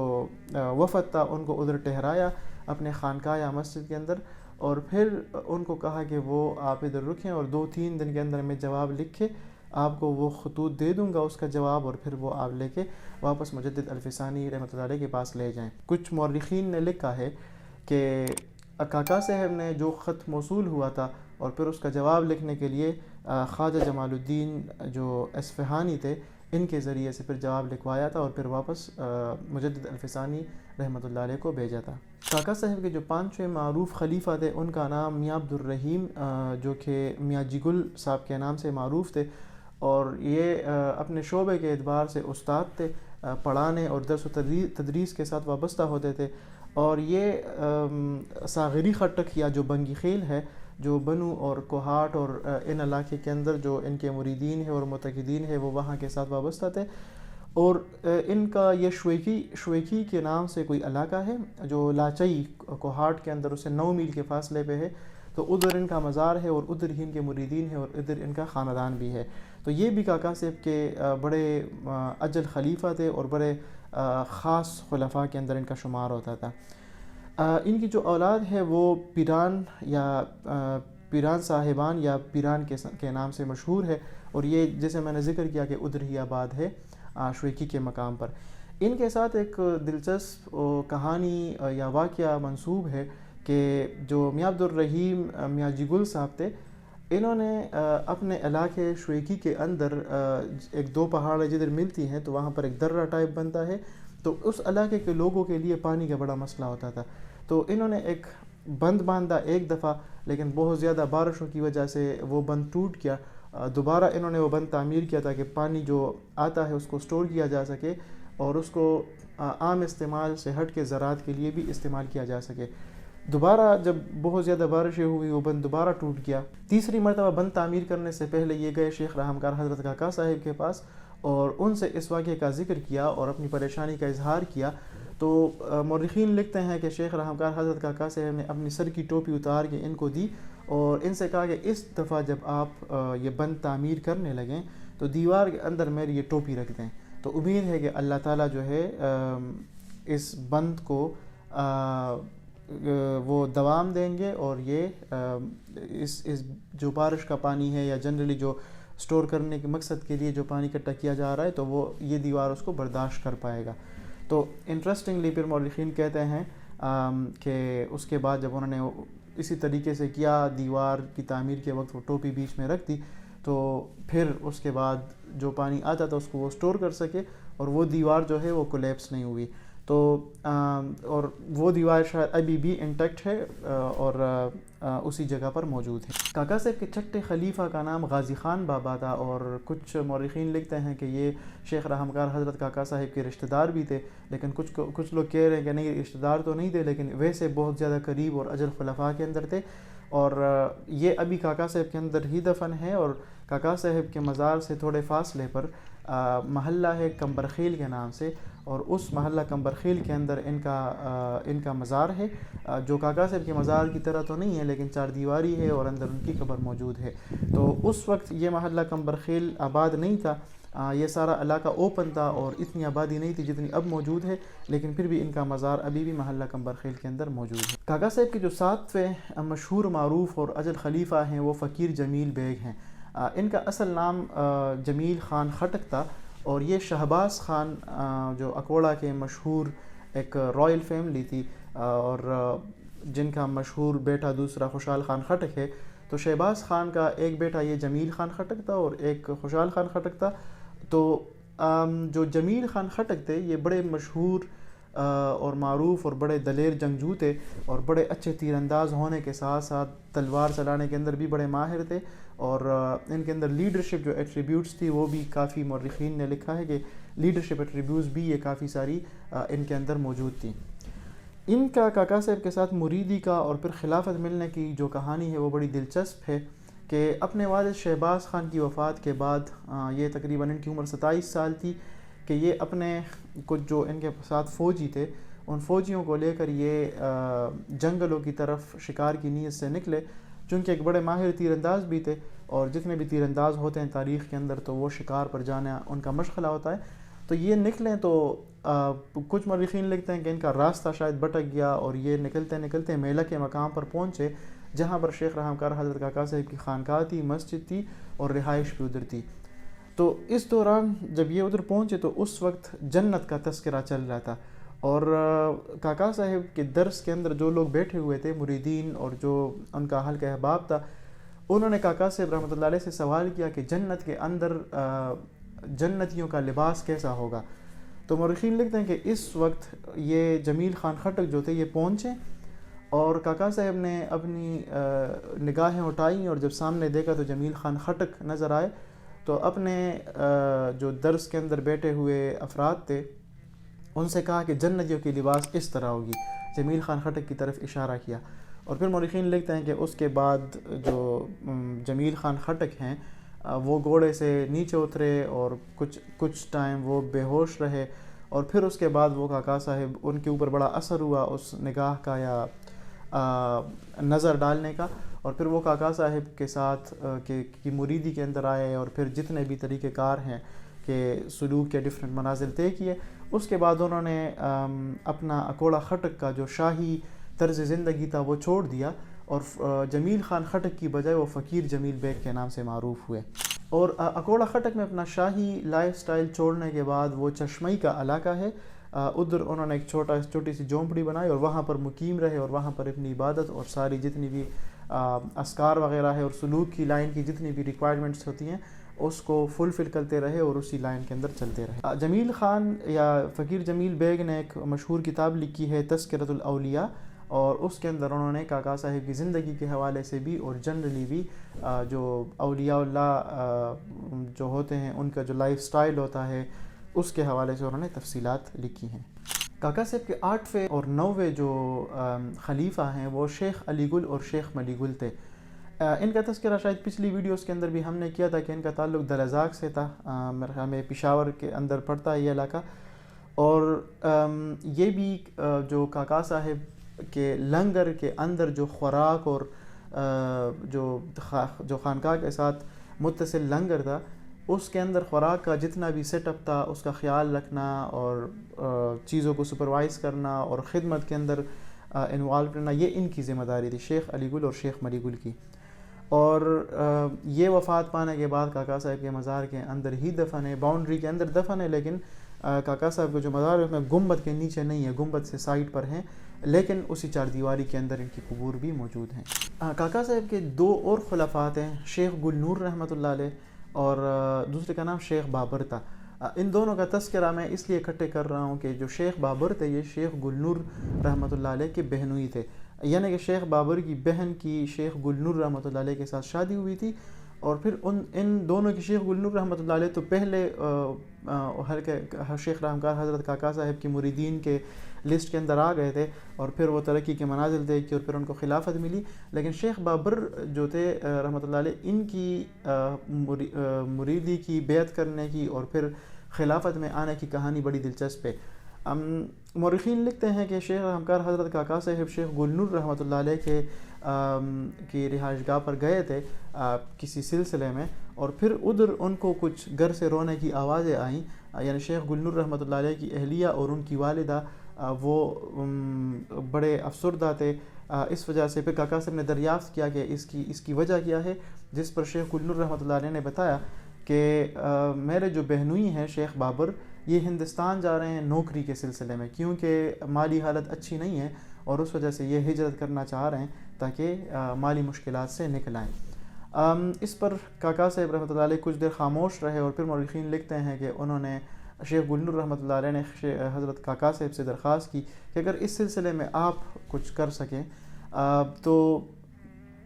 وفد تھا ان کو ادھر ٹھہرایا اپنے خانقاہ یا مسجد کے اندر، اور پھر ان کو کہا کہ وہ آپ ادھر رکیں اور 2-3 دن کے اندر میں جواب لکھ کے آپ کو وہ خطوط دے دوں گا اس کا جواب، اور پھر وہ آپ لے کے واپس مجدد الفسانی رحمۃ اللہ علیہ کے پاس لے جائیں. کچھ مورخین نے لکھا ہے کہ کاکا صاحب نے جو خط موصول ہوا تھا اور پھر اس کا جواب لکھنے کے لیے خواجہ جمال الدین جو اصفہانی تھے ان کے ذریعے سے پھر جواب لکھوایا تھا اور پھر واپس مجدد الفسانی رحمۃ اللہ علیہ کو بھیجا تھا. کاکا صاحب کے جو 5 معروف خلیفہ تھے ان کا نام میاں عبد الرحیم جو کہ میاں جگل صاحب کے نام سے معروف تھے، اور یہ اپنے شعبے کے اعتبار سے استاد تھے، پڑھانے اور درس و تدریس کے ساتھ وابستہ ہوتے تھے. اور یہ ساغری خٹک یا جو بنگی خیل ہے جو بنو اور کوہاٹ اور ان علاقے کے اندر جو ان کے مریدین ہیں اور معتقدین ہیں وہ وہاں کے ساتھ وابستہ تھے. اور ان کا یہ شویکی کے نام سے کوئی علاقہ ہے جو لاچئی کوہاٹ کے اندر اسے 9 میل کے فاصلے پہ ہے، تو ادھر ان کا مزار ہے اور ادھر ہی ان کے مریدین ہیں اور ادھر ان کا خاندان بھی ہے. تو یہ بھی کاکا صاحب کے بڑے اجل خلیفہ تھے اور بڑے خاص خلفاء کے اندر ان کا شمار ہوتا تھا. ان کی جو اولاد ہے وہ پیران صاحبان یا پیران کے نام سے مشہور ہے، اور یہ جیسے میں نے ذکر کیا کہ ادھر ہی آباد ہے شویکی کے مقام پر. ان کے ساتھ ایک دلچسپ کہانی یا واقعہ منسوب ہے کہ جو میاں عبد الرحیم میاں جگل صاحب تھے، انہوں نے اپنے علاقے شویکی کے اندر ایک 2 پہاڑیں جدھر ملتی ہیں تو وہاں پر ایک درہ ٹائپ بنتا ہے، تو اس علاقے کے لوگوں کے لیے پانی کا بڑا مسئلہ ہوتا تھا. تو انہوں نے ایک بند باندھا ایک دفعہ، لیکن بہت زیادہ بارشوں کی وجہ سے وہ بند ٹوٹ گیا. دوبارہ انہوں نے وہ بند تعمیر کیا تاکہ پانی جو آتا ہے اس کو سٹور کیا جا سکے اور اس کو عام استعمال سے ہٹ کے زراعت کے لیے بھی استعمال کیا جا سکے. دوبارہ جب بہت زیادہ بارشیں ہوئی وہ بند دوبارہ ٹوٹ گیا. تیسری مرتبہ بند تعمیر کرنے سے پہلے یہ گئے شیخ رحمکار حضرت کاکا صاحب کے پاس اور ان سے اس واقعے کا ذکر کیا اور اپنی پریشانی کا اظہار کیا. تو مورخین لکھتے ہیں کہ شیخ رحمکار حضرت کاکا صاحب نے اپنی سر کی ٹوپی اتار کے ان کو دی اور ان سے کہا کہ اس دفعہ جب آپ یہ بند تعمیر کرنے لگیں تو دیوار کے اندر میری یہ ٹوپی رکھ دیں. تو امید ہے کہ اللہ تعالیٰ جو ہے اس بند کو وہ دوام دیں گے اور یہ اس جو بارش کا پانی ہے یا جنرلی جو سٹور کرنے کے مقصد کے لیے جو پانی اکٹھا کیا جا رہا ہے تو وہ یہ دیوار اس کو برداشت کر پائے گا. تو انٹرسٹنگلی پھر مورخین کہتے ہیں کہ اس کے بعد جب انہوں نے اسی طریقے سے کیا، دیوار کی تعمیر کے وقت وہ ٹوپی بیچ میں رکھ دی تو پھر اس کے بعد جو پانی آتا تھا اس کو وہ سٹور کر سکے اور وہ دیوار جو ہے وہ کولیپس نہیں ہوئی. تو اور وہ دیوار شاید ابھی بھی انٹیکٹ ہے اور اسی جگہ پر موجود ہے. کاکا صاحب کے چھٹے خلیفہ کا نام غازی خان بابا تھا اور کچھ مورخین لکھتے ہیں کہ یہ شیخ رحمکار حضرت کاکا صاحب کے رشتہ دار بھی تھے، لیکن کچھ لوگ کہہ رہے ہیں کہ نہیں رشتہ دار تو نہیں تھے لیکن ویسے بہت زیادہ قریب اور اجل خلفاء کے اندر تھے. اور یہ ابھی کاکا صاحب کے اندر ہی دفن ہے اور کاکا صاحب کے مزار سے تھوڑے فاصلے پر محلہ ہے کمبرخیل کے نام سے، اور اس محلہ کمبرخیل کے اندر ان کا مزار ہے جو کاکا صاحب کے مزار کی طرح تو نہیں ہے لیکن چار دیواری ہے اور اندر ان کی قبر موجود ہے. تو اس وقت یہ محلہ کمبرخیل آباد نہیں تھا، یہ سارا علاقہ اوپن تھا اور اتنی آبادی نہیں تھی جتنی اب موجود ہے، لیکن پھر بھی ان کا مزار ابھی بھی محلہ کمبرخیل کے اندر موجود ہے. کاکا صاحب کے جو 7ویں مشہور معروف اور اجل خلیفہ ہیں وہ فقیر جمیل بیگ ہیں. ان کا اصل نام جمیل خان خٹک تھا اور یہ شہباز خان جو اکوڑا کے مشہور ایک رائل فیملی تھی اور جن کا مشہور بیٹا دوسرا خوشحال خان خٹک ہے، تو شہباز خان کا ایک بیٹا یہ جمیل خان خٹک تھا اور ایک خوشحال خان خٹک تھا. تو جو جمیل خان خٹک تھے یہ بڑے مشہور اور معروف اور بڑے دلیر جنگجو تھے اور بڑے اچھے تیر انداز ہونے کے ساتھ ساتھ تلوار چلانے کے اندر بھی بڑے ماہر تھے اور ان کے اندر لیڈرشپ جو ایٹریبیوٹس تھی وہ بھی کافی مورخین نے لکھا ہے کہ لیڈرشپ ایٹریبیوٹس بھی یہ کافی ساری ان کے اندر موجود تھیں. ان کا کاکا صاحب کے ساتھ مریدی کا اور پھر خلافت ملنے کی جو کہانی ہے وہ بڑی دلچسپ ہے کہ اپنے والد شہباز خان کی وفات کے بعد یہ تقریباً ان کی عمر 27 سال تھی کہ یہ اپنے کچھ جو ان کے ساتھ فوجی تھے ان فوجیوں کو لے کر یہ جنگلوں کی طرف شکار کی نیت سے نکلے، چونکہ ایک بڑے ماہر تیر انداز بھی تھے اور جتنے بھی تیر انداز ہوتے ہیں تاریخ کے اندر تو وہ شکار پر جانا ان کا مشغلہ ہوتا ہے. تو یہ نکلیں تو کچھ مورخین لکھتے ہیں کہ ان کا راستہ شاید بھٹک گیا اور یہ نکلتے نکلتے میلہ کے مقام پر پہنچے جہاں پر شیخ رحمکار حضرت کاکا صاحب کی خانقاہ تھی، مسجد تھی اور رہائش بھی ادھر تھی. تو اس دوران جب یہ ادھر پہنچے تو اس وقت جنت کا تذکرہ چل رہا تھا اور کاکا صاحب کے درس کے اندر جو لوگ بیٹھے ہوئے تھے مریدین اور جو ان کا حلقہ احباب تھا انہوں نے کاکا صاحب رحمۃ اللہ علیہ سے سوال کیا کہ جنت کے اندر جنتیوں کا لباس کیسا ہوگا. تو مورخین لکھتے ہیں کہ اس وقت یہ جمیل خان خٹک جو تھے یہ پہنچے اور کاکا صاحب نے اپنی نگاہیں اٹھائیں اور جب سامنے دیکھا تو جمیل خان خٹک نظر آئے تو اپنے جو درس کے اندر بیٹھے ہوئے افراد تھے ان سے کہا کہ جنتیوں کی لباس اس طرح ہوگی. جمیل خان خٹک کی طرف اشارہ کیا اور پھر مورخین لکھتے ہیں کہ اس کے بعد جو جمیل خان خٹک ہیں وہ گھوڑے سے نیچے اترے اور کچھ ٹائم وہ بے ہوش رہے اور پھر اس کے بعد وہ کاکا صاحب ان کے اوپر بڑا اثر ہوا اس نگاہ کا یا نظر ڈالنے کا اور پھر وہ کاکا صاحب کے ساتھ کی مریدی کے اندر آئے اور پھر جتنے بھی طریقہ کار ہیں کہ سلوک کے ڈفرینٹ منازل طے کیے. اس کے بعد انہوں نے اپنا اکوڑا خٹک کا جو شاہی طرز زندگی تھا وہ چھوڑ دیا اور جمیل خان خٹک کی بجائے وہ فقیر جمیل بیگ کے نام سے معروف ہوئے. اور اکوڑا خٹک میں اپنا شاہی لائف سٹائل چھوڑنے کے بعد وہ چشمئی کا علاقہ ہے ادھر انہوں نے ایک چھوٹی سی جھونپڑی بنائی اور وہاں پر مقیم رہے اور وہاں پر اپنی عبادت اور ساری جتنی بھی اذکار وغیرہ ہے اور سلوک کی لائن کی جتنی بھی ریکوائرمنٹس ہوتی ہیں اس کو فلفل کرتے رہے اور اسی لائن کے اندر چلتے رہے. جمیل خان یا فقیر جمیل بیگ نے ایک مشہور کتاب لکھی ہے تذکرۃ الاولیاء اور اس کے اندر انہوں نے کاکا صاحب کی زندگی کے حوالے سے بھی اور جنرلی بھی جو اولیاء اللہ جو ہوتے ہیں ان کا جو لائف سٹائل ہوتا ہے اس کے حوالے سے انہوں نے تفصیلات لکھی ہیں. کاکا صاحب کے 8ویں اور 9ویں جو خلیفہ ہیں وہ شیخ علی گل اور شیخ ملی گل تھے. ان کا تذکرہ شاید پچھلی ویڈیوز کے اندر بھی ہم نے کیا تھا کہ ان کا تعلق دلزاق سے تھا، میرے خیال میں پشاور کے اندر پڑتا ہے یہ علاقہ. اور یہ بھی جو کاکا صاحب کے لنگر کے اندر جو خوراک اور جو خانقاہ کے ساتھ متصل لنگر تھا اس کے اندر خوراک کا جتنا بھی سیٹ اپ تھا اس کا خیال رکھنا اور چیزوں کو سپروائز کرنا اور خدمت کے اندر انوالو کرنا یہ ان کی ذمہ داری تھی شیخ علی گل اور شیخ ملی گل کی. اور یہ وفات پانے کے بعد کاکا صاحب کے مزار کے اندر ہی دفن ہے، باؤنڈری کے اندر دفن ہے لیکن کاکا صاحب کا جو مزار ہے اس میں گنبد کے نیچے نہیں ہے، گنبد سے سائڈ پر ہیں، لیکن اسی چار دیواری کے اندر ان کی قبور بھی موجود ہیں۔ کاکا صاحب کے دو اور خلفات ہیں، شیخ گل نور رحمۃ اللہ علیہ اور دوسرے کا نام شیخ بابر تھا۔ ان دونوں کا تذکرہ میں اس لیے اکٹھے کر رہا ہوں کہ جو شیخ بابر تھے یہ شیخ گل نور رحمۃ اللہ علیہ کے بہنوئی تھے، یعنی کہ شیخ بابر کی بہن کی شیخ گل نور رحمۃ اللہ علیہ کے ساتھ شادی ہوئی تھی، اور پھر ان دونوں کی شیخ گل نور رحمۃ اللہ علیہ تو پہلے شیخ رحمکار حضرت کاکا صاحب کی مریدین کے لسٹ کے اندر آ گئے تھے، اور پھر وہ ترقی کے منازل طے کی اور پھر ان کو خلافت ملی۔ لیکن شیخ بابر جو تھے رحمۃ اللہ علیہ، ان کی مریدی کی بیعت کرنے کی اور پھر خلافت میں آنے کی کہانی بڑی دلچسپ ہے۔ مورخین لکھتے ہیں کہ شیخ رحمکار حضرت کاکا صاحب شیخ گل نور رحمۃ اللہ علیہ کی رہائش گاہ پر گئے تھے کسی سلسلے میں، اور پھر ادھر ان کو کچھ گھر سے رونے کی آوازیں آئیں، یعنی شیخ گل نور رحمۃ اللہ علیہ کی اہلیہ اور ان کی والدہ وہ بڑے افسردہ تھے۔ اس وجہ سے پھر کاکا صاحب نے دریافت کیا کہ اس کی وجہ کیا ہے، جس پر شیخ گل نور رحمۃ اللہ علیہ نے بتایا کہ میرے جو بہنوئی ہیں شیخ بابر، یہ ہندوستان جا رہے ہیں نوکری کے سلسلے میں، کیونکہ مالی حالت اچھی نہیں ہے اور اس وجہ سے یہ ہجرت کرنا چاہ رہے ہیں تاکہ مالی مشکلات سے نکل آئیں۔ اس پر کاکا صاحب رحمۃ اللہ علیہ کچھ دیر خاموش رہے، اور پھر مورخین لکھتے ہیں کہ انہوں نے شیخ گل نور رحمۃ اللہ علیہ نے حضرت کاکا صاحب سے درخواست کی کہ اگر اس سلسلے میں آپ کچھ کر سکیں، تو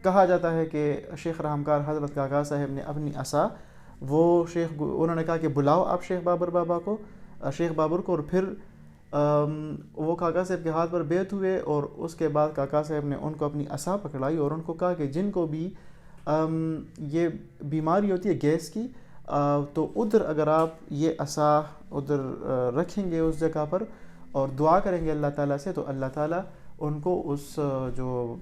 کہا جاتا ہے کہ شیخ رحمکار حضرت کاکا صاحب نے اپنی عصا انہوں نے کہا کہ بلاؤ آپ شیخ بابر کو، اور پھر وہ کاکا صاحب کے ہاتھ پر بیعت ہوئے، اور اس کے بعد کاکا صاحب نے ان کو اپنی عصا پکڑائی اور ان کو کہا کہ جن کو بھی یہ بیماری ہوتی ہے گیس کی، تو ادھر اگر آپ یہ عصا ادھر رکھیں گے اس جگہ پر اور دعا کریں گے اللہ تعالیٰ سے، تو اللہ تعالیٰ ان کو اس جو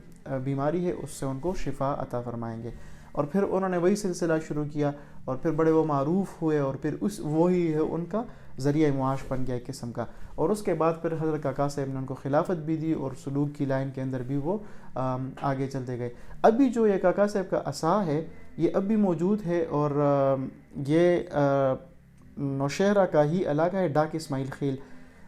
بیماری ہے اس سے ان کو شفا عطا فرمائیں گے۔ اور پھر انہوں نے وہی سلسلہ شروع کیا، اور پھر بڑے وہ معروف ہوئے، اور پھر وہی ہے ان کا ذریعہ معاش بن گیا ایک قسم کا۔ اور اس کے بعد پھر حضرت کاکا صاحب نے ان کو خلافت بھی دی، اور سلوک کی لائن کے اندر بھی وہ آگے چلتے گئے۔ ابھی جو یہ کاکا صاحب کا عصا ہے یہ اب بھی موجود ہے، اور یہ نوشہرہ کا ہی علاقہ ہے، ڈاک اسماعیل خیل،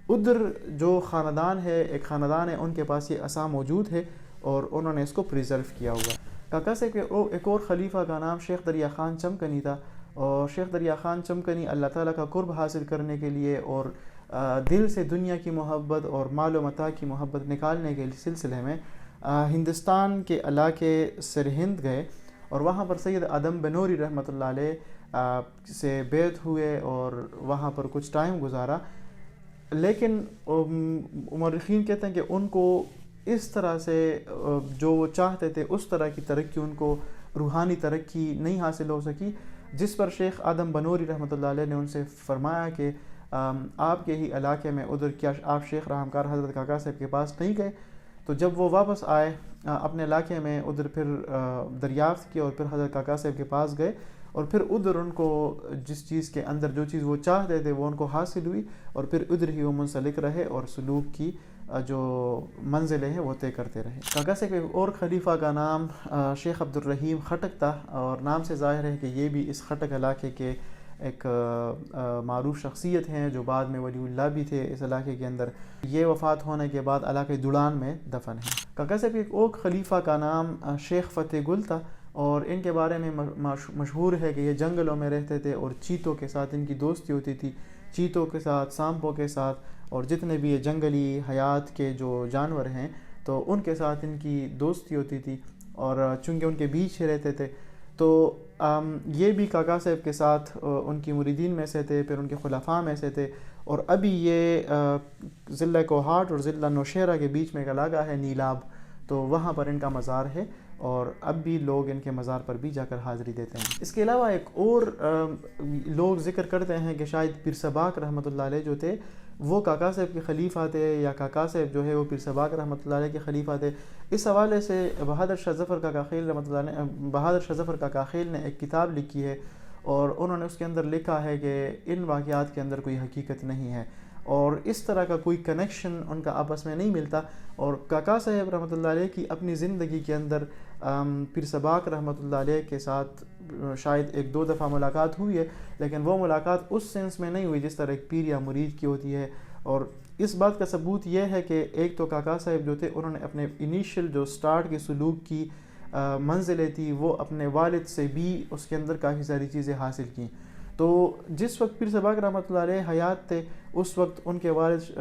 ادھر جو خاندان ہے، ایک خاندان ہے، ان کے پاس یہ عصا موجود ہے اور انہوں نے اس کو پریزرو کیا ہوا ہے۔ کاکا صاحب کے ایک اور خلیفہ کا نام شیخ دریا خان چمکنی تھا، اور شیخ دریا خان چمکنی اللہ تعالیٰ کا قرب حاصل کرنے کے لیے اور دل سے دنیا کی محبت اور مال و متاع کی محبت نکالنے کے سلسلے میں ہندوستان کے علاقے سرہند گئے، اور وہاں پر سید آدم بنوری رحمۃ اللہ علیہ سے بیعت ہوئے اور وہاں پر کچھ ٹائم گزارا۔ لیکن مورخین کہتے ہیں کہ ان کو اس طرح سے جو وہ چاہتے تھے اس طرح کی ترقی، ان کو روحانی ترقی نہیں حاصل ہو سکی، جس پر شیخ آدم بنوری رحمۃ اللہ علیہ نے ان سے فرمایا کہ آپ کے ہی علاقے میں ادھر کیا آپ شیخ رحمکار حضرت کاکا صاحب کے پاس نہیں گئے؟ تو جب وہ واپس آئے اپنے علاقے میں، ادھر پھر دریافت کیا اور پھر حضرت کاکا صاحب کے پاس گئے، اور پھر ادھر ان کو جس چیز کے اندر جو چیز وہ چاہتے تھے وہ ان کو حاصل ہوئی، اور پھر ادھر ہی وہ منسلک رہے اور سلوک کی جو منزلیں ہیں وہ طے کرتے رہے۔ کاکا صاحب کے اور خلیفہ کا نام شیخ عبد الرحیم خٹک تھا، اور نام سے ظاہر ہے کہ یہ بھی اس خٹک علاقے کے ایک معروف شخصیت ہیں جو بعد میں ولی اللہ بھی تھے اس علاقے کے اندر۔ یہ وفات ہونے کے بعد علاقے دڑان میں دفن ہیں۔ کاکا صاحب کے ایک اور خلیفہ کا نام شیخ فتح گل تھا، اور ان کے بارے میں مشہور ہے کہ یہ جنگلوں میں رہتے تھے اور چیتوں کے ساتھ ان کی دوستی ہوتی تھی، چیتوں کے ساتھ، سانپوں کے ساتھ، اور جتنے بھی یہ جنگلی حیات کے جو جانور ہیں تو ان کے ساتھ ان کی دوستی ہوتی تھی، اور چونکہ ان کے بیچ ہی رہتے تھے تو یہ بھی کاکا صاحب کے ساتھ ان کی مریدین میں سے تھے، پھر ان کے خلفاء میں سے تھے۔ اور ابھی یہ ضلع کوہاٹ اور ضلع نوشہرہ کے بیچ میں ایک علاقہ ہے نیلاب، تو وہاں پر ان کا مزار ہے، اور اب بھی لوگ ان کے مزار پر بھی جا کر حاضری دیتے ہیں۔ اس کے علاوہ ایک اور لوگ ذکر کرتے ہیں کہ شاید پیر سباق رحمۃ اللہ علیہ جو تھے وہ کاکا صاحب کے خلیفہ تھے، یا کاکا صاحب جو ہے وہ پیر سباق رحمۃ اللہ علیہ کے خلیفہ تھے۔ اس حوالے سے بہادر شاہ ظفر کاکا خیل رحمۃ اللہ علیہ، بہادر شاہ ظفر کاکا خیل نے ایک کتاب لکھی ہے، اور انہوں نے اس کے اندر لکھا ہے کہ ان واقعات کے اندر کوئی حقیقت نہیں ہے، اور اس طرح کا کوئی کنیکشن ان کا آپس میں نہیں ملتا. اور کاکا صاحب رحمۃ اللہ علیہ کی اپنی زندگی کے اندر پیر سباق رحمۃ اللہ علیہ کے ساتھ شاید 1-2 دفعہ ملاقات ہوئی ہے، لیکن وہ ملاقات اس سینس میں نہیں ہوئی جس طرح ایک پیر یا مرید کی ہوتی ہے. اور اس بات کا ثبوت یہ ہے کہ ایک تو کاکا صاحب جو تھے انہوں نے اپنے انیشیل جو سٹارٹ کے سلوک کی منزلیں تھی وہ اپنے والد سے بھی اس کے اندر کافی ساری چیزیں حاصل کیں. تو جس وقت پیر سباق رحمۃ اللہ علیہ حیات تھے اس وقت ان کے والد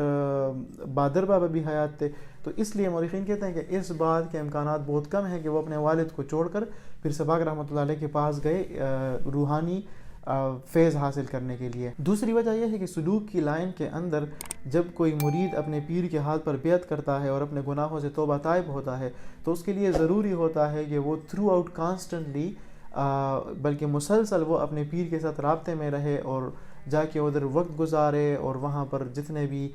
بادر بابا بھی حیات تھے. تو اس لیے مورخین کہتے ہیں کہ اس بات کے امکانات بہت کم ہیں کہ وہ اپنے والد کو چھوڑ کر پیر سباق رحمۃ اللہ علیہ کے پاس گئے روحانی فیض حاصل کرنے کے لیے. دوسری وجہ یہ ہے کہ سلوک کی لائن کے اندر جب کوئی مرید اپنے پیر کے ہاتھ پر بیعت کرتا ہے اور اپنے گناہوں سے توبہ طائب ہوتا ہے تو اس کے لیے ضروری ہوتا ہے کہ وہ تھرو آؤٹ کانسٹنٹلی بلکہ مسلسل وہ اپنے پیر کے ساتھ رابطے میں رہے اور جا کے ادھر وقت گزارے اور وہاں پر جتنے بھی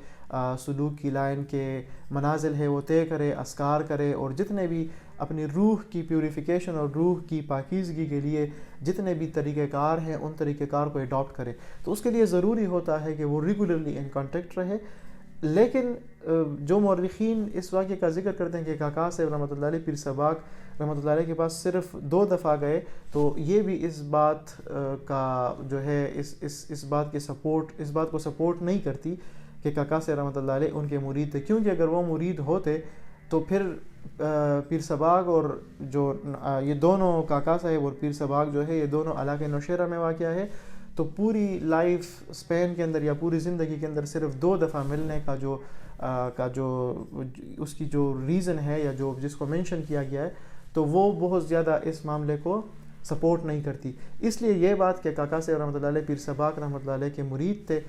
سلوک کی لائن کے منازل ہے وہ طے کرے، اذکار کرے، اور جتنے بھی اپنی روح کی پیوریفیکیشن اور روح کی پاکیزگی کے لیے جتنے بھی طریقہ کار ہیں ان طریقہ کار کو اڈاپٹ کرے. تو اس کے لیے ضروری ہوتا ہے کہ وہ ریگولرلی ان کانٹیکٹ رہے. لیکن جو مورخین اس واقعے کا ذکر کرتے ہیں کہ کاکا صاحب رحمۃ اللہ علیہ پیر سباق رحمۃ اللہ علیہ کے پاس صرف 2 دفعہ گئے، تو یہ بھی اس بات کا جو ہے اس بات کو سپورٹ نہیں کرتی کہ کاکا صاحب رحمۃ اللہ علیہ ان کے مرید تھے. کیونکہ اگر وہ مرید ہوتے تو پھر پیر سباق اور جو یہ دونوں کاکا صاحب اور پیر سباق جو ہے یہ دونوں علاقہ نوشیرہ میں واقع ہے، تو پوری لائف سپین کے اندر یا پوری زندگی کے اندر صرف 2 دفعہ ملنے کا جو اس کی جو ریزن ہے یا جو جس کو مینشن کیا گیا ہے تو وہ بہت زیادہ اس معاملے کو سپورٹ نہیں کرتی. اس لیے یہ بات کہ کاکا صاحب رحمۃ اللہ علیہ پیر سباق رحمۃ اللہ علیہ کے مرید تھے،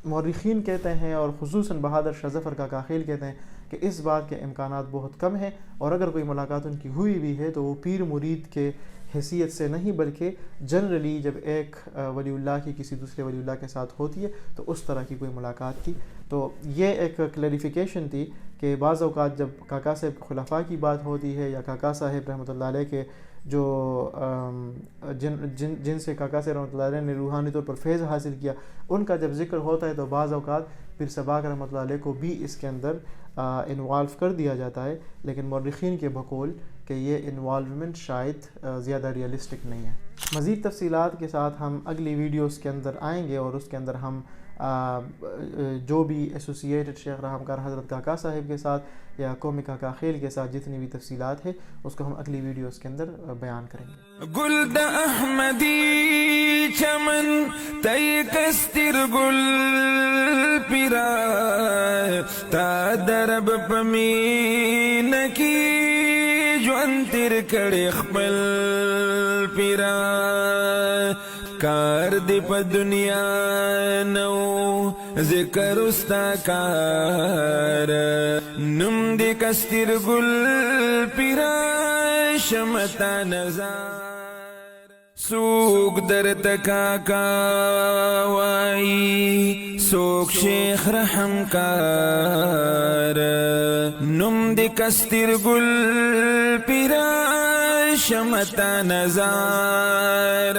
مورخین کہتے ہیں اور خصوصاً بہادر شاہ ظفر کاکا خیل کہتے ہیں کہ اس بات کے امکانات بہت کم ہیں، اور اگر کوئی ملاقات ان کی ہوئی بھی ہے تو وہ پیر مرید کے حیثیت سے نہیں بلکہ جنرلی جب ایک ولی اللہ کی کسی دوسرے ولی اللہ کے ساتھ ہوتی ہے تو اس طرح کی کوئی ملاقات تھی. تو یہ ایک کلیریفیکیشن تھی کہ بعض اوقات جب کاکا صاحب خلفاء کی بات ہوتی ہے یا کاکا صاحب رحمۃ اللہ علیہ کے جو جن سے کاکا صاحب رحمۃ اللہ علیہ نے روحانی طور پر فیض حاصل کیا ان کا جب ذکر ہوتا ہے تو بعض اوقات پیر سباق رحمۃ اللہ علیہ کو بھی اس کے اندر انوالو کر دیا جاتا ہے، لیکن مورخین کے بقول کہ یہ انوالومنٹ شاید زیادہ ریئلسٹک نہیں ہے. مزید تفصیلات کے ساتھ ہم اگلی ویڈیوز کے اندر آئیں گے اور اس کے اندر ہم جو بھی ایسوسیٹڈ شیخ رحمکار حضرت کاکا صاحب کے ساتھ یا قومی کاکا خیل کے ساتھ جتنی بھی تفصیلات ہے اس کو ہم اگلی ویڈیوز کے اندر بیان کریں گے. گل د احمدی چمن تی کستر گل پیرا تا درب پمین کی جو انتر کڑی خپل پیرا کار دی پا دنیا نو ذکر استا کار نم دی کستر گل پیرا شمتا نظار سوک در تکاکا وائی سوک شیخ رحم کار نم دی کستر گل پیرا شمتا نظار